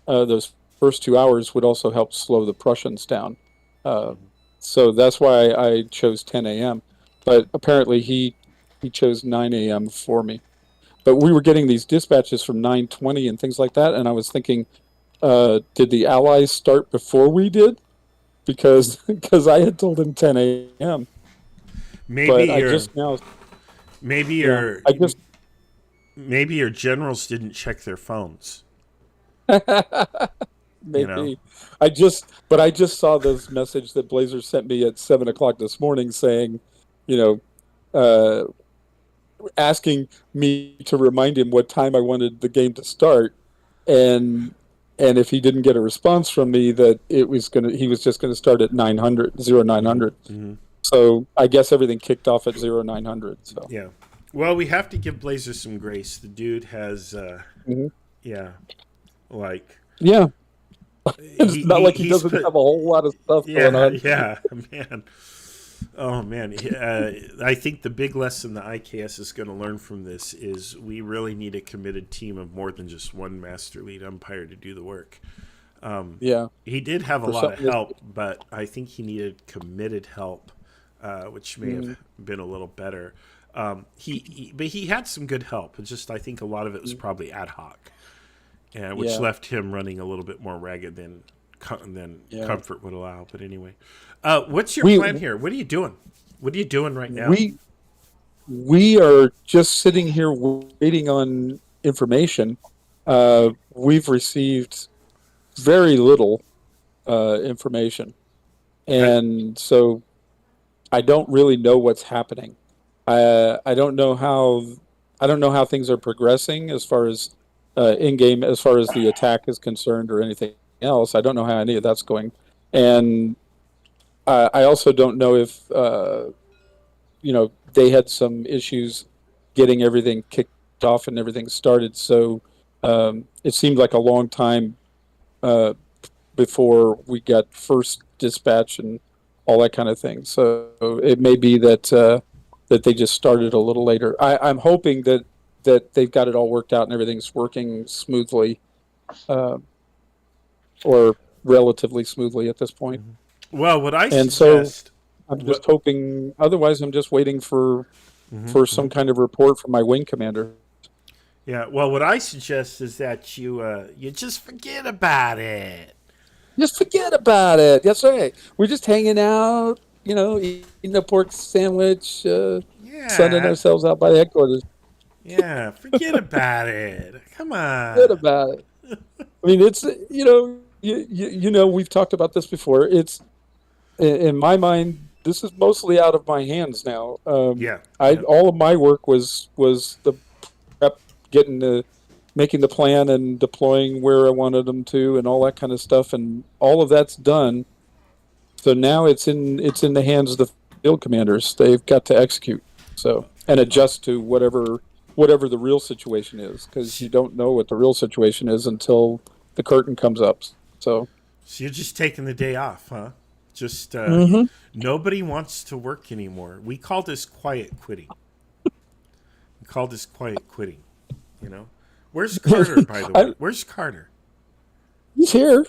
those first 2 hours, would also help slow the Prussians down. So that's why I chose 10 a.m. But apparently he chose 9 a.m. for me. But we were getting these dispatches from 9:20 and things like that, and I was thinking, did the Allies start before we did? Because I had told him 10 a.m. Maybe maybe your generals didn't check their phones. Maybe. I just saw this message that Blazer sent me at 7:00 this morning saying, asking me to remind him what time I wanted the game to start, and if he didn't get a response from me, that he was just gonna start at 900. Mm-hmm. So I guess everything kicked off at 0900. So yeah. Well, we have to give Blazer some grace. The dude has, it's not like he doesn't have a whole lot of stuff going on. Yeah, man. Oh, man. I think the big lesson the IKS is going to learn from this is we really need a committed team of more than just one master lead umpire to do the work. He did have a lot of help, but I think he needed committed help, which may have been a little better. But he had some good help. It's just I think a lot of it was probably ad hoc, which left him running a little bit more ragged than comfort would allow. But anyway, what's your plan here? What are you doing? What are you doing right now? We are just sitting here waiting on information. We've received very little information, and so I don't really know what's happening. I don't know how things are progressing as far as in game, as far as the attack is concerned, or anything else. I don't know how any of that's going, and I also don't know if they had some issues getting everything kicked off and everything started. So it seemed like a long time before we got first dispatch and all that kind of thing. So it may be that they just started a little later. I'm hoping that they've got it all worked out and everything's working smoothly, or relatively smoothly at this point. Well, what I suggest, so I'm just hoping. Otherwise, I'm just waiting for some kind of report from my wing commander. Yeah. Well, what I suggest is that you just forget about it. Just forget about it. That's right. We're just hanging out, eating a pork sandwich, sunning ourselves out by the headquarters. Yeah, forget about it. Come on. Forget about it. I mean, it's we've talked about this before. It's in my mind, this is mostly out of my hands now. All of my work was the prep, making the plan and deploying where I wanted them to, and all that kind of stuff, and all of that's done. So now it's in the hands of the field commanders. They've got to execute, and adjust to whatever the real situation is, because you don't know what the real situation is until the curtain comes up. So you're just taking the day off, huh? Just Mhm. nobody wants to work anymore. We call this quiet quitting. You know. Where's Carter, by the way? Where's Carter? He's here.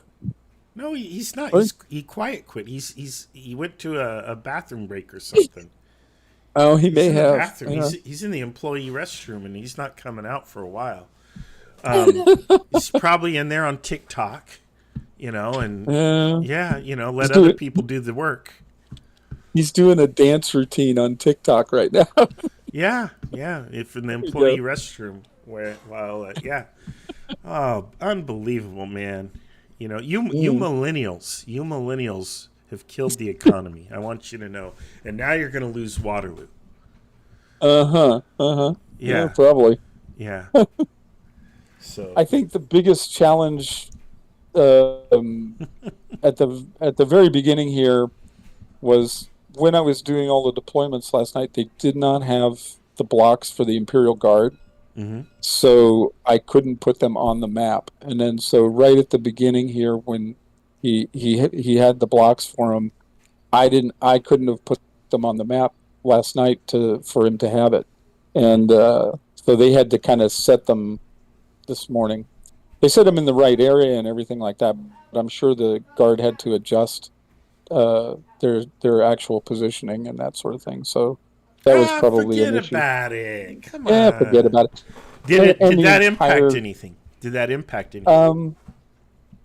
No, he's not. What? He quiet quit. He went to a bathroom break or something. Oh, he He's may in the have. bathroom. Yeah. He's in the employee restroom, and he's not coming out for a while. He's probably in there on TikTok, and let other people do the work. He's doing a dance routine on TikTok right now. Yeah, if in the employee restroom, oh, unbelievable, man. You millennials have killed the economy. I want you to know, and now you're going to lose Waterloo. Yeah, probably. Yeah. So I think the biggest challenge at the very beginning here was when I was doing all the deployments last night. They did not have the blocks for the Imperial Guard, so I couldn't put them on the map. And then so right at the beginning here, when he had the blocks for him, I couldn't have put them on the map last night for him to have it, and so they had to kind of set them this morning. They set them in the right area and everything like that, but I'm sure the guard had to adjust their actual positioning and that sort of thing. So that was probably an issue. Forget about it. Come Yeah, on. forget about it. Did that impact anything? Did that impact anything?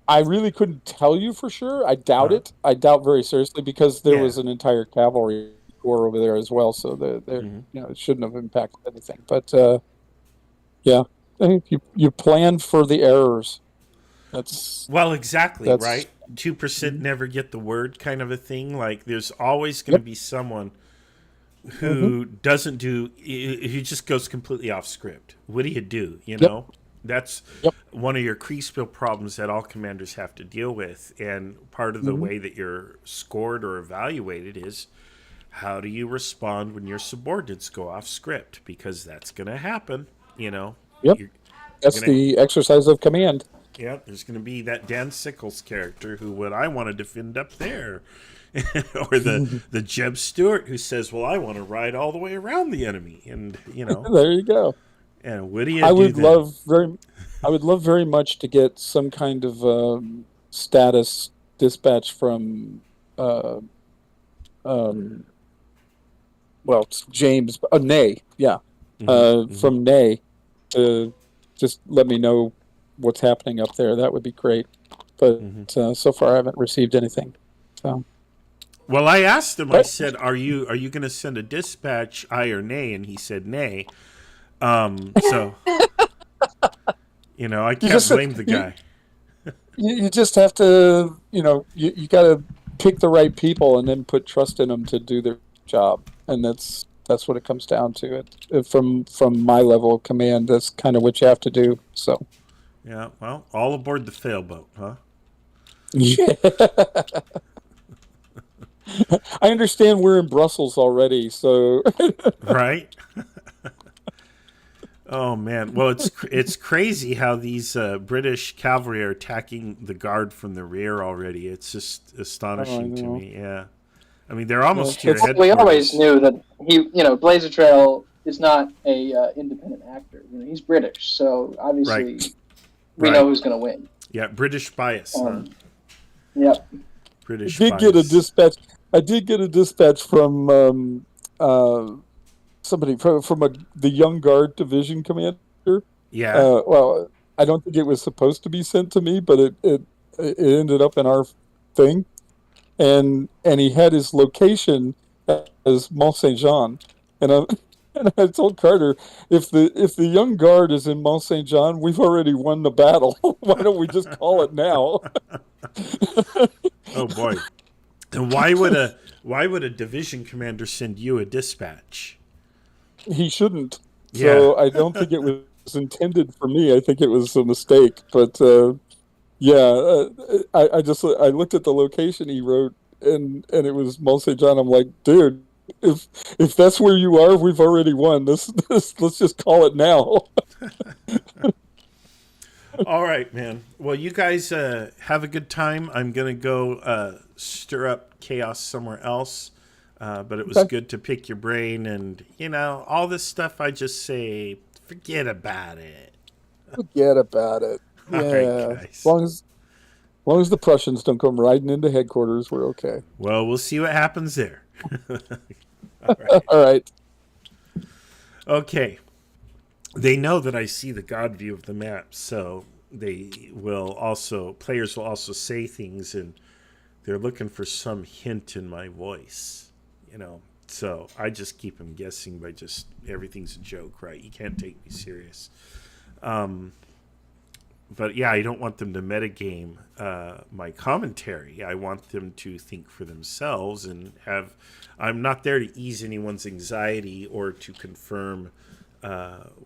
I really couldn't tell you for sure. I doubt it. I doubt very seriously, because there was an entire cavalry corps over there as well, so it shouldn't have impacted anything. But I think you plan for the errors. Exactly, right? 2% never get the word kind of a thing. Like, there's always going to be someone who doesn't who just goes completely off script. What do you do? That's one of your Kriegsspiel problems that all commanders have to deal with. And part of the way that you're scored or evaluated is, how do you respond when your subordinates go off script? Because that's going to happen, That's the exercise of command. Yeah, there's going to be that Dan Sickles character who would I want to defend up there. Or the Jeb Stewart who says, well, I want to ride all the way around the enemy. And, There you go. And what do you I do would then? love very much to get some kind of status dispatch from it's James Ney, from Ney, to just let me know what's happening up there. That would be great. But so far I haven't received anything. So. Well, I asked him. I said, "Are you going to send a dispatch, aye or nay?" And he said, "Nay." So, I can't blame the guy. You just have to, you got to pick the right people and then put trust in them to do their job, and that's what it comes down to. From my level of command, that's kind of what you have to do. So. Yeah. Well, all aboard the failboat, huh? Yeah. I understand we're in Brussels already, so right. Oh man, well it's crazy how these British cavalry are attacking the guard from the rear already. It's just astonishing to me. Yeah, I mean they're almost to your headquarters. We always knew that Blazer Trail is not a independent actor. He's British, so obviously we know who's going to win. Yeah, British bias. Yep. British. I did get a dispatch from somebody from the Young Guard Division commander. Yeah. Well, I don't think it was supposed to be sent to me, but it ended up in our thing, and he had his location as Mont Saint Jean, and I told Carter, if the Young Guard is in Mont Saint Jean, we've already won the battle. Why don't we just call it now? Oh boy. And why would a division commander send you a dispatch? He shouldn't. Yeah. So I don't think it was intended for me. I think it was a mistake. But I looked at the location he wrote, and it was Mont Saint Jean. I'm like, dude, if that's where you are, we've already won. Let's just call it now. All right, man. Well, you guys have a good time. I'm going to go stir up chaos somewhere else. But it was good to pick your brain. And, all this stuff I just say, forget about it. Forget about it. All Yeah. right, guys. As long as the Prussians don't come riding into headquarters, we're okay. Well, we'll see what happens there. All right. All right. Okay. They know that I see the God view of the map, so players will also say things, and they're looking for some hint in my voice, So I just keep them guessing by just everything's a joke, right? You can't take me serious. But yeah, I don't want them to metagame my commentary. I want them to think for themselves and I'm not there to ease anyone's anxiety or to confirm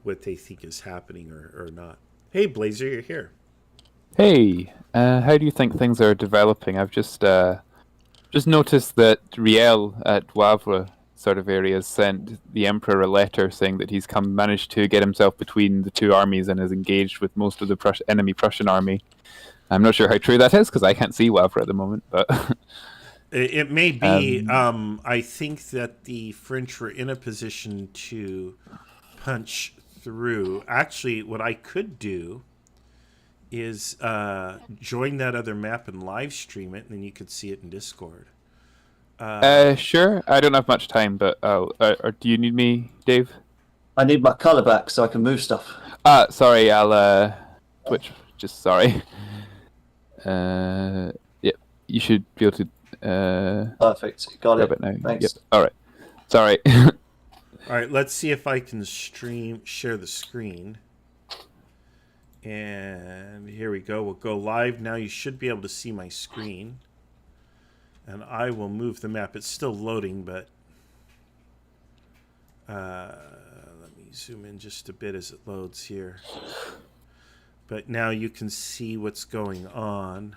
what they think is happening or not. Hey, Blazer, you're here. Hey, how do you think things are developing? I've just noticed that Riel at Wavre sort of area sent the Emperor a letter saying that he's managed to get himself between the two armies and is engaged with most of the enemy Prussian army. I'm not sure how true that is because I can't see Wavre at the moment, but it may be. I think that the French were in a position to punch through. Actually, what I could do is join that other map and live stream it, and then you could see it in Discord. Sure. I don't have much time, but do you need me, Dave? I need my colour back so I can move stuff. Sorry, I'll switch. Just sorry. Yeah, you should be able to. Perfect. Got it. Now. Thanks. Yep. All right. Sorry. All right. Let's see if I can share the screen. And here we go. We'll go live now. You should be able to see my screen. And I will move the map. It's still loading, but let me zoom in just a bit as it loads here. But now you can see what's going on.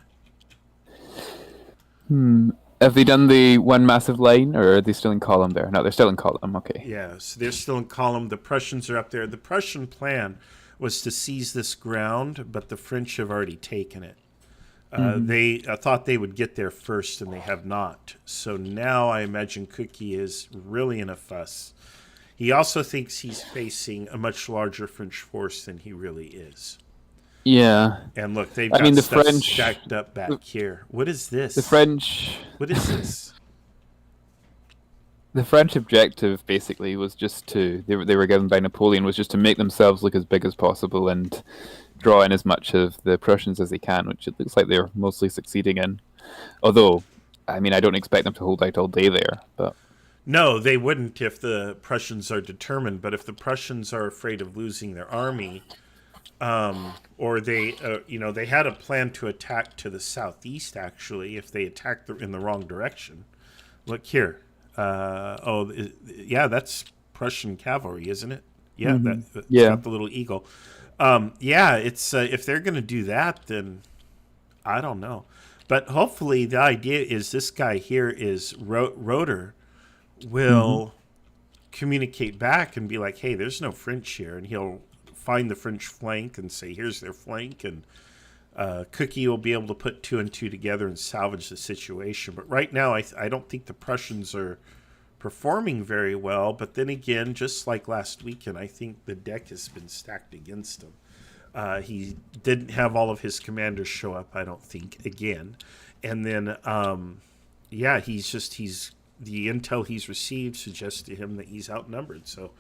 Have they done the one massive line, or are they still in column there? No, they're still in column. Okay. Yeah, so they're still in column. The Prussians are up there. The Prussian plan was to seize this ground, but the French have already taken it. They thought they would get there first, and they have not. So now I imagine Cookie is really in a fuss. He also thinks he's facing a much larger French force than he really is. Yeah. And look, they've got stuff stacked up back here. What is this? The French. What is this? The French objective basically was just to they were given by Napoleon was just to make themselves look as big as possible and draw in as much of the Prussians as they can, which it looks like they're mostly succeeding in. Although, I mean, I don't expect them to hold out all day there, but no, they wouldn't if the Prussians are determined. But if the Prussians are afraid of losing their army, or they had a plan to attack to the southeast. Actually, if they attack in the wrong direction, look here. Yeah, that's Prussian cavalry, isn't it? Yeah, it's got the little eagle. Yeah, it's if they're going to do that, then I don't know. But hopefully the idea is this guy here is Rotor will communicate back and be like, hey, there's no French here. And he'll find the French flank and say, here's their flank. And Cookie will be able to put 2 and 2 together and salvage the situation. But right now, I don't think the Prussians are performing very well. But then again, just like last weekend, I think the deck has been stacked against him. He didn't have all of his commanders show up, I don't think, again. And then, yeah, he's the intel he's received suggests to him that he's outnumbered. So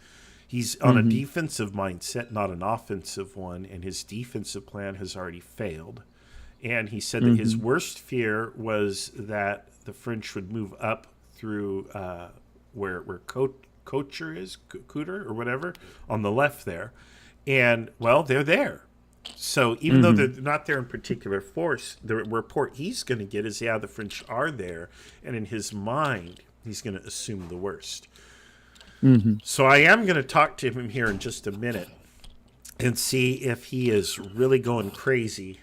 he's on a defensive mindset, not an offensive one, and his defensive plan has already failed. And he said that his worst fear was that the French would move up through where Couture is, Couture or whatever, on the left there. And, well, they're there. So even though they're not there in particular force, the report he's going to get is, yeah, the French are there. And in his mind, he's going to assume the worst. So I am going to talk to him here in just a minute and see if he is really going crazy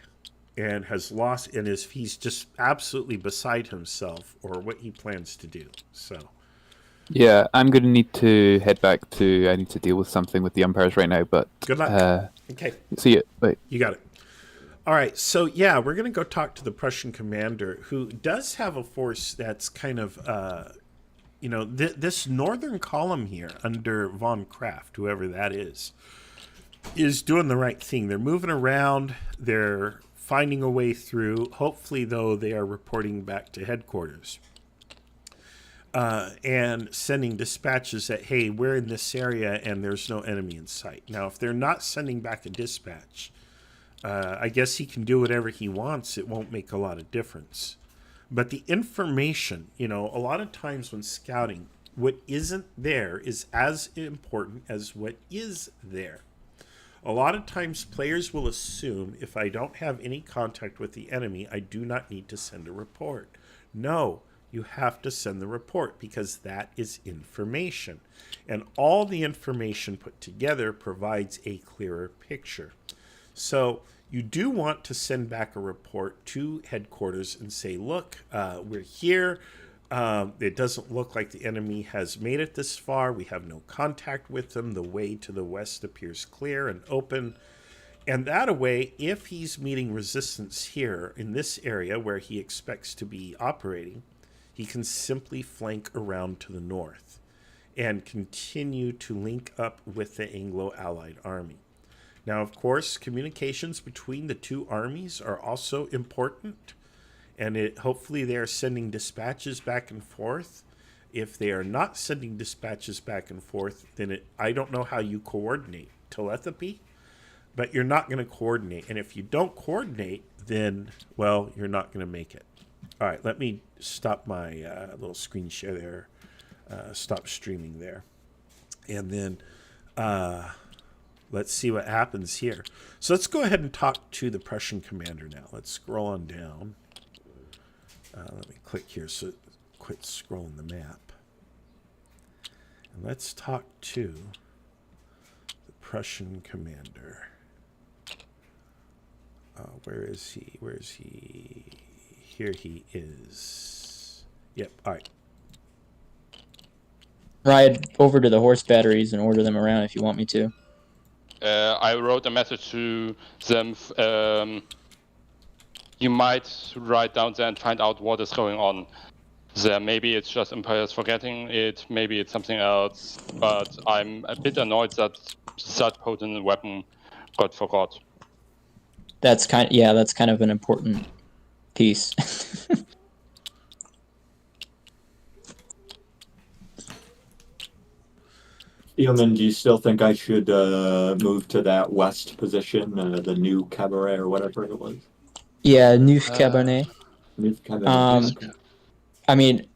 and has lost, and if he's just absolutely beside himself or what he plans to do. So... yeah, I'm going to need to head back to... I need to deal with something with the umpires right now, but... good luck. Okay. See you. Bye. You got it. All right, so yeah, we're going to go talk to the Prussian commander, who does have a force that's kind of, this northern column here under von Kraft, whoever that is doing the right thing. They're moving around. They're finding a way through. Hopefully, though, they are reporting back to headquarters and sending dispatches that, hey, we're in this area and there's no enemy in sight. Now, if they're not sending back a dispatch, I guess he can do whatever he wants. It won't make a lot of difference. But the information, a lot of times when scouting, what isn't there is as important as what is there. A lot of times players will assume if I don't have any contact with the enemy, I do not need to send a report. No, you have to send the report because that is information. And all the information put together provides a clearer picture. So you do want to send back a report to headquarters and say, look, we're here. It doesn't look like the enemy has made it this far. We have no contact with them. The way to the west appears clear and open. And that way, if he's meeting resistance here in this area where he expects to be operating, he can simply flank around to the north and continue to link up with the Anglo-Allied army. Now, of course, communications between the two armies are also important. And hopefully they are sending dispatches back and forth. If they are not sending dispatches back and forth, then I don't know how you coordinate telepathy, but you're not going to coordinate. And if you don't coordinate, then, well, you're not going to make it. All right, let me stop my little screen share there. Stop streaming there. And then let's see what happens here. So let's go ahead and talk to the Prussian commander now. Let's scroll on down. Let me click here so quit scrolling the map. And let's talk to the Prussian commander. Where is he? Where is he? Here he is. Yep, all right. Ride over to the horse batteries and order them around if you want me to. I wrote a message to them. You might write down there and find out what is going on there. Maybe it's just umpires forgetting it. Maybe it's something else. But I'm a bit annoyed that that potent weapon got forgot. That's kind of an important piece. Yeoman, do you still think I should move to that west position, the new cabaret or whatever it was? Yeah, Neuf Cabernet. Neuf Cabernet. I mean,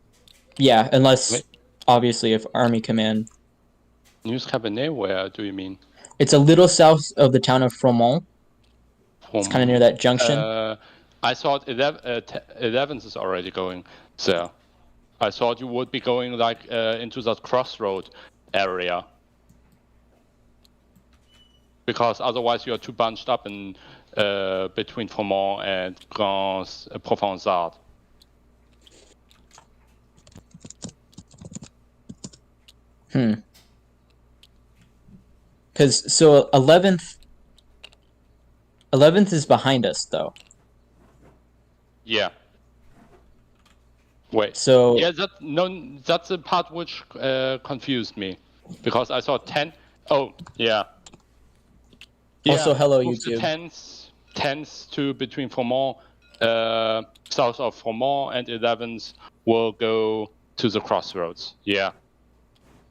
yeah, unless obviously if Army Command. Neuf Cabernet, where do you mean? It's a little south of the town of Fromont. It's kind of near that junction. I thought 11th is already going there. I thought you would be going like into that crossroad area. Because otherwise you are too bunched up in between Fromont and Grand Provençal. Because so 11th is behind us though. Yeah. Wait. So yeah, that's the part which confused me, because I saw 10. Oh yeah. Also, hello move YouTube. The 10th to between Fromont, south of Fromont, and 11th will go to the crossroads. Yeah.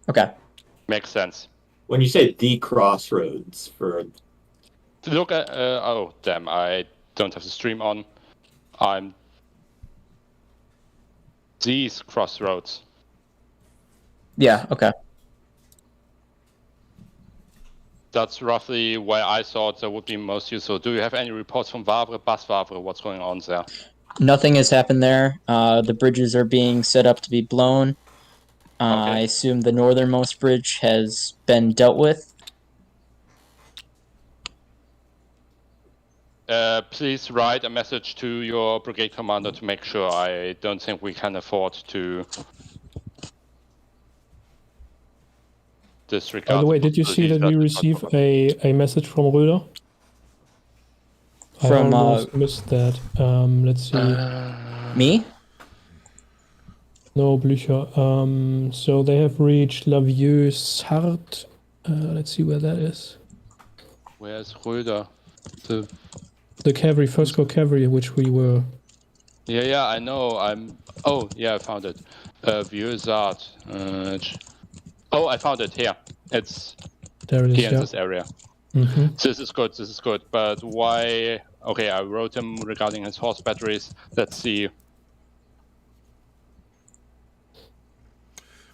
Okay. Makes sense. When you say the crossroads for... Look at... oh, damn, I don't have the stream on. I'm... These crossroads. Yeah, okay. That's roughly where I thought that would be most useful. Do you have any reports from Wavre, Bas-Wavre? What's going on there? Nothing has happened there. The bridges are being set up to be blown. I assume the northernmost bridge has been dealt with. Please write a message to your brigade commander to make sure. I don't think we can afford to disregard. By the way, did you see that we receive a message from Röder? From almost missed that. Let's see. me? No, Blücher. So they have reached La Vieux-Sarthe. Let's see where that is. Where's Röder? The cavalry, First Corps cavalry, which we were. Yeah, I know. Oh, yeah, I found it. Vieux-Sarthe. Oh, I found it here. It's there it is, here in yeah. this area. Mm-hmm. This is good. But why? Okay, I wrote him regarding his horse batteries. Let's see.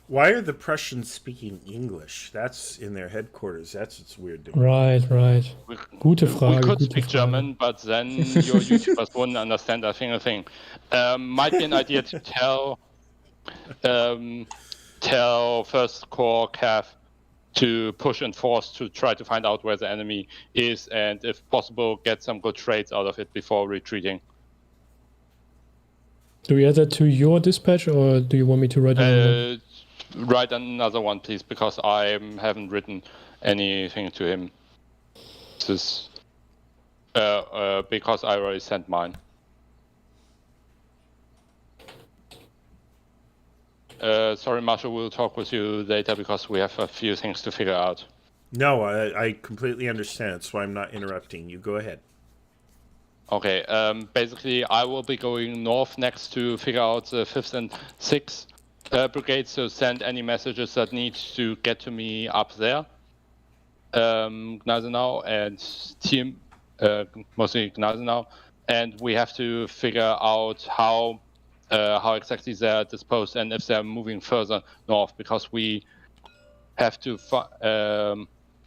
Why are the Prussians speaking English? That's in their headquarters. That's what's weird to me. Right. Gute Frage. We could gute speak Frage. German, but then your YouTubers wouldn't understand a single thing. Might be an idea to tell First Corps Cav to push and force to try to find out where the enemy is, and if possible, get some good trades out of it before retreating. Do we add that to your dispatch, or do you want me to write it? Write another one, please, because I haven't written anything to him. This because I already sent mine. Sorry, Marshall, we'll talk with you later because we have a few things to figure out. No, I completely understand. That's why I'm not interrupting. You go ahead. Okay, basically, I will be going north next to figure out the 5th and 6th brigades, so send any messages that need to get to me up there. Gneisenau and team, mostly Gneisenau, and we have to figure out how exactly they're disposed and if they're moving further north, because we have to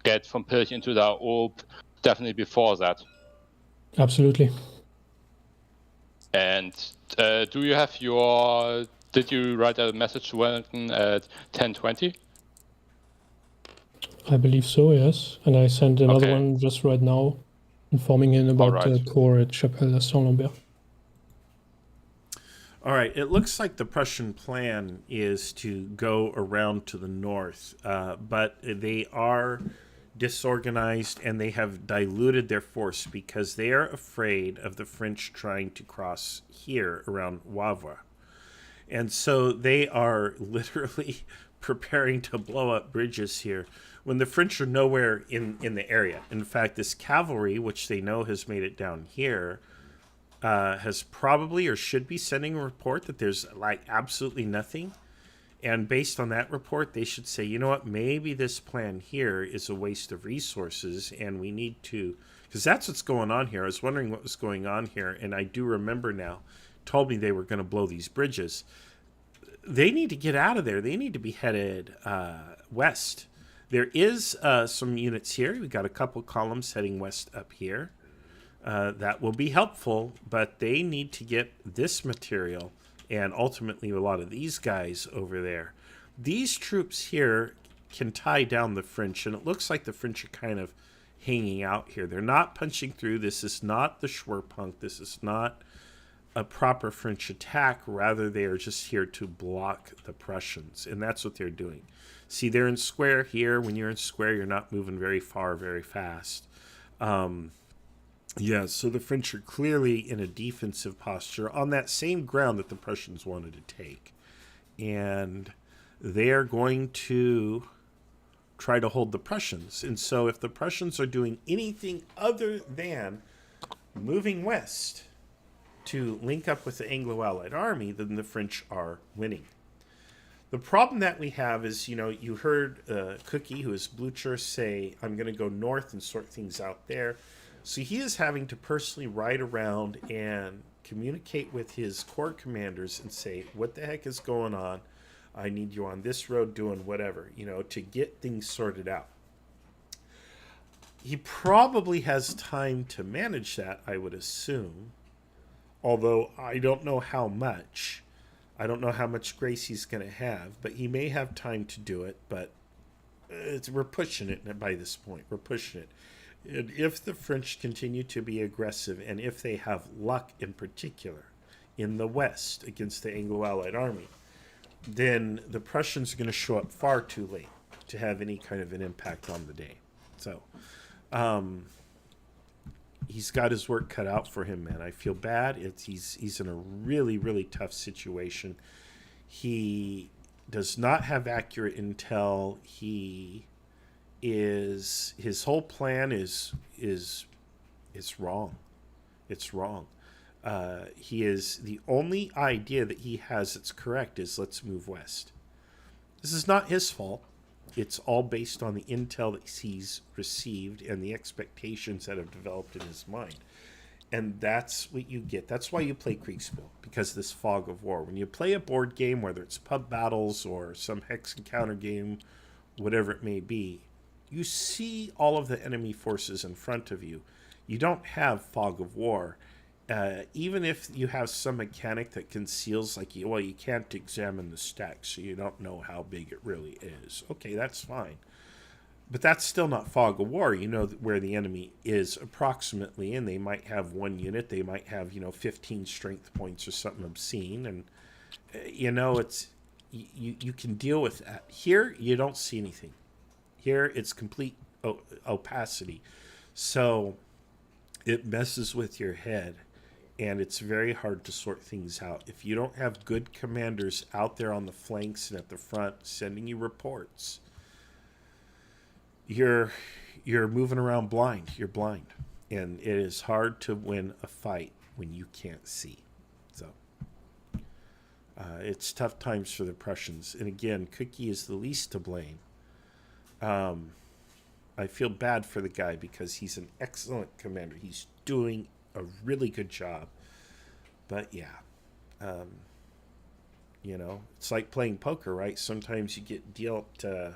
get from Pilch into the Orb definitely before that. Absolutely. And do you have your? Did you write a message to Wellington at 10:20? I believe so, yes. And I sent another one just right now, informing him about the corps at Chapelle Saint-Lambert. All right, it looks like the Prussian plan is to go around to the north, but they are disorganized and they have diluted their force because they are afraid of the French trying to cross here around Wavre. And so they are literally preparing to blow up bridges here when the French are nowhere in the area. In fact, this cavalry, which they know has made it down here, has probably or should be sending a report that there's like absolutely nothing. And based on that report, they should say, you know what, maybe this plan here is a waste of resources and we need to, because that's what's going on here. I was wondering what was going on here, and I do remember now, told me they were going to blow these bridges. They need to get out of there. They need to be headed west. There is some units here. We got a couple columns heading west up here. That will be helpful, but they need to get this material and ultimately a lot of these guys over there. These troops here can tie down the French, and it looks like the French are kind of hanging out here. They're not punching through. This is not the Schwerpunkt. This is not a proper French attack. Rather, they are just here to block the Prussians, and that's what they're doing. See, they're in square here. When you're in square, you're not moving very far, very fast. Yeah, so the French are clearly in a defensive posture on that same ground that the Prussians wanted to take. And they are going to try to hold the Prussians. And so if the Prussians are doing anything other than moving west to link up with the Anglo-Allied army, then the French are winning. The problem that we have is, you know, you heard Cookie, who is Blücher, say, I'm going to go north and sort things out there. So he is having to personally ride around and communicate with his corps commanders and say, what the heck is going on? I need you on this road doing whatever, you know, to get things sorted out. He probably has time to manage that, I would assume. Although I don't know how much. I don't know how much grace he's going to have, but he may have time to do it. But we're pushing it by this point. We're pushing it. And if the French continue to be aggressive, and if they have luck in particular in the west against the Anglo-Allied army, then the Prussians are going to show up far too late to have any kind of an impact on the day. So he's got his work cut out for him, man. I feel bad. He's in a really, really tough situation. He does not have accurate intel. His whole plan is wrong. It's wrong. He is the only idea that he has that's correct is let's move west. This is not his fault. It's all based on the intel that he's received and the expectations that have developed in his mind. And that's what you get. That's why you play Kriegsspiel, because of this fog of war. When you play a board game, whether it's pub battles or some hex encounter game, whatever it may be, you see all of the enemy forces in front of you. You don't have fog of war. Even if you have some mechanic that conceals, like, well, you can't examine the stack, so you don't know how big it really is. Okay, that's fine. But that's still not fog of war. You know where the enemy is approximately, and they might have one unit. They might have, 15 strength points or something obscene. And, it's you can deal with that. Here, you don't see anything. Here, it's complete opacity. So it messes with your head. And it's very hard to sort things out. If you don't have good commanders out there on the flanks and at the front sending you reports, you're moving around blind. You're blind. And it is hard to win a fight when you can't see. So it's tough times for the Prussians. And again, Cookie is the least to blame. I feel bad for the guy because he's an excellent commander. He's doing a really good job. But yeah, it's like playing poker, right? Sometimes you get dealt, a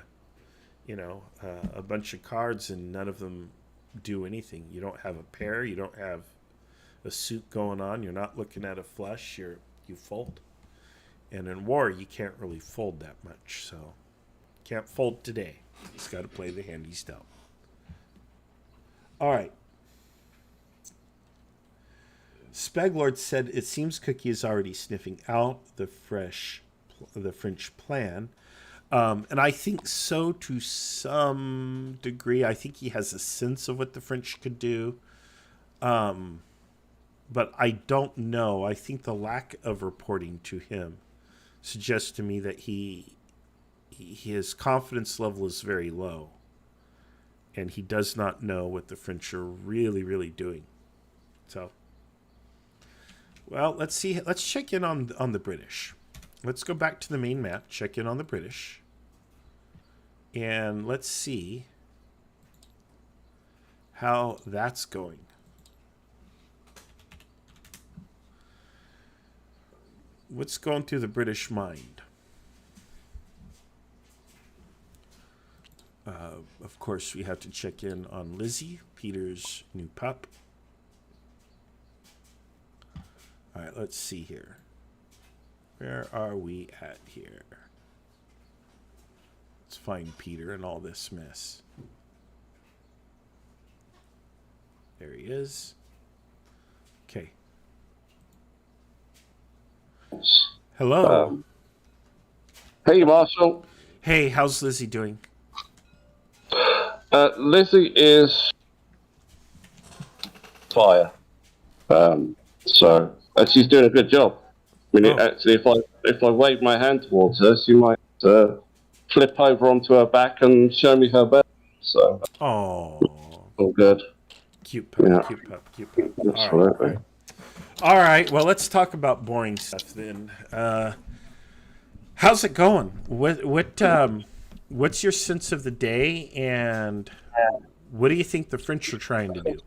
bunch of cards and none of them do anything. You don't have a pair. You don't have a suit going on. You're not looking at a flush. You fold. And in war, you can't really fold that much. So can't fold today. He's got to play the hand he's dealt. All right. Speglord said it seems Cookie is already sniffing out the French plan. And I think so to some degree. I think he has a sense of what the French could do. But I don't know. I think the lack of reporting to him suggests to me that his confidence level is very low. And he does not know what the French are really, really doing. So, well, let's see. Let's check in on the British. Let's go back to the main map, check in on the British. And let's see how that's going. What's going through the British mind? Of course, we have to check in on Lizzie, Peter's new pup. All right, let's see here. Where are we at here? Let's find Peter in all this mess. There he is. Okay. Hello. Hey, Marshall. Hey, how's Lizzie doing? Lizzie is fire. So she's doing a good job. I mean, actually, if I wave my hand towards her, she might flip over onto her back and show me her belly. So, all good. Cute pup, yeah. Cute pup, cute pup. Absolutely. All right, well, let's talk about boring stuff then. How's it going? What's your sense of the day, and what do you think the French are trying to do?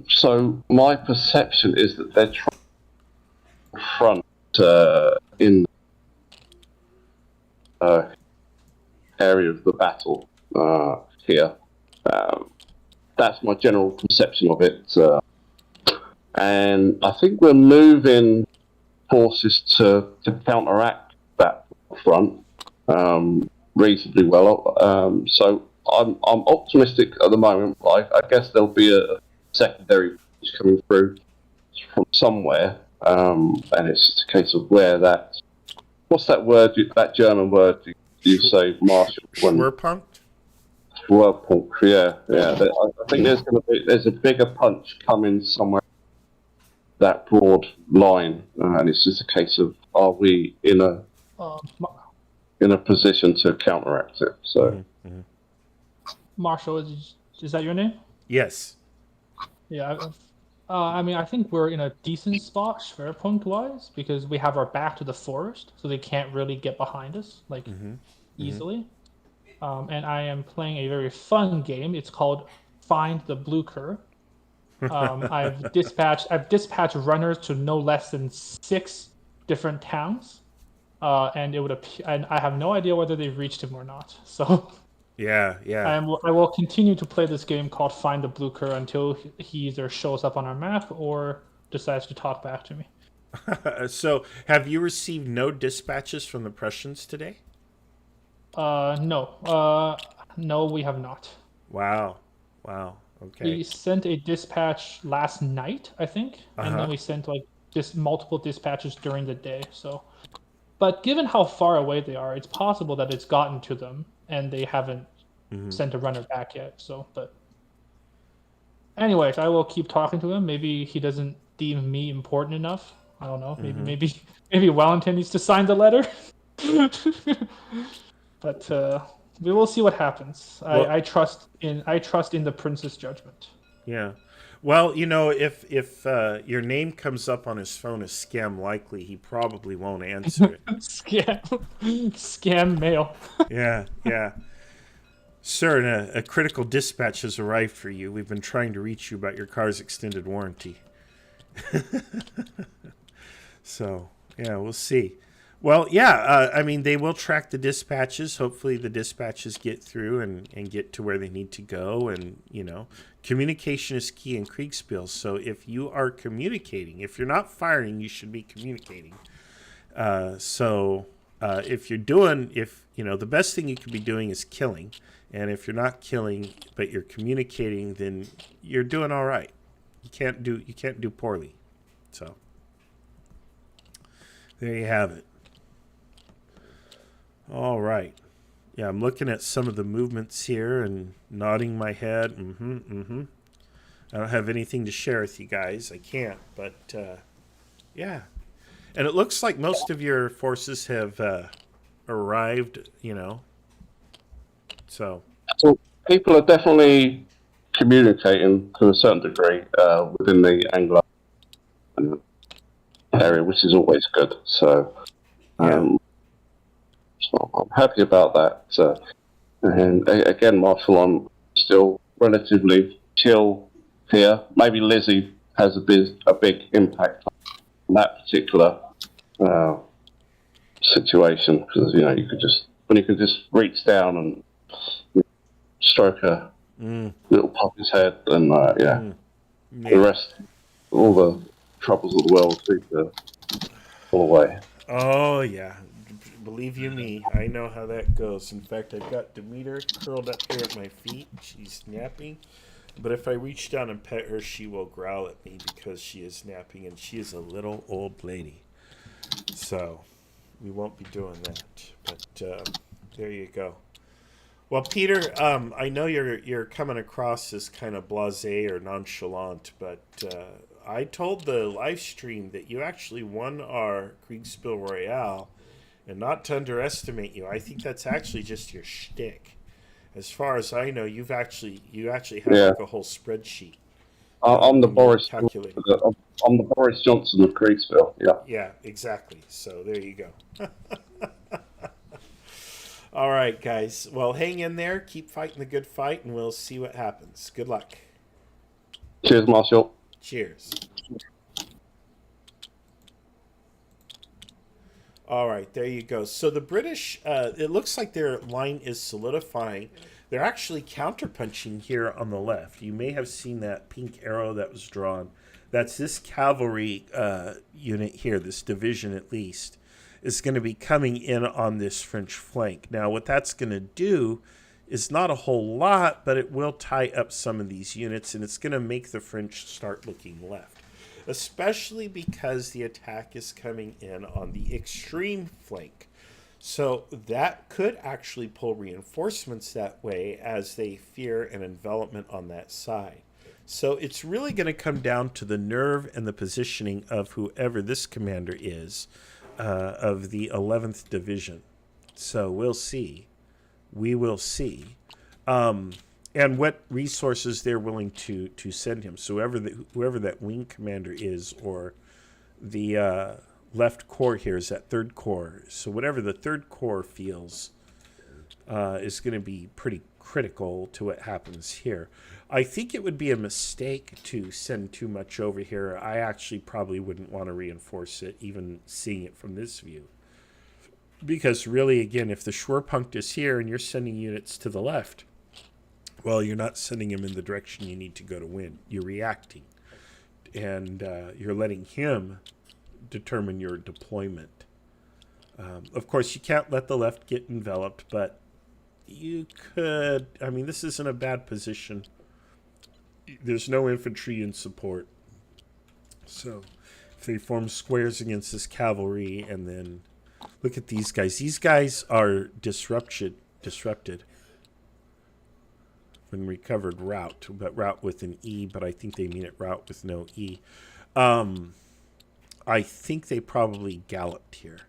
So my perception is that they're trying to front in the area of the battle here. That's my general conception of it. And I think we're moving forces to counteract that front reasonably well. So I'm optimistic at the moment. I guess there'll be a secondary push coming through from somewhere, and it's just a case of where that. What's that word? That German word you say, Marshall? Schwerpunkt? Yeah. I think there's a bigger punch coming somewhere that broad line, and it's just a case of are we in a position to counteract it? So, Marshall, is that your name? Yes. Yeah. I mean, I think we're in a decent spot, spare point wise, because we have our back to the forest, so they can't really get behind us easily. And I am playing a very fun game. It's called Find the Blue Cur. I've dispatched runners to no less than 6 different towns, and and I have no idea whether they've reached him or not. So. Yeah. I will continue to play this game called Find the Blue Cur until he either shows up on our map or decides to talk back to me. So, have you received no dispatches from the Prussians today? No. No, we have not. Wow. Okay. We sent a dispatch last night, I think, and then we sent multiple dispatches during the day. So, but given how far away they are, it's possible that it's gotten to them and they haven't sent a runner back yet. So, but anyways, I will keep talking to him. Maybe he doesn't deem me important enough. I don't know. Maybe Wellington needs to sign the letter. But we will see what happens. Well, I trust in the prince's judgment. Yeah. Well, if your name comes up on his phone as scam likely, he probably won't answer it. Scam mail. Yeah. Sir, a critical dispatch has arrived for you. We've been trying to reach you about your car's extended warranty. So, yeah, we'll see. Well, yeah, I mean, they will track the dispatches. Hopefully the dispatches get through and get to where they need to go. And, communication is key in Kriegsspiel. So if you are communicating, if you're not firing, you should be communicating. If you're the best thing you could be doing is killing. And if you're not killing, but you're communicating, then you're doing all right. You can't do poorly. So there you have it. All right. Yeah, I'm looking at some of the movements here and nodding my head. I don't have anything to share with you guys. I can't, but yeah. And it looks like most of your forces have arrived, So people are definitely communicating to a certain degree within the Anglo area, which is always good. So, so I'm happy about that. And again, Marshall, I'm still relatively chill here. Maybe Lizzie has a big impact on that particular situation, because you could just reach down and stroke a little puppy's head, and the rest, all the troubles of the world seem to fall away. Oh yeah, believe you me, I know how that goes. In fact, I've got Demeter curled up here at my feet. She's napping, but if I reach down and pet her, she will growl at me because she is napping, and she is a little old lady. So we won't be doing that. But there you go. Well, Peter, I know you're coming across as kind of blasé or nonchalant, but I told the live stream that you actually won our Kriegsspiel Royale, and not to underestimate you. I think that's actually just your shtick. As far as I know, you actually have like a whole spreadsheet. I'm the Boris Johnson of Kriegsspiel. Yeah. Yeah, exactly. So there you go. All right, guys. Well, hang in there. Keep fighting the good fight, and we'll see what happens. Good luck. Cheers, Marshall. Cheers. All right, there you go. So the British, it looks like their line is solidifying. They're actually counterpunching here on the left. You may have seen that pink arrow that was drawn. That's this cavalry unit here, this division at least, is going to be coming in on this French flank. Now, what that's going to do is not a whole lot, but it will tie up some of these units, and it's going to make the French start looking left, especially because the attack is coming in on the extreme flank. So that could actually pull reinforcements that way as they fear an envelopment on that side. So it's really going to come down to the nerve and the positioning of whoever this commander is of the 11th Division. So we'll see. We will see. And what resources they're willing to send him. So whoever that wing commander is, or the left corps here is that third corps. So whatever the third corps feels is going to be pretty critical to what happens here. I think it would be a mistake to send too much over here. I actually probably wouldn't want to reinforce it, even seeing it from this view. Because really, again, if the Schwerpunkt is here and you're sending units to the left, well, you're not sending him in the direction you need to go to win. You're reacting. And you're letting him determine your deployment. Of course, you can't let the left get enveloped, but you could... I mean, this isn't a bad position. There's no infantry in support. So, if they form squares against this cavalry, and then... Look at these guys. These guys are disrupted. When recovered route, but route with an E, but I think they mean it route with no E. I think they probably galloped here.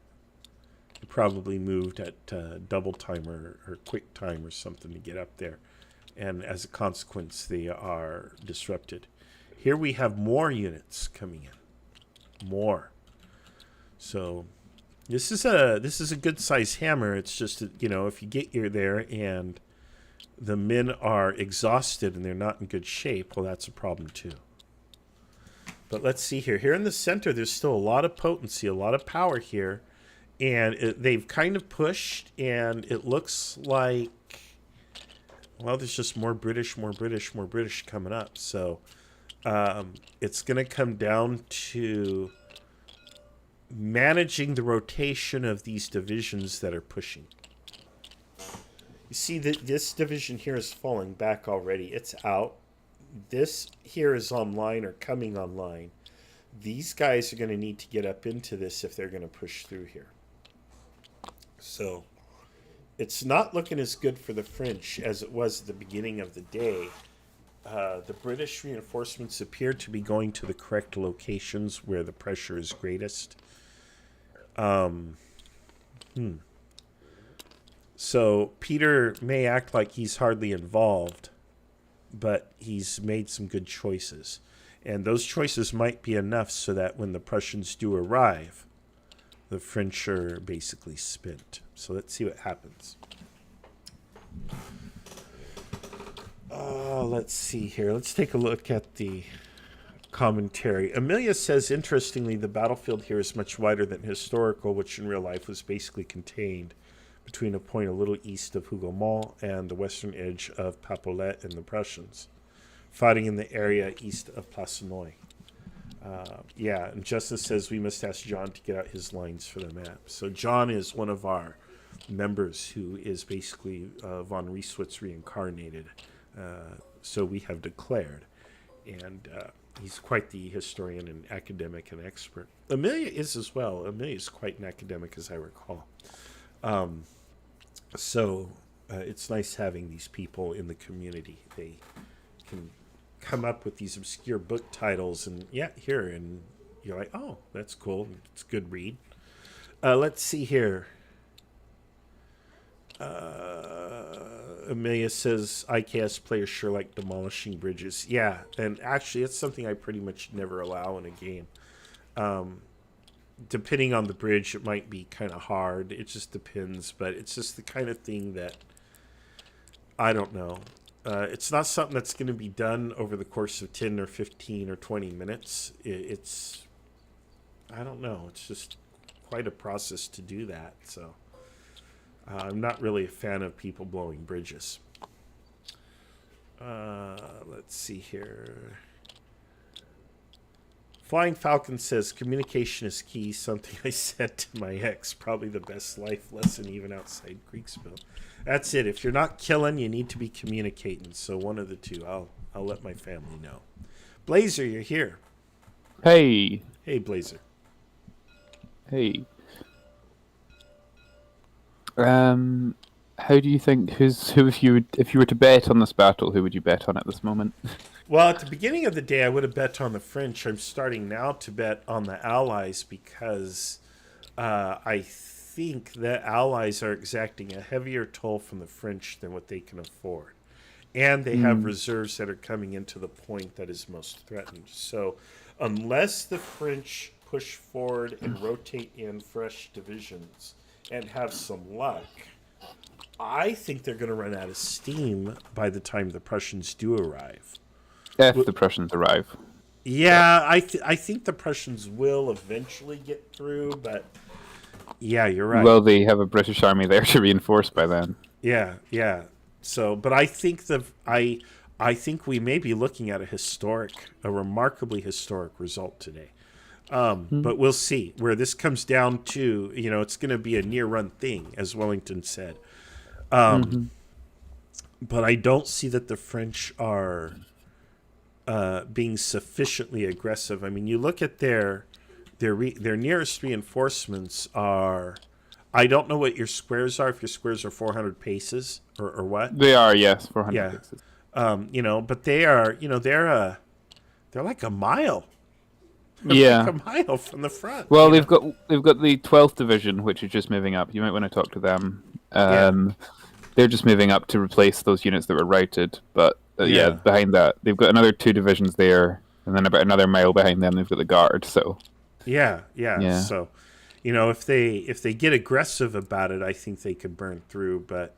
They probably moved at double time or quick time or something to get up there. And as a consequence, they are disrupted. Here we have more units coming in. More. So this is a good size hammer. It's just, you know, if you get there and the men are exhausted and they're not in good shape, well, that's a problem too. But let's see here. Here in the center, there's still a lot of potency, a lot of power here. And they've kind of pushed, and it looks like, well, there's just more British coming up. So it's going to come down to managing the rotation of these divisions that are pushing. You see that this division here is falling back already. It's out. This here is online or coming online. These guys are going to need to get up into this if they're going to push through here. So it's not looking as good for the French as it was at the beginning of the day. The British reinforcements appear to be going to the correct locations where the pressure is greatest. So Peter may act like he's hardly involved, but he's made some good choices. And those choices might be enough so that when the Prussians do arrive, the French are basically spent. So let's see what happens. Let's see here. Let's take a look at the commentary. Amelia says, interestingly, the battlefield here is much wider than historical, which in real life was basically contained between a point a little east of Hougomont and the western edge of Papelet and the Prussians, fighting in the area east of Plassenoy. Yeah, and Justice says we must ask John to get out his lines for the map. So John is one of our members who is basically von Rieswitz reincarnated. So we have declared. And he's quite the historian and academic and expert. Amelia is as well. Amelia is quite an academic, as I recall. So it's nice having these people in the community. They can come up with these obscure book titles and here, and you're like, oh, that's cool. It's a good read. Let's see here. Amelia says IKS players sure like demolishing bridges. Yeah, and actually it's something I pretty much never allow in a game. Depending on the bridge, it might be kind of hard. It just depends, but it's just the kind of thing that I don't know. It's not something that's going to be done over the course of 10 or 15 or 20 minutes. It's, I don't know. It's just quite a process to do that. So I'm not really a fan of people blowing bridges. Let's see here. Flying Falcon says, communication is key, something I said to my ex. Probably the best life lesson even outside Kriegsspiel. That's it. If you're not killing, you need to be communicating. So one of the two. I'll let my family know. Blazer, you're here. Hey. Hey, Blazer. Hey. How do you think who if you were to bet on this battle, who would you bet on at this moment? Well, at the beginning of the day, I would have bet on the French. I'm starting now to bet on the Allies because I think the Allies are exacting a heavier toll from the French than what they can afford. And they have reserves that are coming into the point that is most threatened. So unless the French push forward and rotate in fresh divisions and have some luck, I think they're going to run out of steam by the time the Prussians do arrive. If the Prussians arrive. Yeah, I think the Prussians will eventually get through, but yeah, you're right. Will they have a British army there to reinforce by then? Yeah. So, but I think I think we may be looking at a remarkably historic result today. But we'll see where this comes down to. It's going to be a near-run thing, as Wellington said. But I don't see that the French are being sufficiently aggressive. I mean, you look at their nearest reinforcements are. I don't know what your squares are. If your squares are 400 paces or what they are, yes, 400 paces. But they are. They're like a mile. Yeah, like a mile from the front. Well, they've got the 12th Division, which is just moving up. You might want to talk to them. They're just moving up to replace those units that were routed. But behind that, they've got another 2 divisions there, and then about another mile behind them, they've got the Guard. So yeah. So, if they get aggressive about it, I think they could burn through. But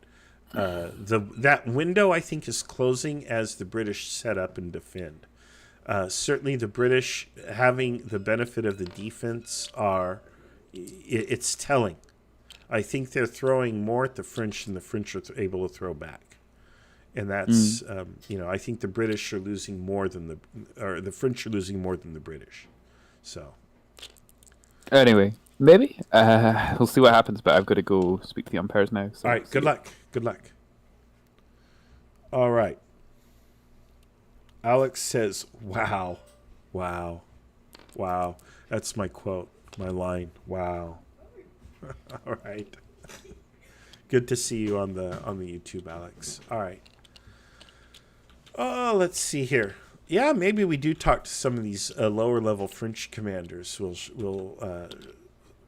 that window, I think, is closing as the British set up and defend. Certainly, the British having the benefit of the defense it's telling. I think they're throwing more at the French than the French are able to throw back, and that's I think the British are losing more than the French are losing more than the British. So anyway, maybe we'll see what happens. But I've got to go speak to the umpires now. So all right, good luck. All right. Alex says, wow. That's my quote, my line. Wow. All right. Good to see you on the YouTube, Alex. All right. Oh, let's see here. Yeah, maybe we do talk to some of these lower level French commanders. We'll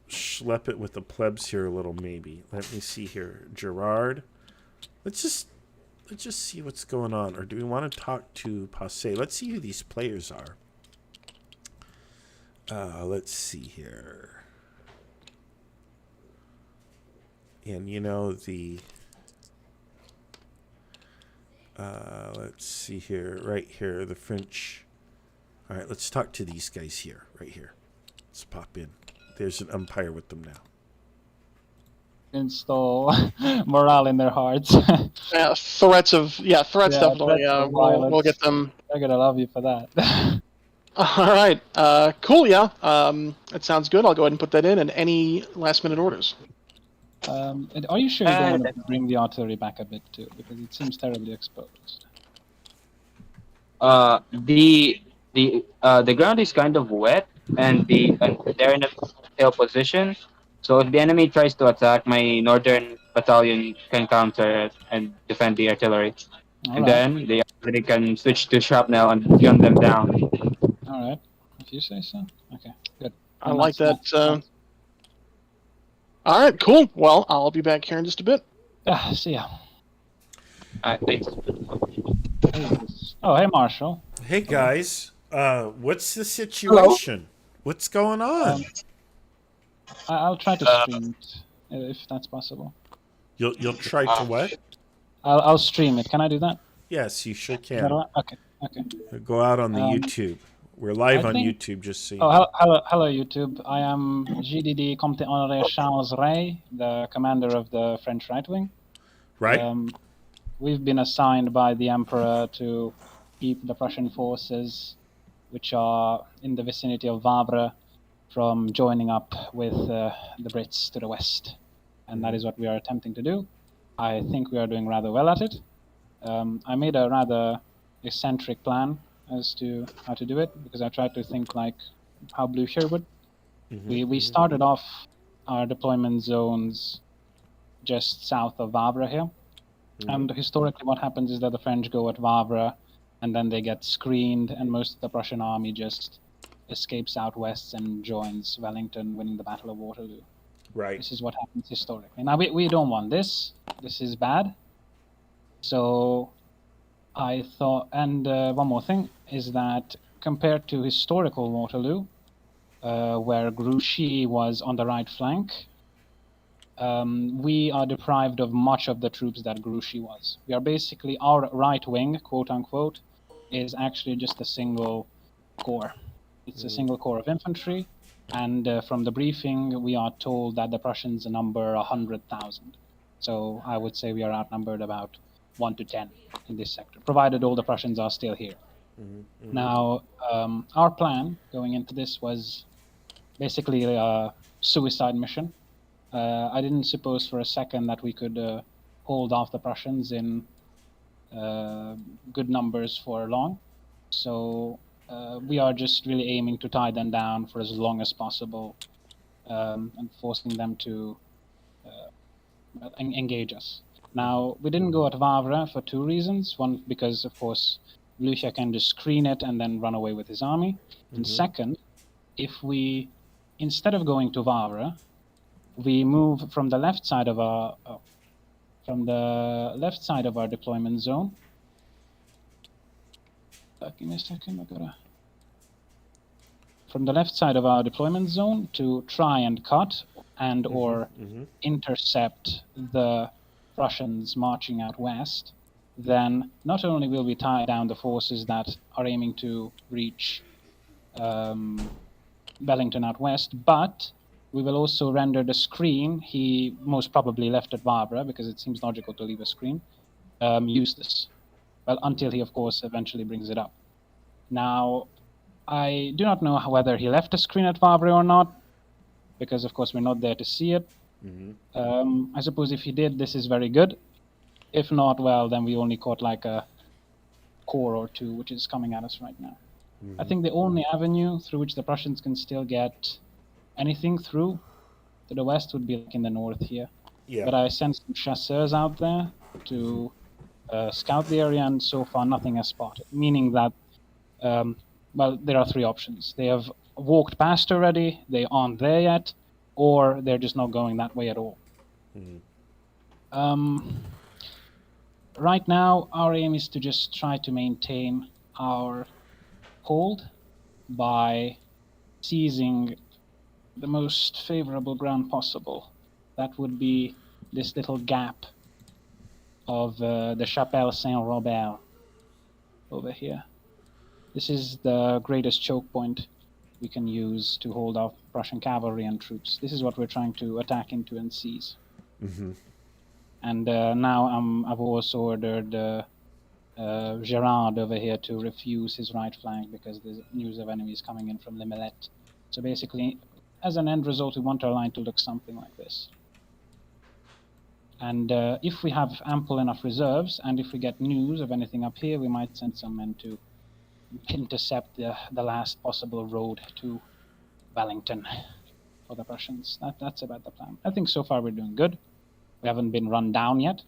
schlep it with the plebs here a little, maybe. Let me see here. Gerard. Let's just see what's going on. Or do we want to talk to Passe? Let's see who these players are. Let's see here. And let's see here. Right here, the French. All right, let's talk to these guys here. Right here. Let's pop in. There's an umpire with them now. Install morale in their hearts. Threats definitely. We'll get them. They're gonna love you for that. All right, cool. Yeah, that sounds good. I'll go ahead and put that in. And any last minute orders? Are you sure you don't want to bring the artillery back a bit too, because it seems terribly exposed? The ground is kind of wet, and they're in a tail position. So if the enemy tries to attack, my northern battalion can counter it and defend the artillery. Then the artillery can switch to shrapnel and gun them down. All right, if you say so. Okay, good. I like that. All right, cool. Well, I'll be back here in just a bit. See ya. Thanks. Oh, hey, Marshall. Hey, guys. What's the situation? Hello? What's going on? I'll try to stream it, if that's possible. You'll try to what? I'll stream it. Can I do that? Yes, you sure can. Okay. Go out on the YouTube. We're live on YouTube, just so you know. Hello, YouTube. I am GDD Comte Honoré Charles Ray, the commander of the French right wing. Right. We've been assigned by the Emperor to keep the Prussian forces, which are in the vicinity of Wavre, from joining up with the Brits to the west. And that is what we are attempting to do. I think we are doing rather well at it. I made a rather eccentric plan as to how to do it, because I tried to think like how Blucher would. We started off our deployment zones just south of Wavre here. And historically, what happens is that the French go at Wavre, and then they get screened, and most of the Prussian army just escapes out west and joins Wellington, winning the Battle of Waterloo. Right. This is what happens historically. Now, we don't want this. This is bad. So I thought, and one more thing is that compared to historical Waterloo, where Grouchy was on the right flank, we are deprived of much of the troops that Grouchy was. We are basically, our right wing, quote unquote, is actually just a single corps. It's a single corps of infantry, and from the briefing, we are told that the Prussians number 100,000. So I would say we are outnumbered about 1 to 10 in this sector, provided all the Prussians are still here. Now, our plan going into this was basically a suicide mission. I didn't suppose for a second that we could hold off the Prussians in good numbers for long. So we are just really aiming to tie them down for as long as possible and forcing them to engage us. Now, we didn't go at Wavre for 2 reasons. One, because, of course, Blücher can just screen it and then run away with his army. And second, if we, instead of going to Wavre, we move from the left side of our deployment zone. Give me a second. From the left side of our deployment zone to try and cut and or intercept the Prussians marching out west, then not only will we tie down the forces that are aiming to reach Wellington out west, but we will also render the screen he most probably left at Wavre, because it seems logical to leave a screen, useless. Well, until he, of course, eventually brings it up. Now, I do not know whether he left a screen at Wavre or not, because, of course, we're not there to see it. I suppose if he did, this is very good. If not, well, then we only caught like a corps or 2, which is coming at us right now. I think the only avenue through which the Prussians can still get anything through to the west would be like in the north here. But I sent some chasseurs out there to scout the area, and so far nothing has spotted, meaning that, well, there are 3 options. They have walked past already, they aren't there yet, or they're just not going that way at all. Right now, our aim is to just try to maintain our hold by seizing the most favorable ground possible. That would be this little gap of the Chapelle Saint-Robert over here. This is the greatest choke point we can use to hold off Prussian cavalry and troops. This is what we're trying to attack into and seize. And now I've also ordered Gerard over here to refuse his right flank because there's news of enemies coming in from Limellette. So basically, as an end result, we want our line to look something like this. And if we have ample enough reserves, and if we get news of anything up here, we might send some men to intercept the last possible road to Wellington for the Prussians. That's about the plan. I think so far we're doing good. We haven't been run down yet,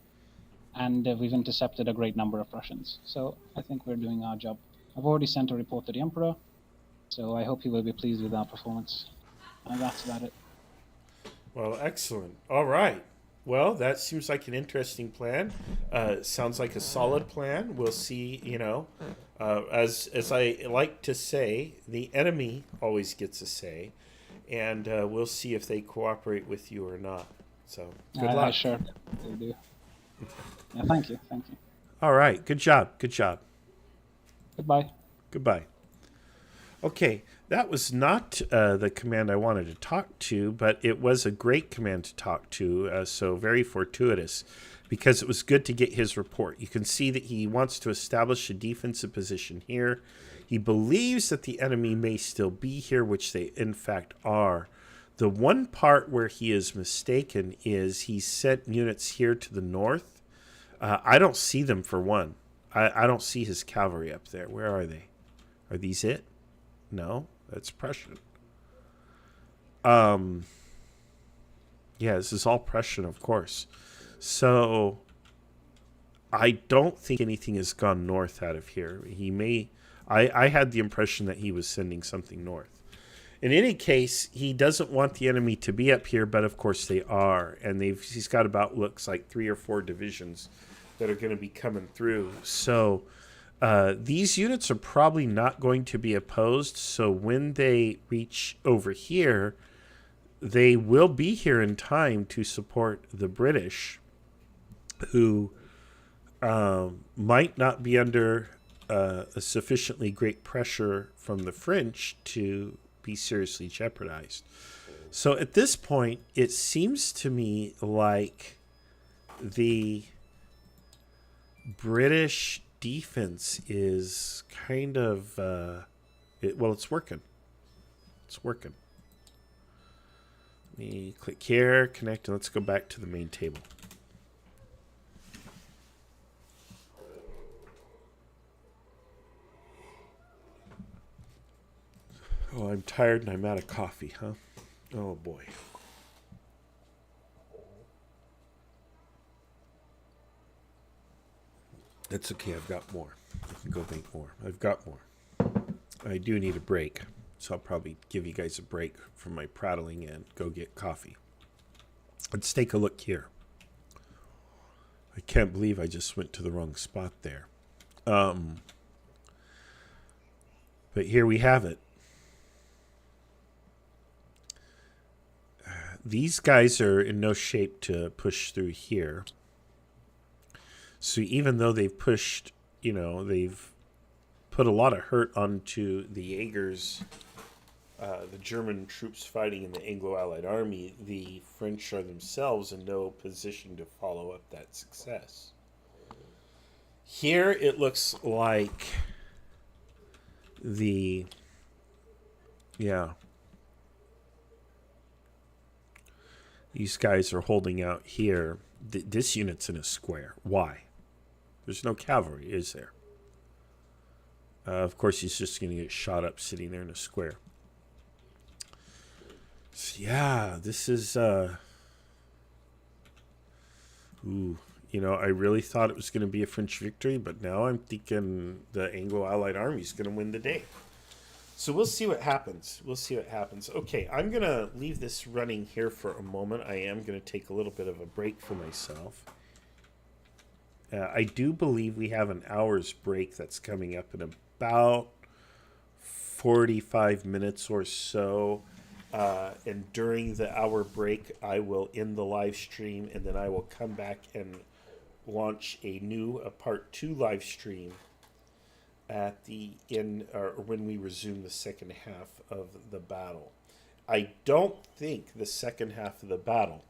and we've intercepted a great number of Prussians. So I think we're doing our job. I've already sent a report to the Emperor, so I hope he will be pleased with our performance. And that's about it. Well, excellent. All right. Well, that seems like an interesting plan. Sounds like a solid plan. We'll see, as I like to say, the enemy always gets a say, and we'll see if they cooperate with you or not. So, good luck. Sure, they do. Yeah, thank you. All right. Good job. Goodbye. Goodbye. Okay, that was not the command I wanted to talk to, but it was a great command to talk to, so very fortuitous, because it was good to get his report. You can see that he wants to establish a defensive position here. He believes that the enemy may still be here, which they in fact are. The one part where he is mistaken is he sent units here to the north. I don't see them, for one. I don't see his cavalry up there. Where are they? Are these it? No, that's Prussian. Yeah, this is all Prussian, of course. So I don't think anything has gone north out of here. He may... I had the impression that he was sending something north. In any case, he doesn't want the enemy to be up here, but of course they are. And he's got about, looks like 3 or 4 divisions that are going to be coming through. So these units are probably not going to be opposed. So when they reach over here, they will be here in time to support the British, who might not be under a sufficiently great pressure from the French to be seriously jeopardized. So at this point, it seems to me like the British defense is kind of it's working. It's working. Let me click here, connect, and let's go back to the main table. Oh, I'm tired and I'm out of coffee, huh? Oh, boy. That's okay. I've got more. I can go make more. I've got more. I do need a break, so I'll probably give you guys a break from my prattling and go get coffee. Let's take a look here. I can't believe I just went to the wrong spot there. But here we have it. These guys are in no shape to push through here. So even though they've pushed, they've put a lot of hurt onto the Jaegers, the German troops fighting in the Anglo-Allied army, the French are themselves in no position to follow up that success. Here it looks like these guys are holding out here. This unit's in a square. Why? There's no cavalry, is there? Of course, he's just going to get shot up sitting there in a square. So, yeah, this is... I really thought it was going to be a French victory, but now I'm thinking the Anglo-Allied army is going to win the day. So we'll see what happens. Okay, I'm going to leave this running here for a moment. I am going to take a little bit of a break for myself. I do believe we have an hour's break that's coming up in about 45 minutes or so. And during the hour break, I will end the live stream, and then I will come back and launch a part 2 live stream at the end, or when we resume the second half of the battle. I don't think the second half of the battle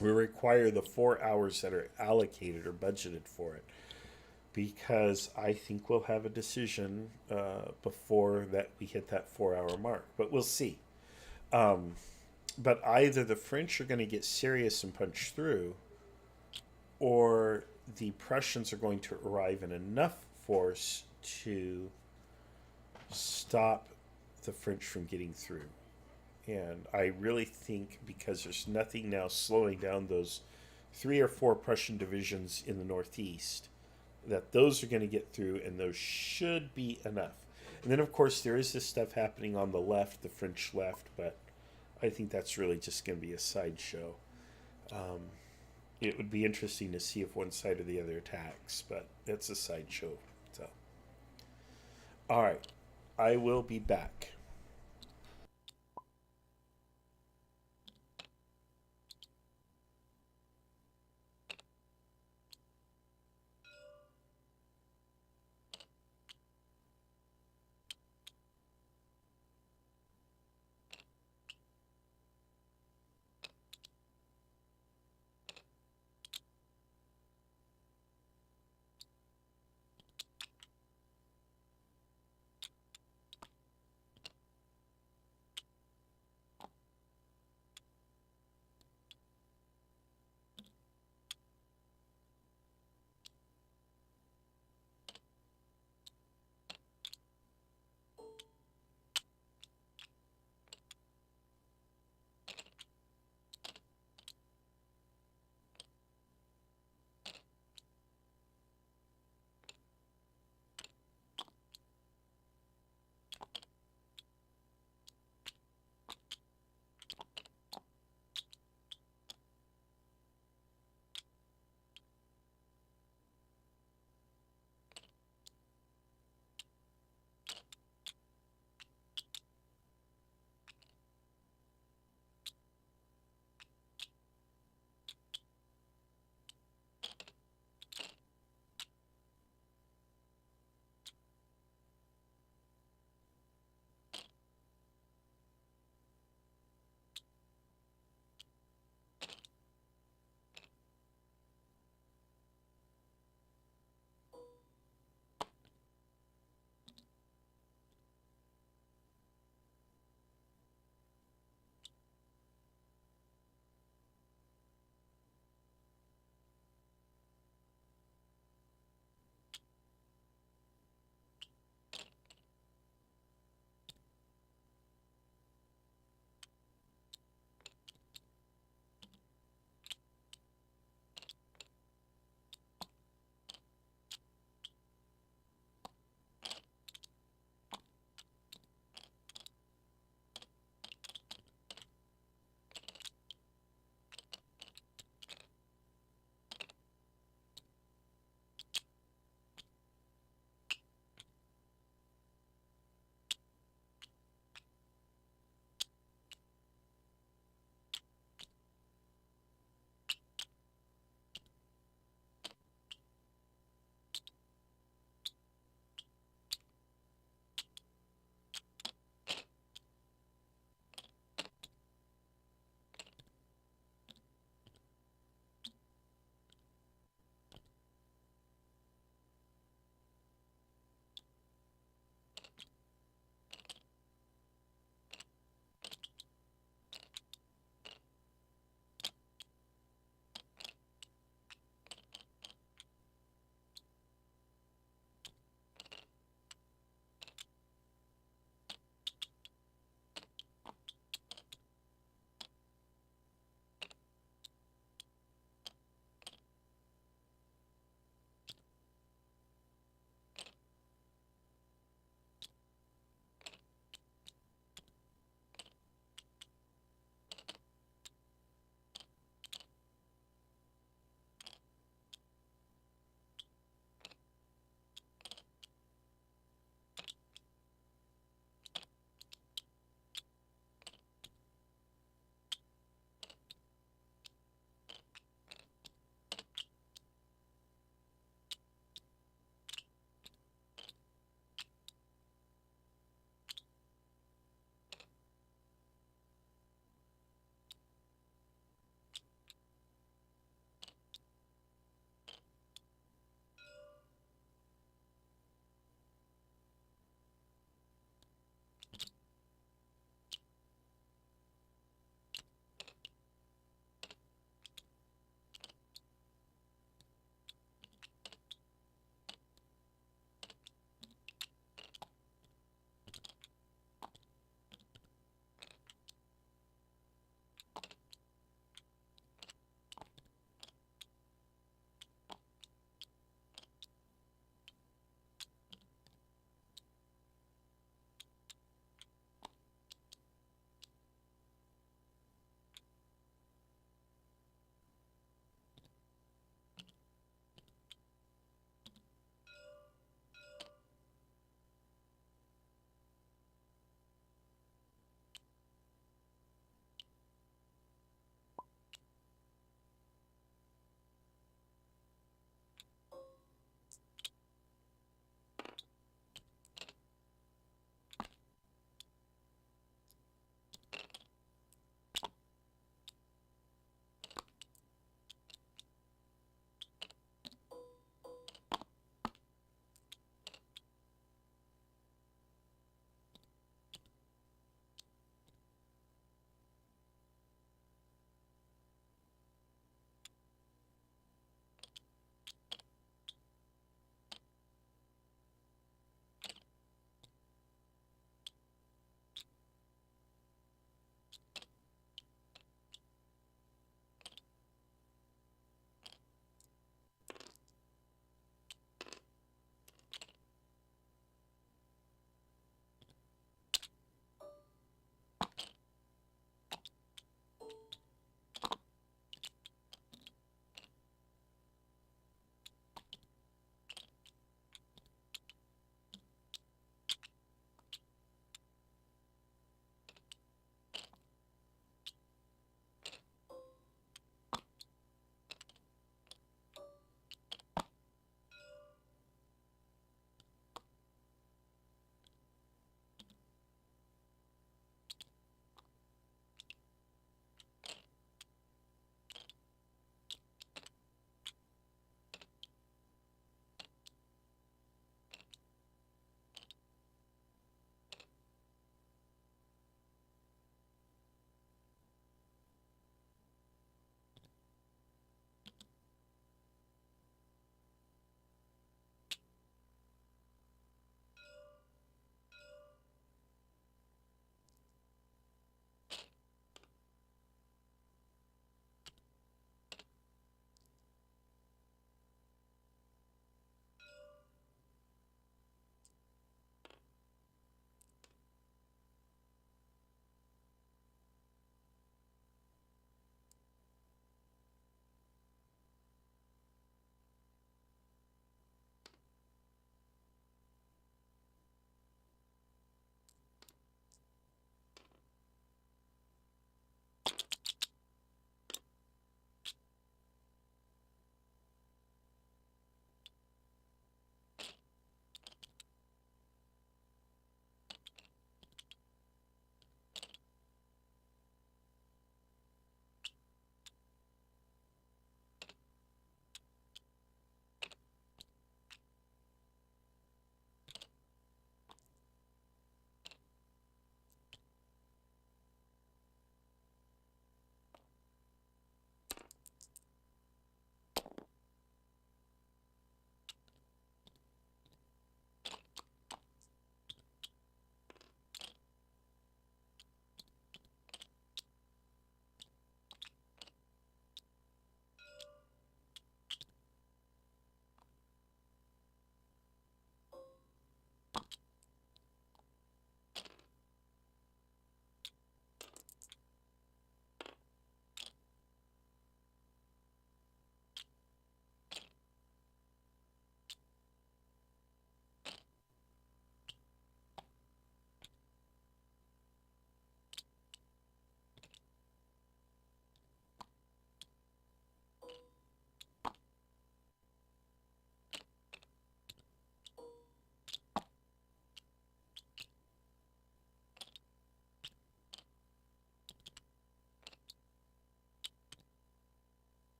will require the 4 hours that are allocated or budgeted for it, because I think we'll have a decision before that we hit that 4-hour mark. But we'll see. But either the French are going to get serious and punch through, or the Prussians are going to arrive in enough force to stop the French from getting through. And I really think, because there's nothing now slowing down those 3 or 4 Prussian divisions in the northeast, that those are going to get through, and those should be enough. And then, of course, there is this stuff happening on the left, the French left, but I think that's really just going to be a sideshow. It would be interesting to see if one side or the other attacks, but it's a sideshow. So, all right, I will be back.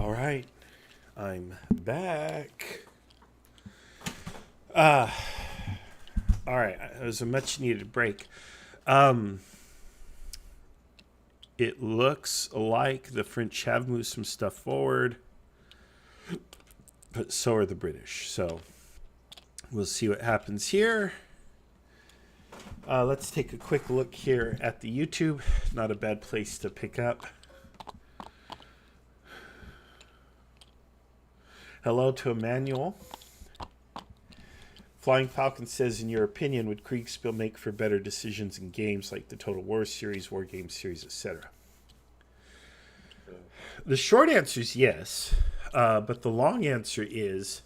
All right. I'm back. All right. It was a much needed break. It looks like the French have moved some stuff forward, but so are the British. So we'll see what happens here. Let's take a quick look here at the YouTube. Not a bad place to pick up. Hello to Emmanuel. Flying Falcon says, in your opinion, would Kriegsspiel make for better decisions in games like the Total War series, War Game series, etc.? The short answer is yes, but the long answer is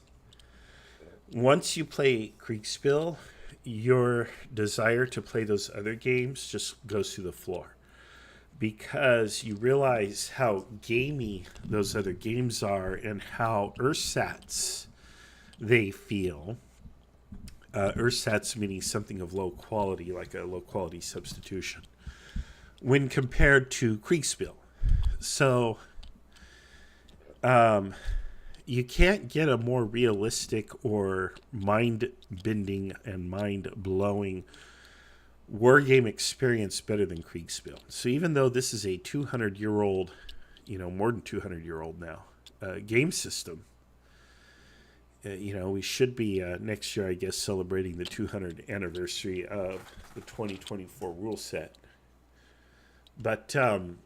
once you play Kriegsspiel, your desire to play those other games just goes through the floor because you realize how gamey those other games are and how ersatz they feel. Ersatz meaning something of low quality, like a low quality substitution, when compared to Kriegsspiel. So you can't get a more realistic or mind-bending and mind-blowing wargame experience better than Kriegsspiel. So even though this is a 200-year-old, more than 200-year-old now, game system, we should be next year, I guess, celebrating the 200th anniversary of the 2024 rule set. But,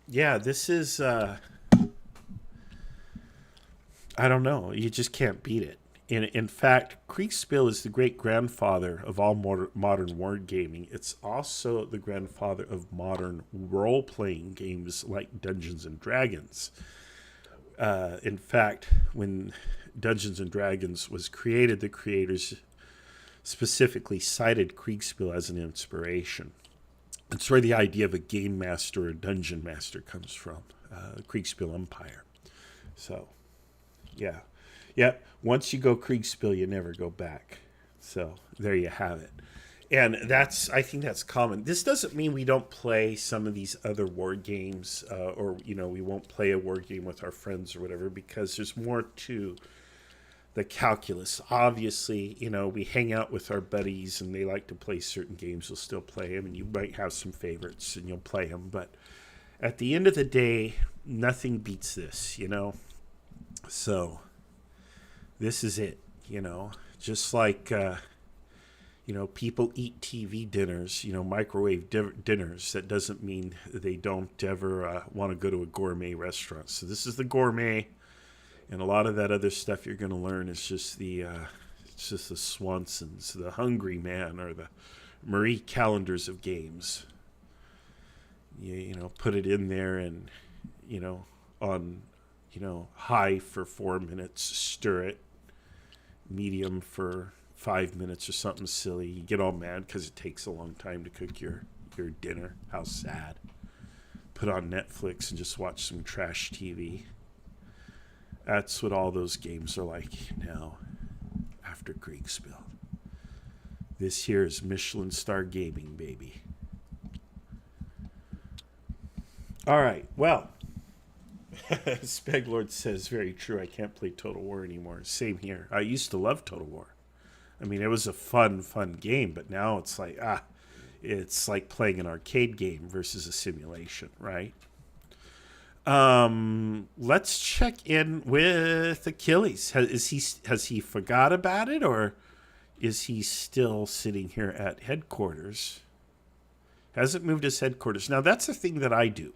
this is, I don't know. You just can't beat it. In fact, Kriegsspiel is the great-grandfather of all modern wargaming. It's also the grandfather of modern role-playing games like Dungeons & Dragons. In fact, when Dungeons & Dragons was created, the creators specifically cited Kriegsspiel as an inspiration. It's where the idea of a game master or dungeon master comes from, Kriegsspiel Umpire. So, yeah. Once you go Kriegsspiel, you never go back. So, there you have it. And I think that's common. This doesn't mean we don't play some of these other war games, or, we won't play a war game with our friends or whatever, because there's more to the calculus. Obviously, we hang out with our buddies and they like to play certain games. We'll still play them, and you might have some favorites and you'll play them. But at the end of the day, nothing beats this, So this is it, just like, people eat TV dinners, microwave dinners. That doesn't mean they don't ever want to go to a gourmet restaurant. So this is the gourmet. And a lot of that other stuff you're going to learn is just the Swansons, the Hungry Man, or the Marie Callender's of games. Put it in there and, on, high for 4 minutes, stir it, medium for 5 minutes or something silly. You get all mad because it takes a long time to cook your dinner. How sad. Put on Netflix and just watch some trash TV. That's what all those games are like now after Kriegsspiel. This here is Michelin Star Gaming, baby. All right, well, Speglord says, very true, I can't play Total War anymore. Same here. I used to love Total War. I mean, it was a fun game, but now it's like, it's like playing an arcade game versus a simulation, right? Let's check in with Achilles. Has he forgot about it, or is he still sitting here at headquarters? Hasn't moved his headquarters. Now, that's the thing that I do.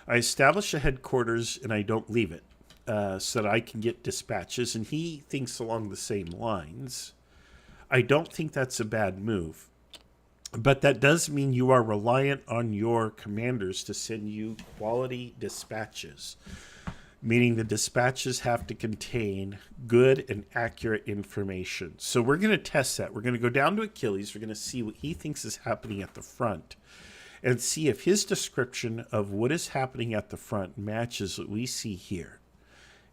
I establish a headquarters and I don't leave it, so that I can get dispatches, and he thinks along the same lines. I don't think that's a bad move. But that does mean you are reliant on your commanders to send you quality dispatches, meaning the dispatches have to contain good and accurate information. So we're going to test that. We're going to go down to Achilles. We're going to see what he thinks is happening at the front and see if his description of what is happening at the front matches what we see here.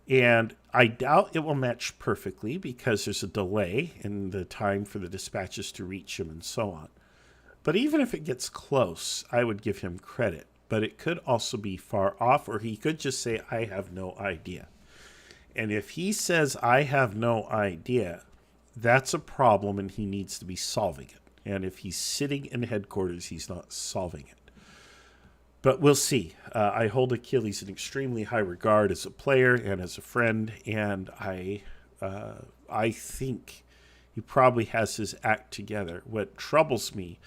And I doubt it will match perfectly because there's a delay in the time for the dispatches to reach him and so on. But even if it gets close, I would give him credit. But it could also be far off, or he could just say, I have no idea. And if he says, I have no idea, that's a problem and he needs to be solving it. And if he's sitting in headquarters, he's not solving it. But we'll see. I hold Achilles in extremely high regard as a player and as a friend, and I think he probably has his act together. What troubles me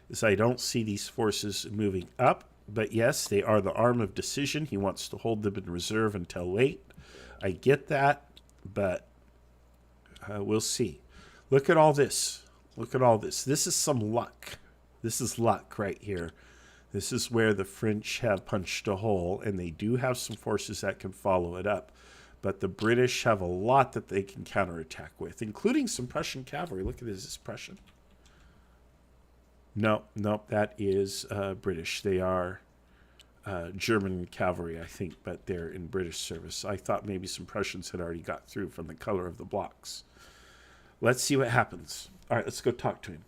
is I don't see these forces moving up, but yes, they are the arm of decision. He wants to hold them in reserve until late. I get that, but we'll see. Look at all this. Look at all this. This is some luck. This is luck right here. This is where the French have punched a hole, and they do have some forces that can follow it up. But the British have a lot that they can counterattack with, including some Prussian cavalry. Look at this. Is this Prussian? No, that is British. They are German cavalry, I think, but they're in British service. I thought maybe some Prussians had already got through from the color of the blocks. Let's see what happens. All right, let's go talk to him.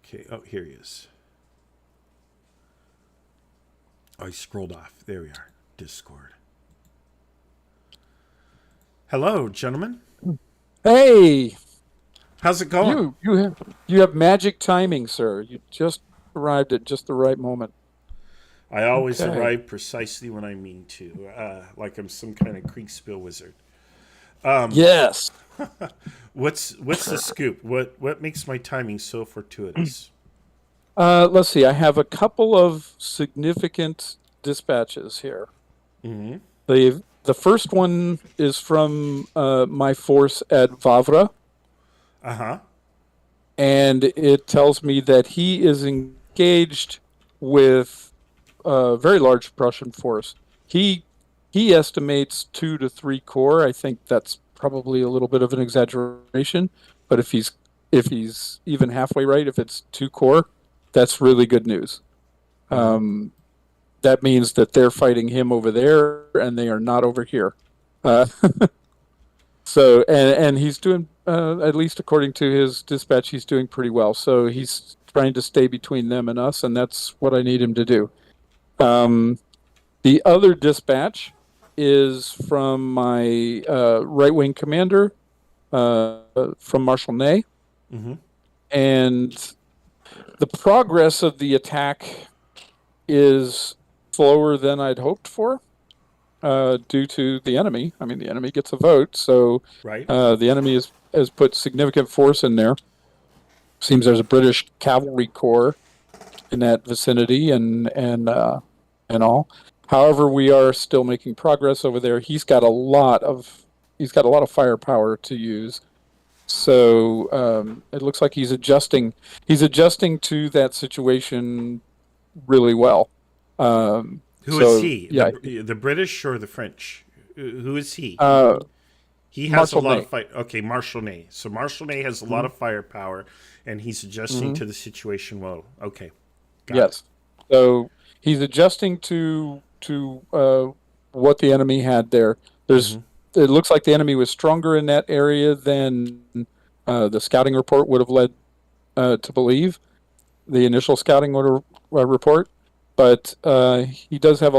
Okay, oh, here he is. Oh, he scrolled off. There we are. Discord. Hello, gentlemen. Hey! How's it going? You have magic timing, sir. You just arrived at just the right moment. I always arrive precisely when I mean to, like I'm some kind of Kriegsspiel wizard. Yes. What's the scoop? What makes my timing so fortuitous? Let's see. I have a couple of significant dispatches here. Mm-hmm. The first one is from my force at Wavre. Uh-huh. And it tells me that he is engaged with a very large Prussian force. He estimates 2 to 3 corps. I think that's probably a little bit of an exaggeration, but if he's even halfway right, if it's 2 corps, that's really good news. That means that they're fighting him over there, and they are not over here. So, and he's doing, at least according to his dispatch, he's doing pretty well. So he's trying to stay between them and us, and that's what I need him to do. The other dispatch is from my right-wing commander, from Marshal Ney. Mm-hmm. And the progress of the attack is slower than I'd hoped for, due to the enemy. I mean, the enemy gets a vote, so right. The enemy has put significant force in there. Seems there's a British cavalry corps in that vicinity, and all. However, we are still making progress over there. He's got a lot of firepower to use. So it looks like he's adjusting to that situation really well. Who is he? Yeah. The British or the French? Who is he? He has Marshal a lot Ney. of fight. Okay, Marshal Ney. So Marshal Ney has a lot of firepower, and he's adjusting to the situation well. Okay. Got it. So he's adjusting to what the enemy had there. It looks like the enemy was stronger in that area than the scouting report would have led to believe. The initial scouting report, but he does have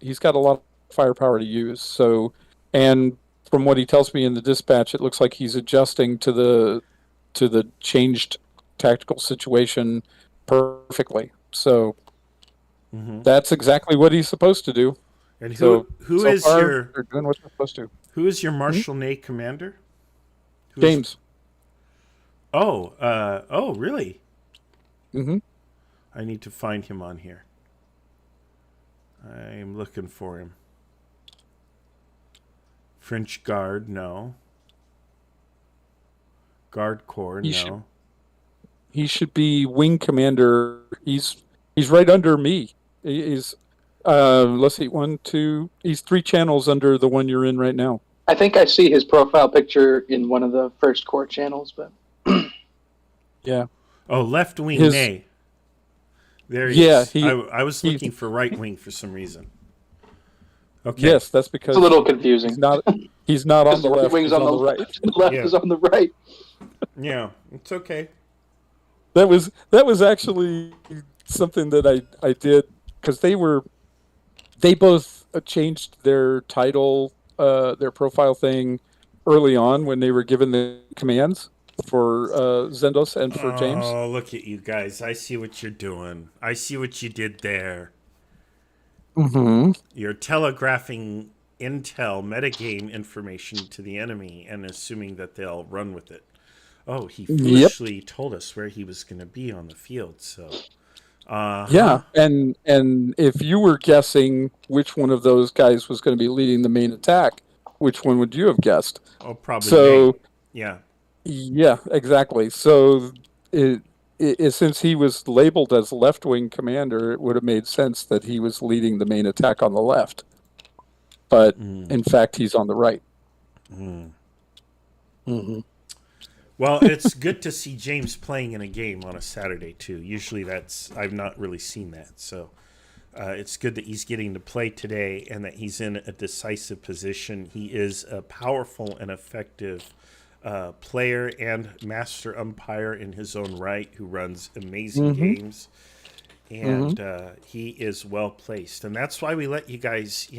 he's got a lot of firepower to use. So, and from what he tells me in the dispatch, it looks like he's adjusting to the changed tactical situation perfectly. So that's exactly what he's supposed to do. And they're doing what they're supposed to. Who is your Marshal Ney commander? James. Oh, really? Mm-hmm. I need to find him on here. I'm looking for him. French Guard, no. Guard Corps, no. He should be wing commander. He's right under me. He's let's see, 1, 2. He's 3 channels under the one you're in right now. I think I see his profile picture in one of the first corps channels, but yeah. Oh, left wing Ney. There he is. I was looking for right wing for some reason. Okay. Yes, that's because it's a little confusing. He's not on the left. Wing's on the right. The left is on the right. Yeah, it's okay. That was actually something that I did because they both changed their title, their profile thing early on when they were given the commands for Zendos and for James. Oh, look at you guys. I see what you're doing. I see what you did there. Mm-hmm. You're telegraphing intel, metagame information to the enemy and assuming that they'll run with it. Oh, he foolishly told us where he was going to be on the field, so... Yeah, and if you were guessing which one of those guys was going to be leading the main attack, which one would you have guessed? Oh, probably so. me. Yeah. Yeah, exactly. So, since he was labeled as left-wing commander, it would have made sense that he was leading the main attack on the left. But in fact, he's on the right. Mm-hmm. Well, it's good to see James playing in a game on a Saturday too. Usually I've not really seen that. So it's good that he's getting to play today and that he's in a decisive position. He is a powerful and effective player and master umpire in his own right who runs amazing games. And he is well placed. And that's why we let you guys,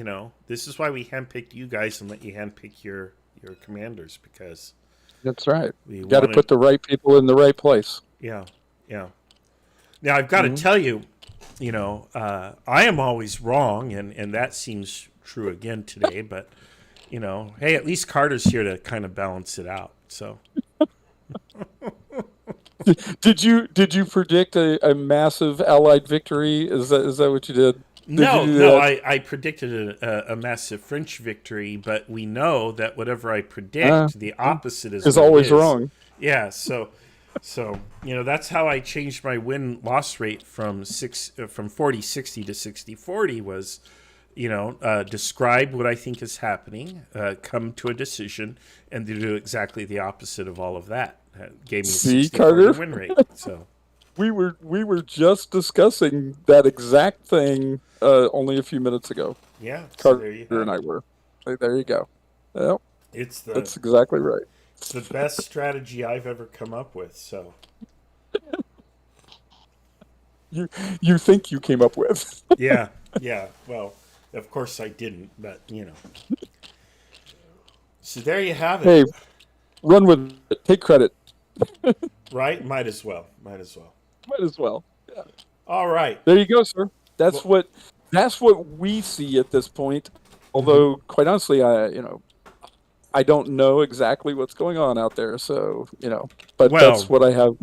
this is why we handpicked you guys and let you handpick your commanders, because... That's right. You got to put the right people in the right place. Yeah, yeah. Now, I've got to tell you, I am always wrong, and that seems true again today, but, hey, at least Carter's here to kind of balance it out, so... Did you predict a massive Allied victory? Is that what you did? No, I predicted a massive French victory, but we know that whatever I predict, the opposite is always wrong. Yeah, so that's how I changed my win-loss rate from 40-60 to 60-40 was, describe what I think is happening, come to a decision, and to do exactly the opposite of all of that. Gave me a 60-40 win rate. So. We were just discussing that exact thing only a few minutes ago. Yeah, Carter and I were. There you go. Yep. That's exactly right. It's the best strategy I've ever come up with. So. You think you came up with? Yeah. Well, of course I didn't, but So there you have it. Hey, run with it. Take credit. Right? Might as well. Might as well. Yeah. All right. There you go, sir. That's what we see at this point. Although, quite honestly, I don't know exactly what's going on out there. So, but that's what I have.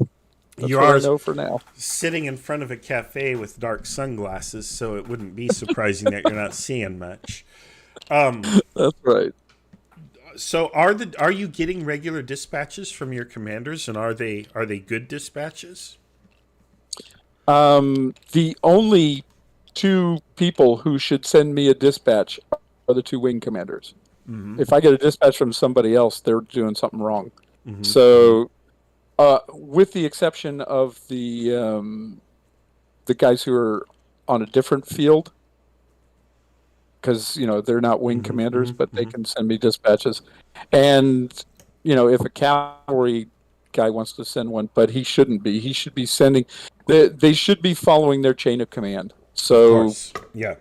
That's what I know for now. Sitting in front of a cafe with dark sunglasses, so it wouldn't be surprising that you're not seeing much. That's right. So are you getting regular dispatches from your commanders, and are they good dispatches? The only two people who should send me a dispatch are the two wing commanders. If I get a dispatch from somebody else, they're doing something wrong. So, with the exception of the guys who are on a different field, because they're not wing commanders, but they can send me dispatches. And if a cavalry guy wants to send one, but he shouldn't be. He should be sending. They should be following their chain of command. So yeah,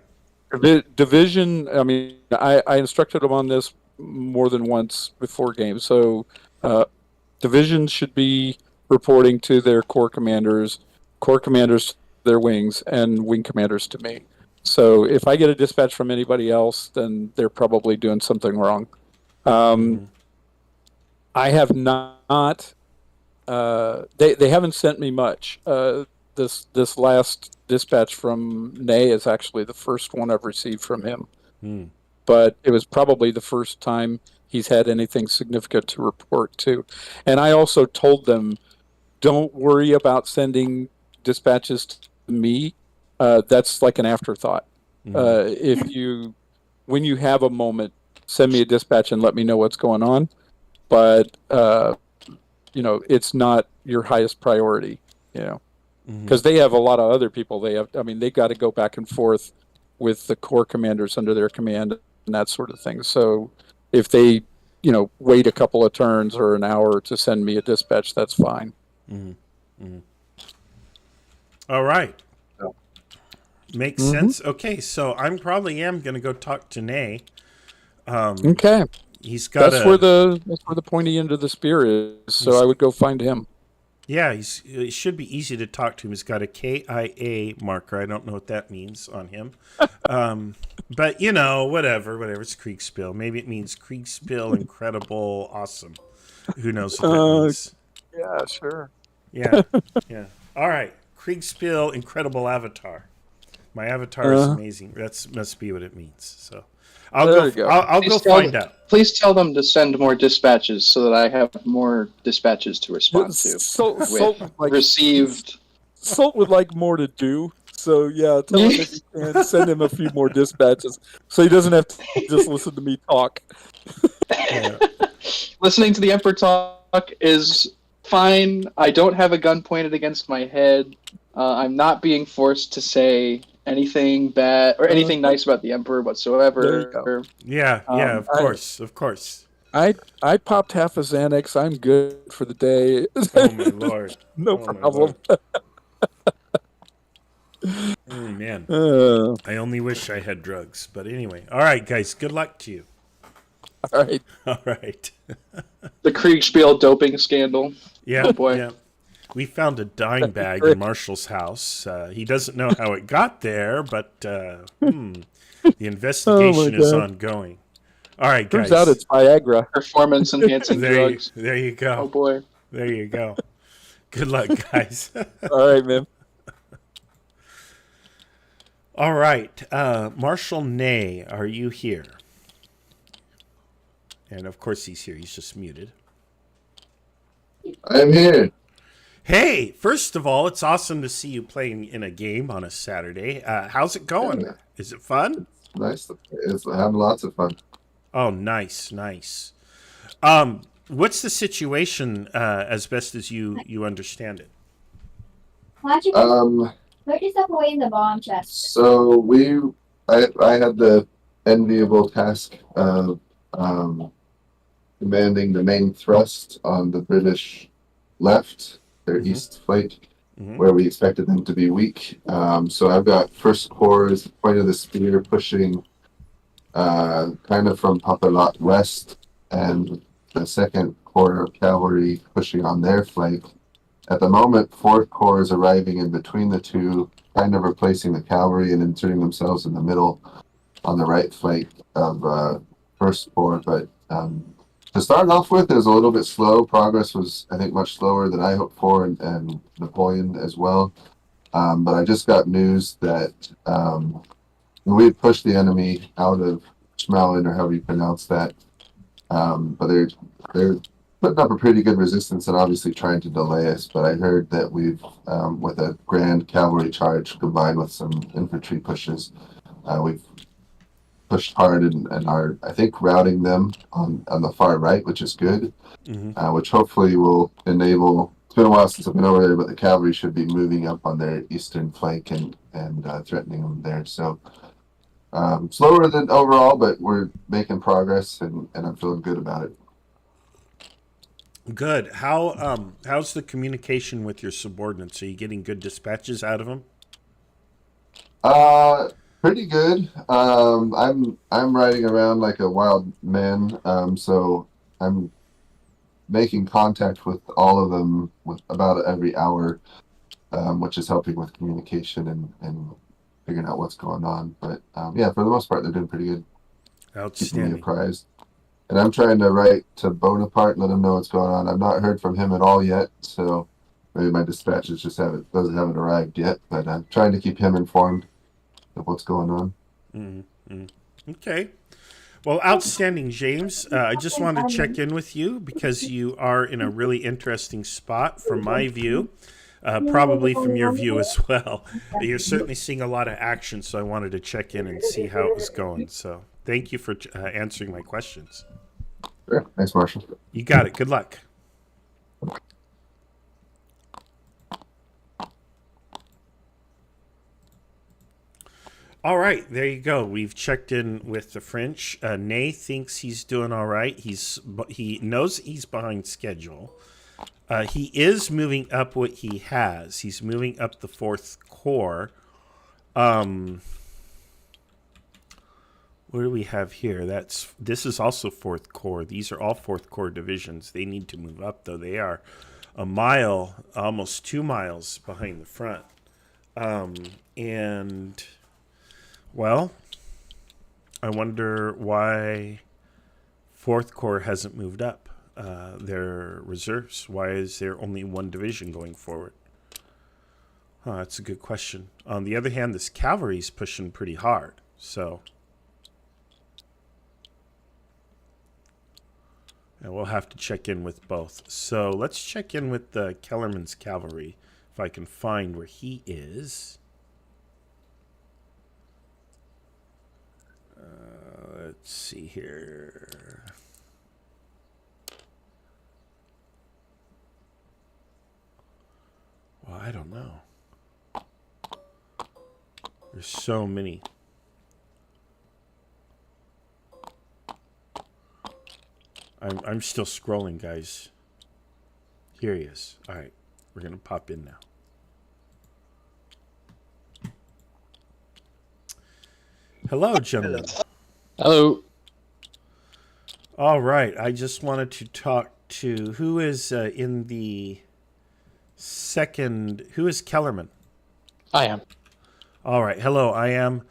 division. I mean, I instructed them on this more than once before games. So divisions should be reporting to their corps commanders to their wings, and wing commanders to me. So if I get a dispatch from anybody else, then they're probably doing something wrong. I have not. They haven't sent me much. This last dispatch from Ney is actually the first one I've received from him. But it was probably the first time he's had anything significant to report to. And I also told them, don't worry about sending dispatches to me. That's like an afterthought. When you have a moment, send me a dispatch and let me know what's going on. But it's not your highest priority. Because they have a lot of other people. They got to go back and forth with the corps commanders under their command and that sort of thing. So if they wait a couple of turns or an hour to send me a dispatch, that's fine. All right. Makes sense. Okay, so I'm probably going to go talk to Nay. Okay. He's got that's where the pointy end of the spear is, so I would go find him. Yeah, it should be easy to talk to him. He's got a KIA marker. I don't know what that means on him. But, whatever. It's Kriegsspiel. Maybe it means Kriegsspiel, incredible, awesome. Who knows what that means? Yeah, sure. Yeah. All right. Kriegsspiel, incredible avatar. My avatar is amazing. That must be what it means. So I'll go find out. Please tell them to send more dispatches so that I have more dispatches to respond to. Salt received. Salt would like more to do. So yeah, tell him if you can send him a few more dispatches, so he doesn't have to just listen to me talk. Listening to the Emperor talk is fine. I don't have a gun pointed against my head. I'm not being forced to say anything bad or anything nice about the Emperor whatsoever. There you go. Yeah, of course. I popped half a Xanax. I'm good for the day. Oh my lord! No problem. Oh man, I only wish I had drugs. But anyway, all right, guys. Good luck to you. All right. The Kriegsspiel doping scandal. Yeah. Oh boy. Yeah. We found a dime bag in Marshall's house. He doesn't know how it got there, but the investigation is ongoing. All right, guys. Turns out it's Viagra. Performance enhancing drugs. There you go. Oh boy. There you go. Good luck, guys. All right, man. All right. Marshall Ney, are you here? And of course he's here. He's just muted. I'm here. Hey, first of all, it's awesome to see you playing in a game on a Saturday. How's it going? Yeah. Is it fun? Nice to play. I'm having lots of fun. Oh, nice. What's the situation as best as you understand it? Why'd you put yourself away in the bomb chest? So I had the enviable task of commanding the main thrust on the British left, their east flank, where we expected them to be weak. So I've got First Corps as the point of the spear pushing kind of from Papelotte west, and the Second Corps of Cavalry pushing on their flank. At the moment, Fourth Corps is arriving in between the two, kind of replacing the cavalry and inserting themselves in the middle on the right flank of First Corps. But to start off with, it was a little bit slow. Progress was, I think, much slower than I hoped for, and Napoleon as well. But I just got news that we had pushed the enemy out of Schmallen, or however you pronounce that. But they're putting up a pretty good resistance and obviously trying to delay us. But I heard that we've, with a grand cavalry charge combined with some infantry pushes, we've pushed hard and are, I think, routing them on the far right, which is good, which hopefully will enable. It's been a while since I've been over there, but the cavalry should be moving up on their eastern flank and threatening them there. So slower than overall, but we're making progress, and I'm feeling good about it. Good. How's the communication with your subordinates? Are you getting good dispatches out of them? Pretty good. I'm riding around like a wild man, so I'm making contact with all of them with about every hour, which is helping with communication and figuring out what's going on. But yeah, for the most part, they're doing pretty good. Outstanding. Keeping me apprised. And I'm trying to write to Bonaparte, let him know what's going on. I've not heard from him at all yet, so maybe my dispatches just haven't arrived yet. But I'm trying to keep him informed of what's going on. Okay. Well, outstanding, James. I just wanted to check in with you because you are in a really interesting spot from my view, probably from your view as well. You're certainly seeing a lot of action, so I wanted to check in and see how it was going. So thank you for answering my questions. Sure. Thanks, Marshall. You got it. Good luck. All right, there you go. We've checked in with the French. Ney thinks he's doing all right. He knows he's behind schedule. He is moving up what he has. He's moving up the 4th Corps. What do we have here? This is also 4th Corps. These are all 4th Corps divisions. They need to move up, though. They are a mile, almost 2 miles behind the front. And, well, I wonder why 4th Corps hasn't moved up their reserves. Why is there only 1 division going forward? That's a good question. On the other hand, this cavalry's pushing pretty hard, so... And we'll have to check in with both. So let's check in with the Kellerman's cavalry, if I can find where he is. Let's see here. Well, I don't know. There's so many. I'm still scrolling, guys. Here he is. All right, we're gonna pop in now. Hello, gentlemen. Hello. All right, I just wanted to talk to who is in the second. Who is Kellerman? I am. All right. Hello, I am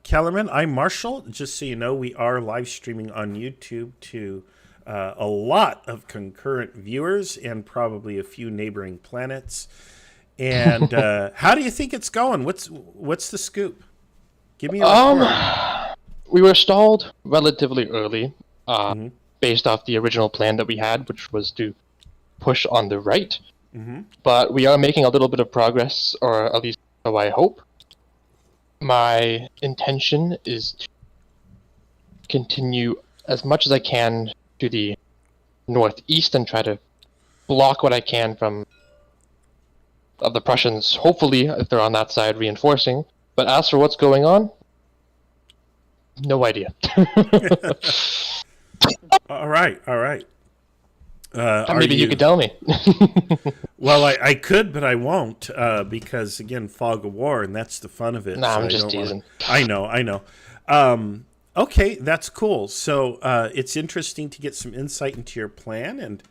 Kellerman. I'm Marshall. Just so you know, we are live streaming on YouTube to a lot of concurrent viewers and probably a few neighboring planets. And how do you think it's going? What's the scoop? Give me a report. We were stalled relatively early, based off the original plan that we had, which was to push on the right. But we are making a little bit of progress, or at least so I hope. My intention is to continue as much as I can to the northeast and try to block what I can of the Prussians, hopefully, if they're on that side, reinforcing. But as for what's going on, no idea. All right. Maybe you could tell me. Well, I could, but I won't, because, again, fog of war, and that's the fun of it. Nah, so I'm just teasing. I know. Okay, that's cool. So it's interesting to get some insight into your plan and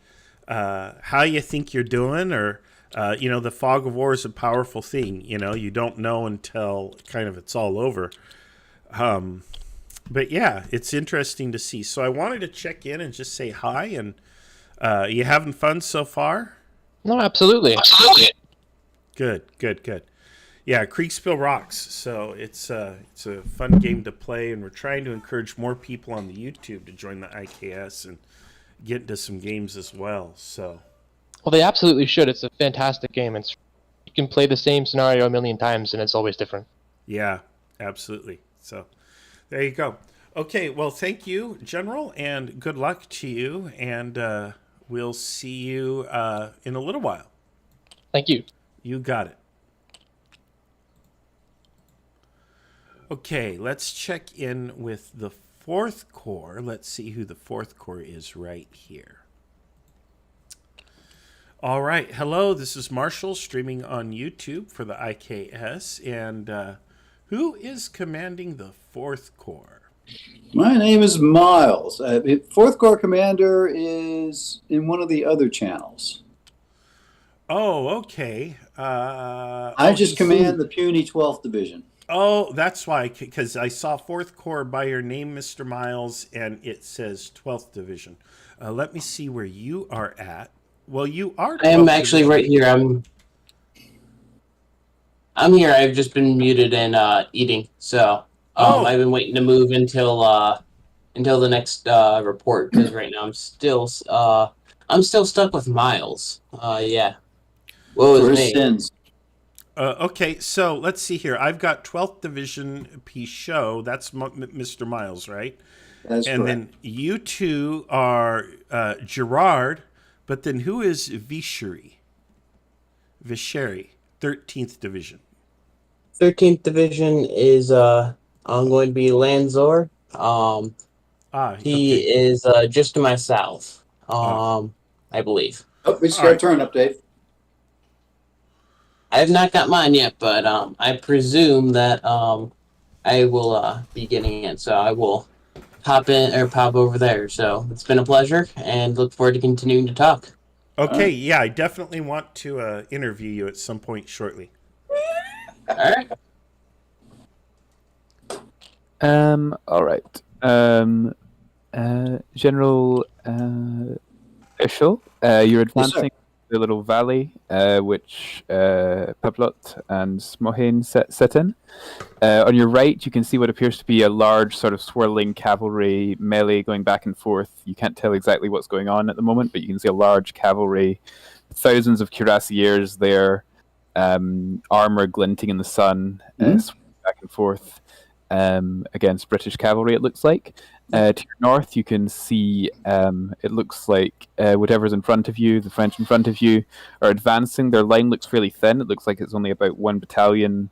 how you think you're doing, or, the fog of war is a powerful thing. You don't know until kind of it's all over. But, yeah, it's interesting to see. So I wanted to check in and just say hi, and you having fun so far? No, absolutely. Good. Yeah, Kriegsspiel rocks. So it's a fun game to play, and we're trying to encourage more people on the YouTube to join the IKS and get into some games as well. So, well, they absolutely should. It's a fantastic game. You can play the same scenario a million times, and it's always different. Yeah, absolutely. So there you go. Okay, well, thank you, General, and good luck to you, and we'll see you in a little while. Thank you. You got it. Okay, let's check in with the 4th Corps. Let's see who the 4th Corps is right here. All right, hello, this is Marshall streaming on YouTube for the IKS, and who is commanding the 4th Corps? My name is Miles. 4th Corps Commander is in one of the other channels. Oh, okay. I just command the puny 12th Division. Oh, that's why, because I saw 4th Corps by your name, Mr. Miles, and it says 12th Division. Let me see where you are at. Well, you are 12th I am actually Division. right here. I'm here. I've just been muted and eating, so I've been waiting to move until the next report, because right now I'm still stuck with Miles. Yeah. Woe is me. Sins. Okay, so let's see here. I've got 12th Division Pichot. That's Mr. Miles, right? That's and correct. Then you two are Gerard, but then who is Vichery? 13th Division. 13th Division is going to be Lanzor. He is just to my south. I believe. Oh, we just got a turn update. I have not got mine yet, but I presume that I will be getting it, so I will pop over there. So it's been a pleasure, and look forward to continuing to talk. Okay, yeah, I definitely want to interview you at some point shortly. All right. All right. General Ishel, you're advancing the little valley, which Pablot and Smohain set in. On your right, you can see what appears to be a large sort of swirling cavalry melee going back and forth. You can't tell exactly what's going on at the moment, but you can see a large cavalry, thousands of cuirassiers there, armor glinting in the sun, swinging back and forth against British cavalry, it looks like. To your north, you can see it looks like whatever's in front of you, the French in front of you, are advancing. Their line looks fairly thin. It looks like it's only about one battalion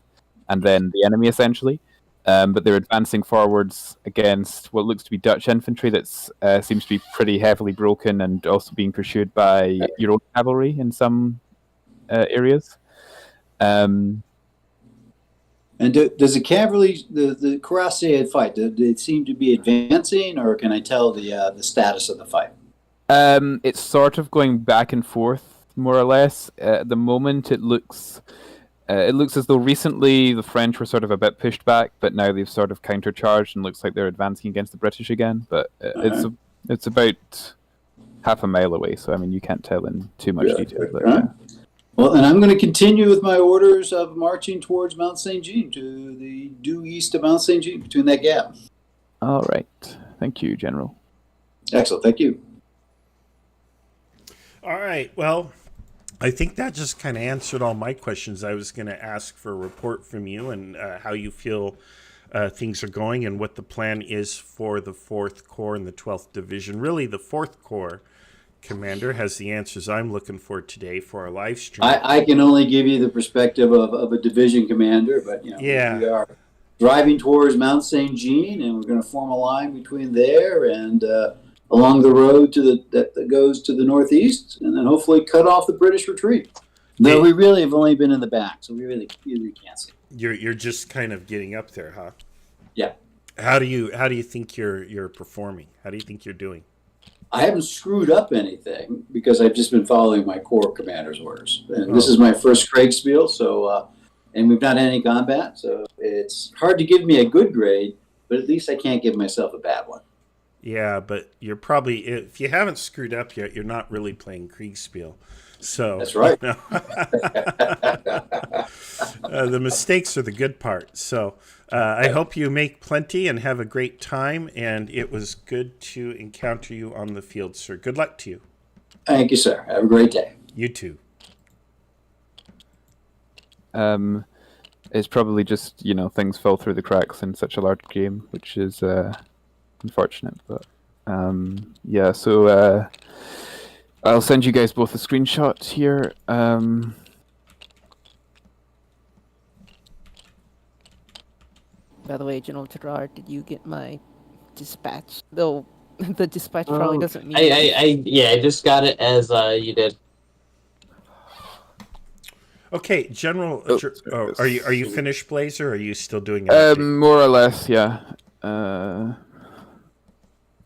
and then the enemy, essentially. But they're advancing forwards against what looks to be Dutch infantry that seems to be pretty heavily broken and also being pursued by your own cavalry in some areas. And does the cavalry, the cuirassier fight, do they seem to be advancing, or can I tell the status of the fight? It's sort of going back and forth, more or less. At the moment, it looks as though recently the French were sort of a bit pushed back, but now they've sort of countercharged and looks like they're advancing against the British again. But it's about half a mile away, so I mean you can't tell in too much detail. But, Well, and I'm going to continue with my orders of marching towards Mount St. Jean, to the due east of Mount St. Jean, between that gap. All right. Thank you, General. Excellent. Thank you. All right. Well, I think that just kind of answered all my questions. I was going to ask for a report from you and how you feel things are going and what the plan is for the 4th Corps and the 12th Division. Really, the 4th Corps Commander has the answers I'm looking for today for our live stream. I can only give you the perspective of a division commander, but we are driving towards Mount St. Jean, and we're going to form a line between there and along the road that goes to the northeast, and then hopefully cut off the British retreat. Though we really have only been in the back, so we really can't see. You're just kind of getting up there, huh? Yeah. How do you think you're performing? How do you think you're doing? I haven't screwed up anything because I've just been following my Corps commander's orders. And this is my first Kriegsspiel, so and we've not had any combat, so it's hard to give me a good grade, but at least I can't give myself a bad one. Yeah, but you're probably, if you haven't screwed up yet, you're not really playing Kriegsspiel. So that's right. The mistakes are the good part. So I hope you make plenty and have a great time. And it was good to encounter you on the field, sir. Good luck to you. Thank you, sir. Have a great day. You too. It's probably just things fell through the cracks in such a large game, which is unfortunate. But yeah, so. I'll send you guys both a screenshot here. By the way, General Gerard, did you get my dispatch? Though the dispatch probably doesn't mean. I just got it as you did. Okay, General. Are you finished, Blazer? Or are you still doing it? More or less, yeah. More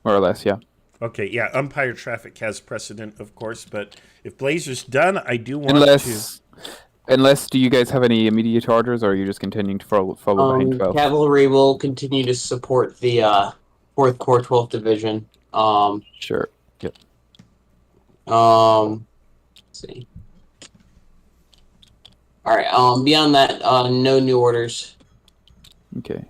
or less, yeah. Okay, yeah, umpire traffic has precedent, of course, but if Blazer's done, I do want to... Unless, do you guys have any immediate orders, or are you just continuing to follow behind 12? Cavalry will continue to support the 4th Corps 12th Division. Sure, yep. Let's see. Alright, beyond that, no new orders. Okay.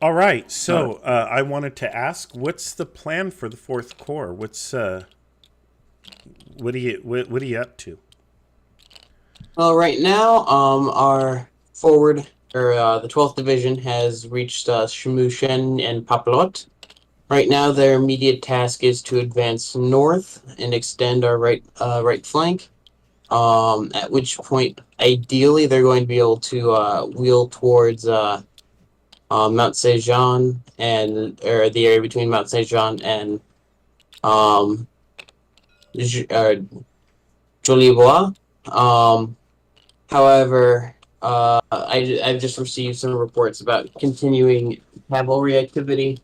All right, so I wanted to ask, what's the plan for the 4th Corps? What's what are you up to? Well, right now, our forward the 12th Division has reached Shmushen and Papelot. Right now, their immediate task is to advance north and extend our right flank. At which point, ideally, they're going to be able to wheel towards Mount Saint Jean or the area between Mount Saint Jean and Jolibois. However, I've just received some reports about continuing cavalry activity,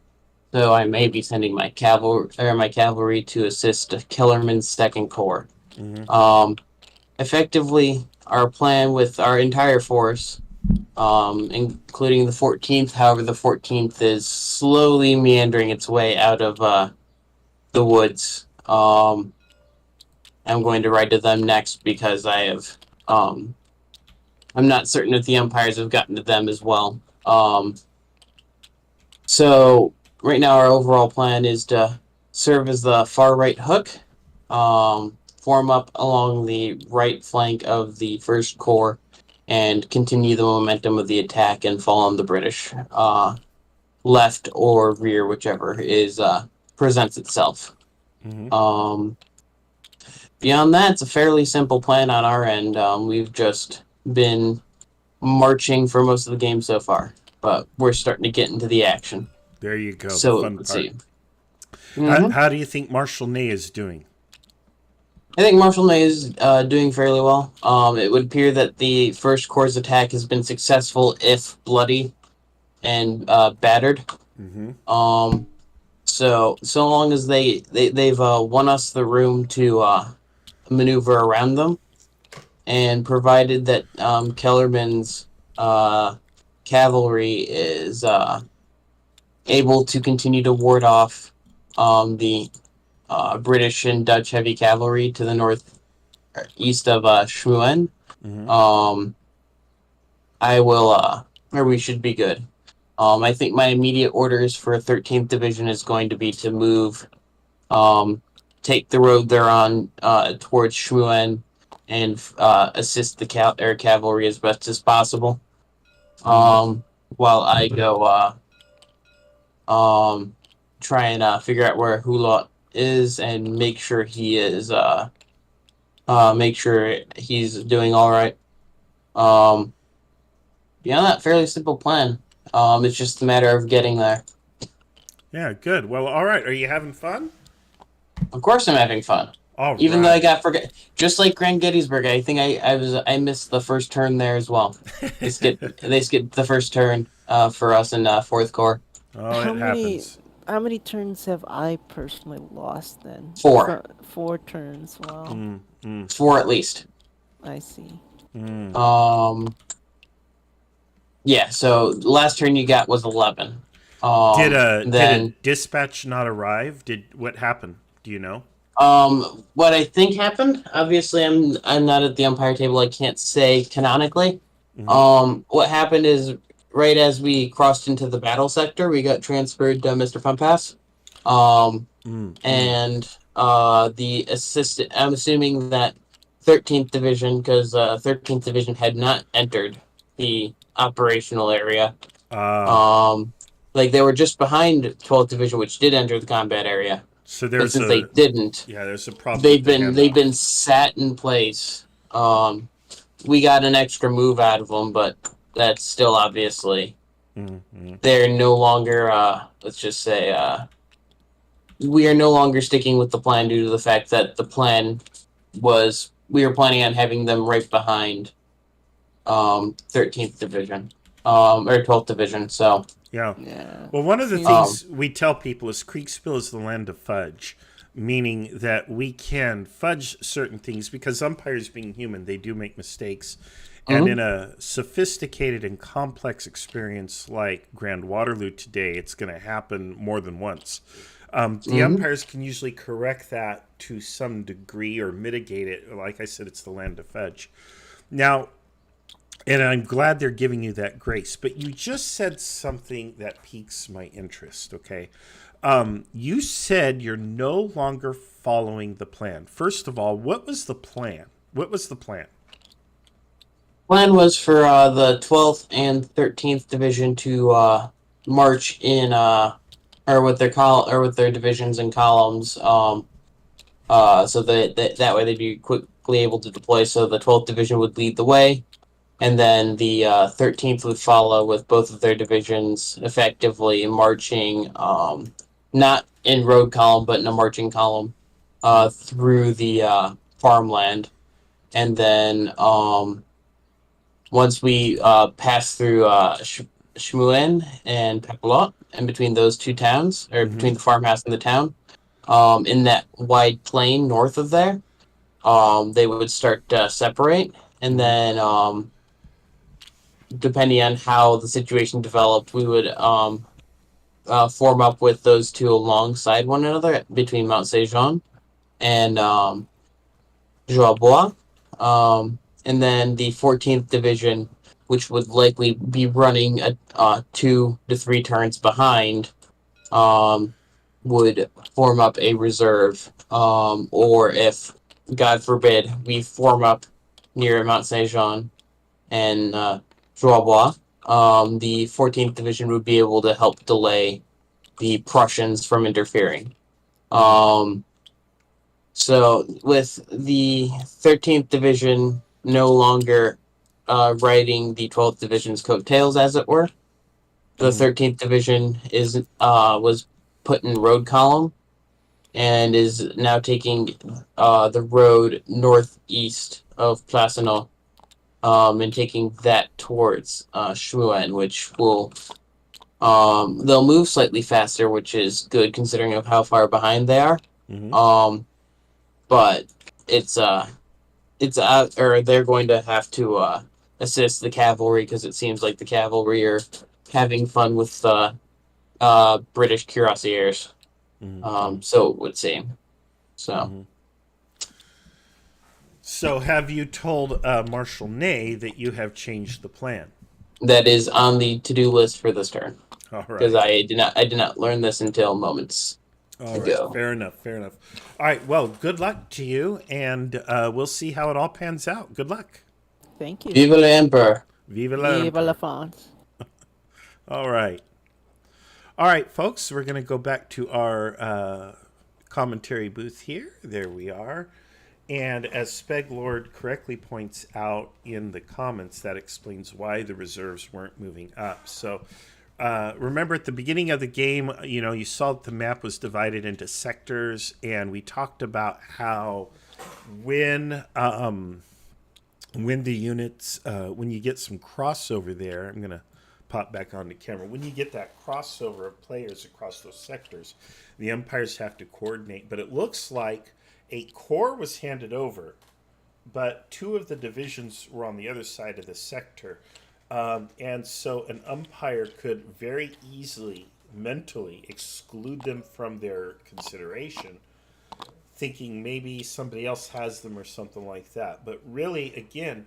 so I may be sending my cavalry to assist Kellerman's Second Corps. Effectively, our plan with our entire force, including the 14th. However, the 14th is slowly meandering its way out of the woods. I'm going to ride to them next because I have. I'm not certain if the umpires have gotten to them as well. So right now, our overall plan is to serve as the far right hook. Form up along the right flank of the First Corps and continue the momentum of the attack and fall on the British left or rear, whichever presents itself. Beyond that, it's a fairly simple plan on our end. We've just been marching for most of the game so far, but we're starting to get into the action. There you go. So, the fun let's part. see. Mm-hmm. How do you think Marshal Ney is doing? I think Marshal Ney is doing fairly well. It would appear that the First Corps' attack has been successful, if bloody and battered. So long as they've won us the room to maneuver around them, and provided that Kellerman's cavalry is able to continue to ward off the British and Dutch heavy cavalry to the northeast of Schmuen. We should be good. I think my immediate orders for 13th Division is going to be to move, take the road they're on towards Schmuen and assist the cavalry as best as possible. While I go try and figure out where Hulot is and make sure he is make sure he's doing all right. Beyond that, fairly simple plan. It's just a matter of getting there. Yeah, good. Well, all right. Are you having fun? Of course, I'm having fun. All Even right. though I got just like Grand Gettysburg, I think I missed the first turn there as well. They skipped the first turn for us in Fourth Corps. Oh, it happens. How many turns have I personally lost then? 4. 4 turns. Wow. 4 at least. I see. Yeah. So the last turn you got was 11. Did a dispatch not arrive? What happened? Do you know? What I think happened. Obviously, I'm not at the umpire table. I can't say canonically. What happened is, right as we crossed into the battle sector, we got transferred to Mr. Pumpas. And the assistant, I'm assuming that 13th Division, because 13th Division had not entered the operational area. Like they were just behind 12th Division, which did enter the combat area. So but since they didn't, there's a problem. They've been sat in place. We got an extra move out of them, but that's still obviously they're no longer. Let's just say we are no longer sticking with the plan due to the fact that the plan was we were planning on having them right behind 13th Division or 12th Division. So. Yeah. Well, one of the things we tell people is Kriegsspiel is the land of fudge, meaning that we can fudge certain things because umpires, being human, they do make mistakes. And in a sophisticated and complex experience like Grand Waterloo today, it's going to happen more than once. The umpires can usually correct that to some degree or mitigate it. Like I said, it's the land of fudge. Now, and I'm glad they're giving you that grace. But you just said something that piques my interest, okay? You said you're no longer following the plan. First of all, what was the plan? What was the plan? Plan was for the 12th and 13th Division to march in, or with their divisions and columns, so that way they'd be quickly able to deploy, so the 12th Division would lead the way, and then the 13th would follow with both of their divisions effectively marching, not in road column, but in a marching column through the farmland. And then once we pass through Schmuen and Pepelot, in between those two towns, or between the farmhouse and the town, in that wide plain north of there, they would start to separate, and then depending on how the situation developed, we would form up with those two alongside one another between Mount Saint Jean and Joabois. And then the 14th Division, which would likely be running 2 to 3 turns behind, would form up a reserve. Or if, God forbid, we form up near Mount Saint Jean and Joabois, the 14th Division would be able to help delay the Prussians from interfering. So with the 13th Division no longer riding the 12th Division's coattails, as it were, the 13th Division was put in road column and is now taking the road northeast of Placenot and taking that towards Schmuen, which will they'll move slightly faster, which is good considering of how far behind they are. But it's out, or they're going to have to assist the cavalry, because it seems like the cavalry are having fun with British cuirassiers. So it would seem. So have you told Marshal Ney that you have changed the plan? That is on the to-do list for this turn. All right. Because I did not learn this until moments ago. Right. Fair enough. All right, well, good luck to you, and we'll see how it all pans out. Good luck. Thank you. Vive l'Empereur. Vive la France. All right, folks, we're going to go back to our commentary booth here. There we are. And as Speglord correctly points out in the comments, that explains why the reserves weren't moving up. So remember at the beginning of the game, you saw that the map was divided into sectors, and we talked about how when the units, when you get some crossover there, I'm going to pop back onto camera. When you get that crossover of players across those sectors, the umpires have to coordinate. But it looks like a corps was handed over, but 2 of the divisions were on the other side of the sector. And so an umpire could very easily mentally exclude them from their consideration, thinking maybe somebody else has them or something like that. But really, again,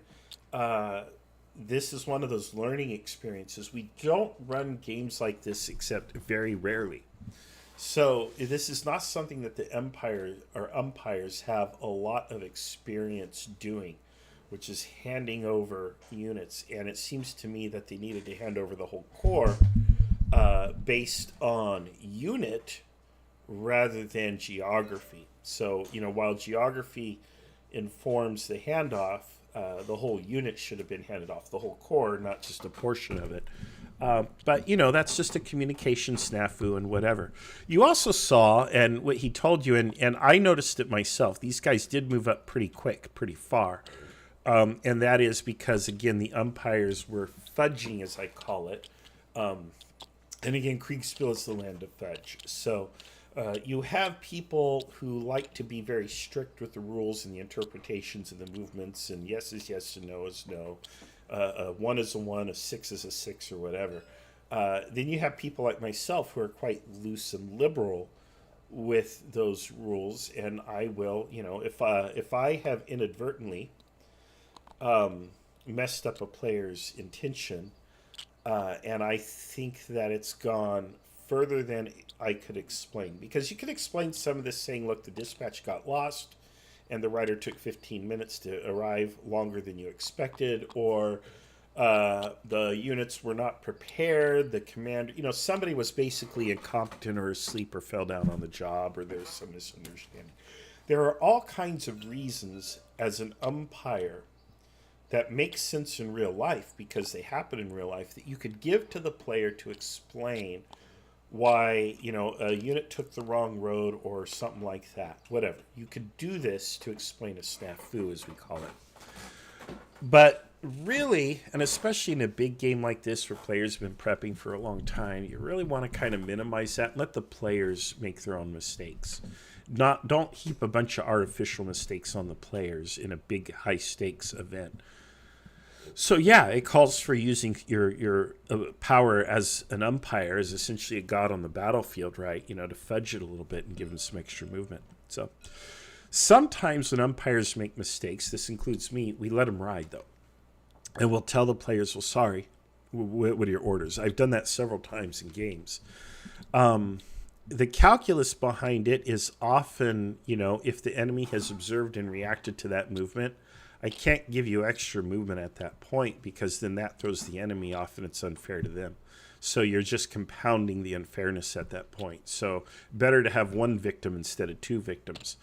this is one of those learning experiences. We don't run games like this except very rarely. So this is not something that the umpires have a lot of experience doing, which is handing over units. And it seems to me that they needed to hand over the whole corps based on unit rather than geography. So, while geography informs the handoff, the whole unit should have been handed off, the whole corps, not just a portion of it. But, that's just a communication snafu and whatever. You also saw, and what he told you, and I noticed it myself, these guys did move up pretty quick, pretty far. And that is because, again, the umpires were fudging, as I call it. And again, Kriegsspiel is the land of fudge. So you have people who like to be very strict with the rules and the interpretations and the movements, and yes is yes and no is no. 1 is a 1, a 6 is a 6, or whatever. Then you have people like myself who are quite loose and liberal with those rules, and I will, if I have inadvertently messed up a player's intention, and I think that it's gone further than I could explain, because you could explain some of this saying, look, the dispatch got lost and the rider took 15 minutes to arrive, longer than you expected, or the units were not prepared, the commander, somebody was basically incompetent or asleep or fell down on the job, or there's some misunderstanding. There are all kinds of reasons as an umpire that make sense in real life, because they happen in real life, that you could give to the player to explain why, you know, a unit took the wrong road or something like that. Whatever. You could do this to explain a snafu, as we call it. But really, and especially in a big game like this where players have been prepping for a long time, you really want to kind of minimize that and let the players make their own mistakes. Don't heap a bunch of artificial mistakes on the players in a big high stakes event. So yeah, it calls for using your power as an umpire, as essentially a god on the battlefield, right? You know, to fudge it a little bit and give them some extra movement. So sometimes when umpires make mistakes, this includes me, we let them ride though, and we'll tell the players, "Well, sorry, what are your orders?" I've done that several times in games. The calculus behind it is often, you know, if the enemy has observed and reacted to that movement, I can't give you extra movement at that point, because then that throws the enemy off and it's unfair to them. So you're just compounding the unfairness at that point. So better to have one victim instead of two victims.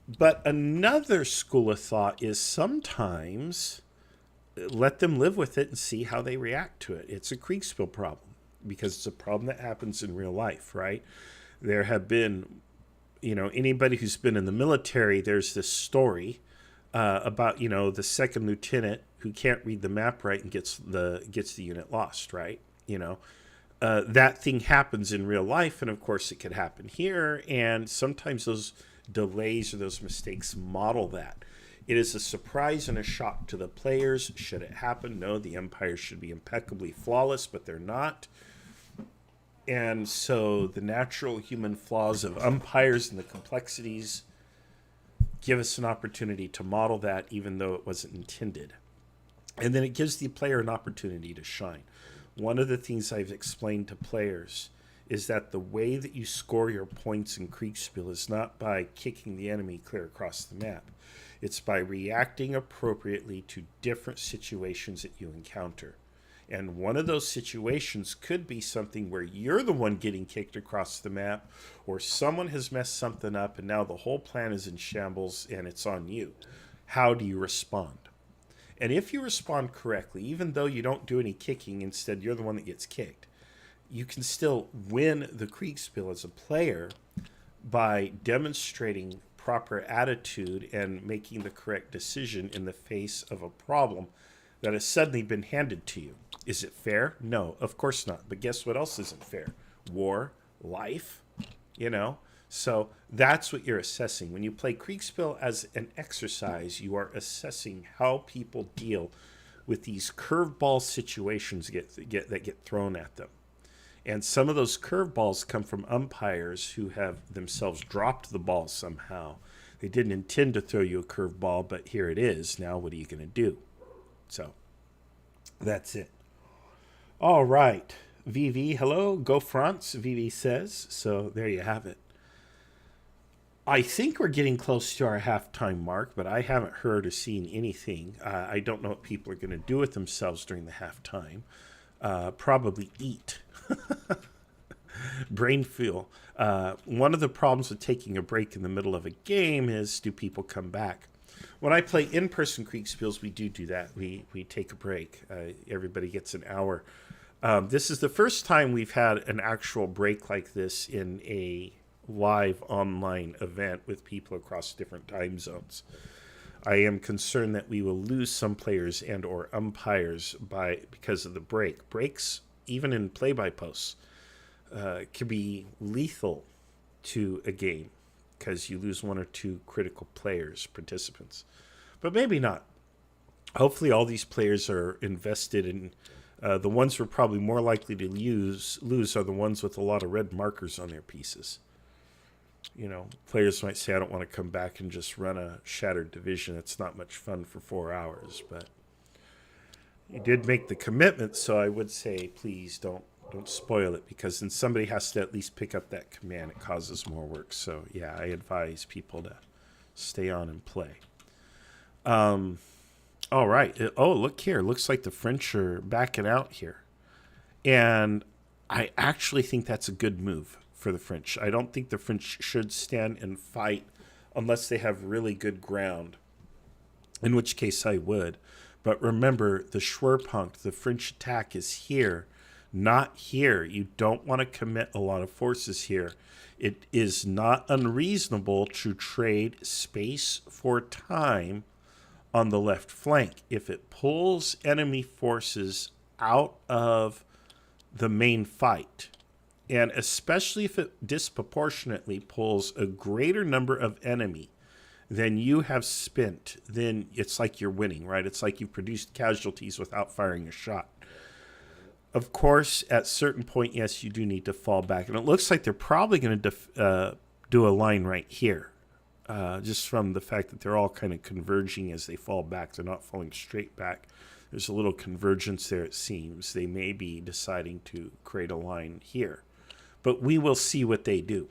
But another school of thought is sometimes let them live with it and see how they react to it. It's a Kriegsspiel problem, because it's a problem that happens in real life, right? There have been, you know, anybody who's been in the military, there's this story about, you know, the second lieutenant who can't read the map right and gets the unit lost, right? You know, that thing happens in real life, and of course it could happen here, and sometimes those delays or those mistakes model that. It is a surprise and a shock to the players. Should it happen? No, the umpires should be impeccably flawless, but they're not. And so the natural human flaws of umpires and the complexities give us an opportunity to model that, even though it wasn't intended. And then it gives the player an opportunity to shine. One of the things I've explained to players is that the way that you score your points in Kriegsspiel is not by kicking the enemy clear across the map. It's by reacting appropriately to different situations that you encounter. And one of those situations could be something where you're the one getting kicked across the map, or someone has messed something up and now the whole plan is in shambles and it's on you. How do you respond? And if you respond correctly, even though you don't do any kicking, instead you're the one that gets kicked, you can still win the Kriegsspiel as a player by demonstrating proper attitude and making the correct decision in the face of a problem that has suddenly been handed to you. Is it fair? No, of course not. But guess what else isn't fair? War, life, you know? So that's what you're assessing. When you play Kriegsspiel as an exercise, you are assessing how people deal with these curveball situations that get thrown at them. And some of those curveballs come from umpires who have themselves dropped the ball somehow. They didn't intend to throw you a curveball, but here it is. Now what are you going to do? So that's it. All right. VV, hello. Go France, VV says. So there you have it. I think we're getting close to our halftime mark, but I haven't heard or seen anything. I don't know what people are going to do with themselves during the halftime. Probably eat. Brain fuel. One of the problems with taking a break in the middle of a game is, do people come back? When I play in-person Kriegsspiels, we do that. We take a break. Everybody gets an hour. This is the first time we've had an actual break like this in a live online event with people across different time zones. I am concerned that we will lose some players and or umpires because of the break. Breaks, even in play-by-posts, can be lethal to a game because you lose one or two critical participants. But maybe not. Hopefully all these players are invested in the ones we're probably more likely to lose are the ones with a lot of red markers on their pieces. You know, players might say, I don't want to come back and just run a shattered division. It's not much fun for 4 hours, but you did make the commitment, so I would say, please don't spoil it, because then somebody has to at least pick up that command. It causes more work. So yeah, I advise people to stay on and play. All right. Oh, look here. Looks like the French are backing out here. And I actually think that's a good move for the French. I don't think the French should stand and fight unless they have really good ground, in which case I would. But remember, the Schwerpunkt, the French attack, is here, not here. You don't want to commit a lot of forces here. It is not unreasonable to trade space for time on the left flank. If it pulls enemy forces out of the main fight, and especially if it disproportionately pulls a greater number of enemy than you have spent, then it's like you're winning, right? It's like you've produced casualties without firing a shot. Of course, at a certain point, yes, you do need to fall back. And it looks like they're probably going to do a line right here, just from the fact that they're all kind of converging as they fall back. They're not falling straight back. There's a little convergence there, it seems. They may be deciding to create a line here. But we will see what they do.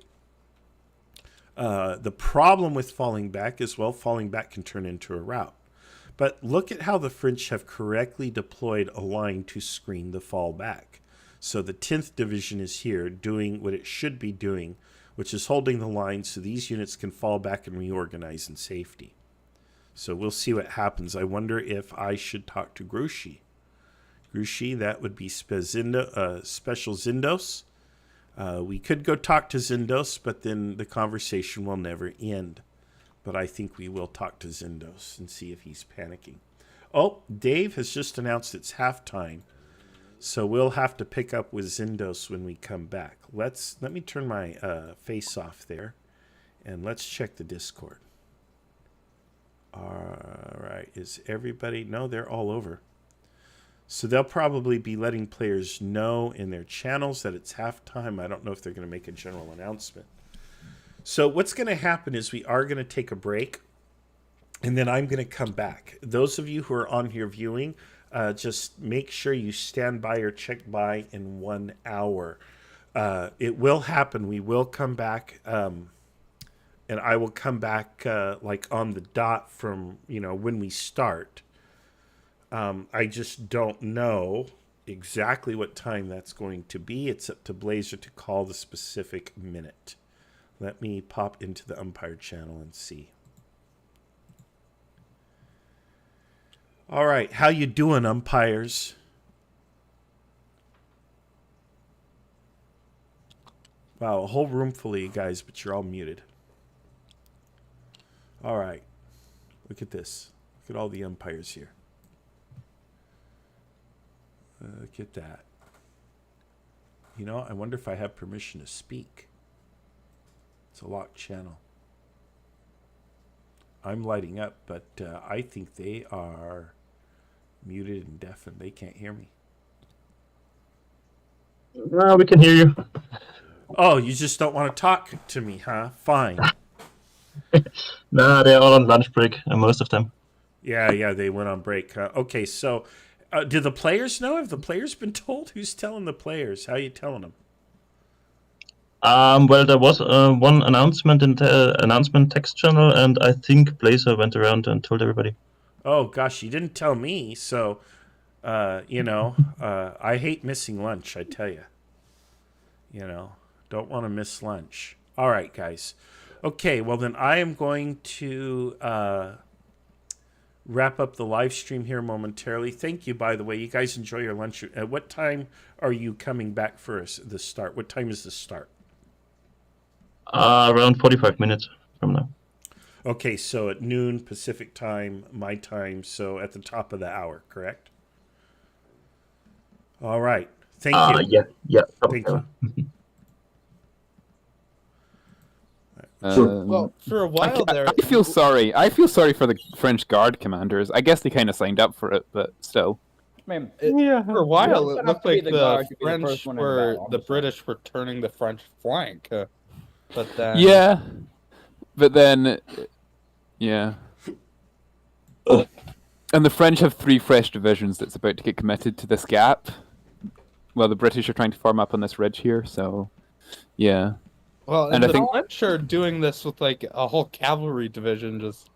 The problem with falling back is, well, falling back can turn into a rout. But look at how the French have correctly deployed a line to screen the fall back. So the 10th Division is here doing what it should be doing, which is holding the line so these units can fall back and reorganize in safety. So we'll see what happens. I wonder if I should talk to Grouchy. Grouchy, that would be Special Zindos. We could go talk to Zindos, but then the conversation will never end. But I think we will talk to Zindos and see if he's panicking. Oh, Dave has just announced it's halftime. So we'll have to pick up with Zindos when we come back. Let me turn my face off there, and let's check the Discord. All right, is everybody? No, they're all over. So they'll probably be letting players know in their channels that it's halftime. I don't know if they're going to make a general announcement. So what's going to happen is we are going to take a break, and then I'm going to come back. Those of you who are on here viewing, just make sure you stand by or check by in 1 hour. It will happen. We will come back, and I will come back like on the dot from when we start. I just don't know exactly what time that's going to be. It's up to Blazer to call the specific minute. Let me pop into the Umpire channel and see. All right, how you doing, umpires? Wow, a whole room full of you guys, but you're all muted. All right, look at this. Look at all the umpires here. Look at that. I wonder if I have permission to speak. It's a locked channel. I'm lighting up, but I think they are muted and deafened. They can't hear me. No, we can hear you. Oh, you just don't want to talk to me, huh? Fine. No, they're all on lunch break, most of them. Yeah, they went on break. Okay, so do the players know? Have the players been told? Who's telling the players? How are you telling them? Well, there was one announcement in the announcement text channel, and I think Blazer went around and told everybody. Oh, gosh, you didn't tell me, so, I hate missing lunch, I tell you. Don't want to miss lunch. All right, guys. Okay, well, then I am going to wrap up the live stream here momentarily. Thank you, by the way. You guys enjoy your lunch. At what time are you coming back for the start? What time is the start? Around 45 minutes from now. Okay, so at noon Pacific time, my time, so at the top of the hour, correct? All right. Thank you. Yeah. Thank you. Well, for a while there, I feel sorry. I feel sorry for the French Guard commanders. I guess they kind of signed up for it, but still. I mean, for a while, it looked like the British were turning the French flank. But then... Yeah. But then... Yeah. And the French have 3 fresh divisions that's about to get committed to this gap. Well, the British are trying to form up on this ridge here, so... Yeah. Well, and I think French are doing this with like a whole cavalry division just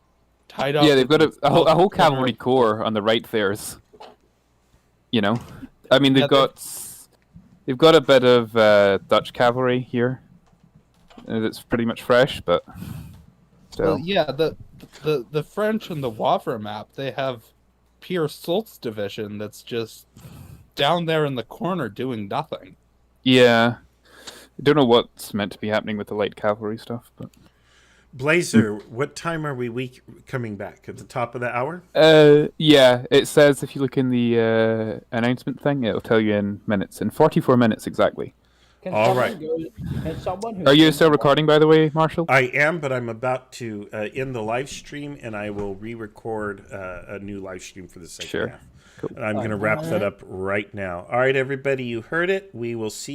tied up. Yeah, they've got a whole cavalry corps on the right there. I mean, they've got a bit of Dutch cavalry here. That's pretty much fresh, but Still. Well, yeah, the French and the Wavre map, they have Pierre Sult's division that's just down there in the corner doing nothing. Yeah. I don't know what's meant to be happening with the light cavalry stuff, but Blazer, what time are we coming back? At the top of the hour? Yeah, it says if you look in the announcement thing, it'll tell you in minutes, in 44 minutes exactly. All right. Are you still recording, by the way, Marshall? I am, but I'm about to end the live stream, and I will re-record a new live stream for the second half. Cool. And I'm going to wrap that up right now. All right, everybody, you heard it. We will see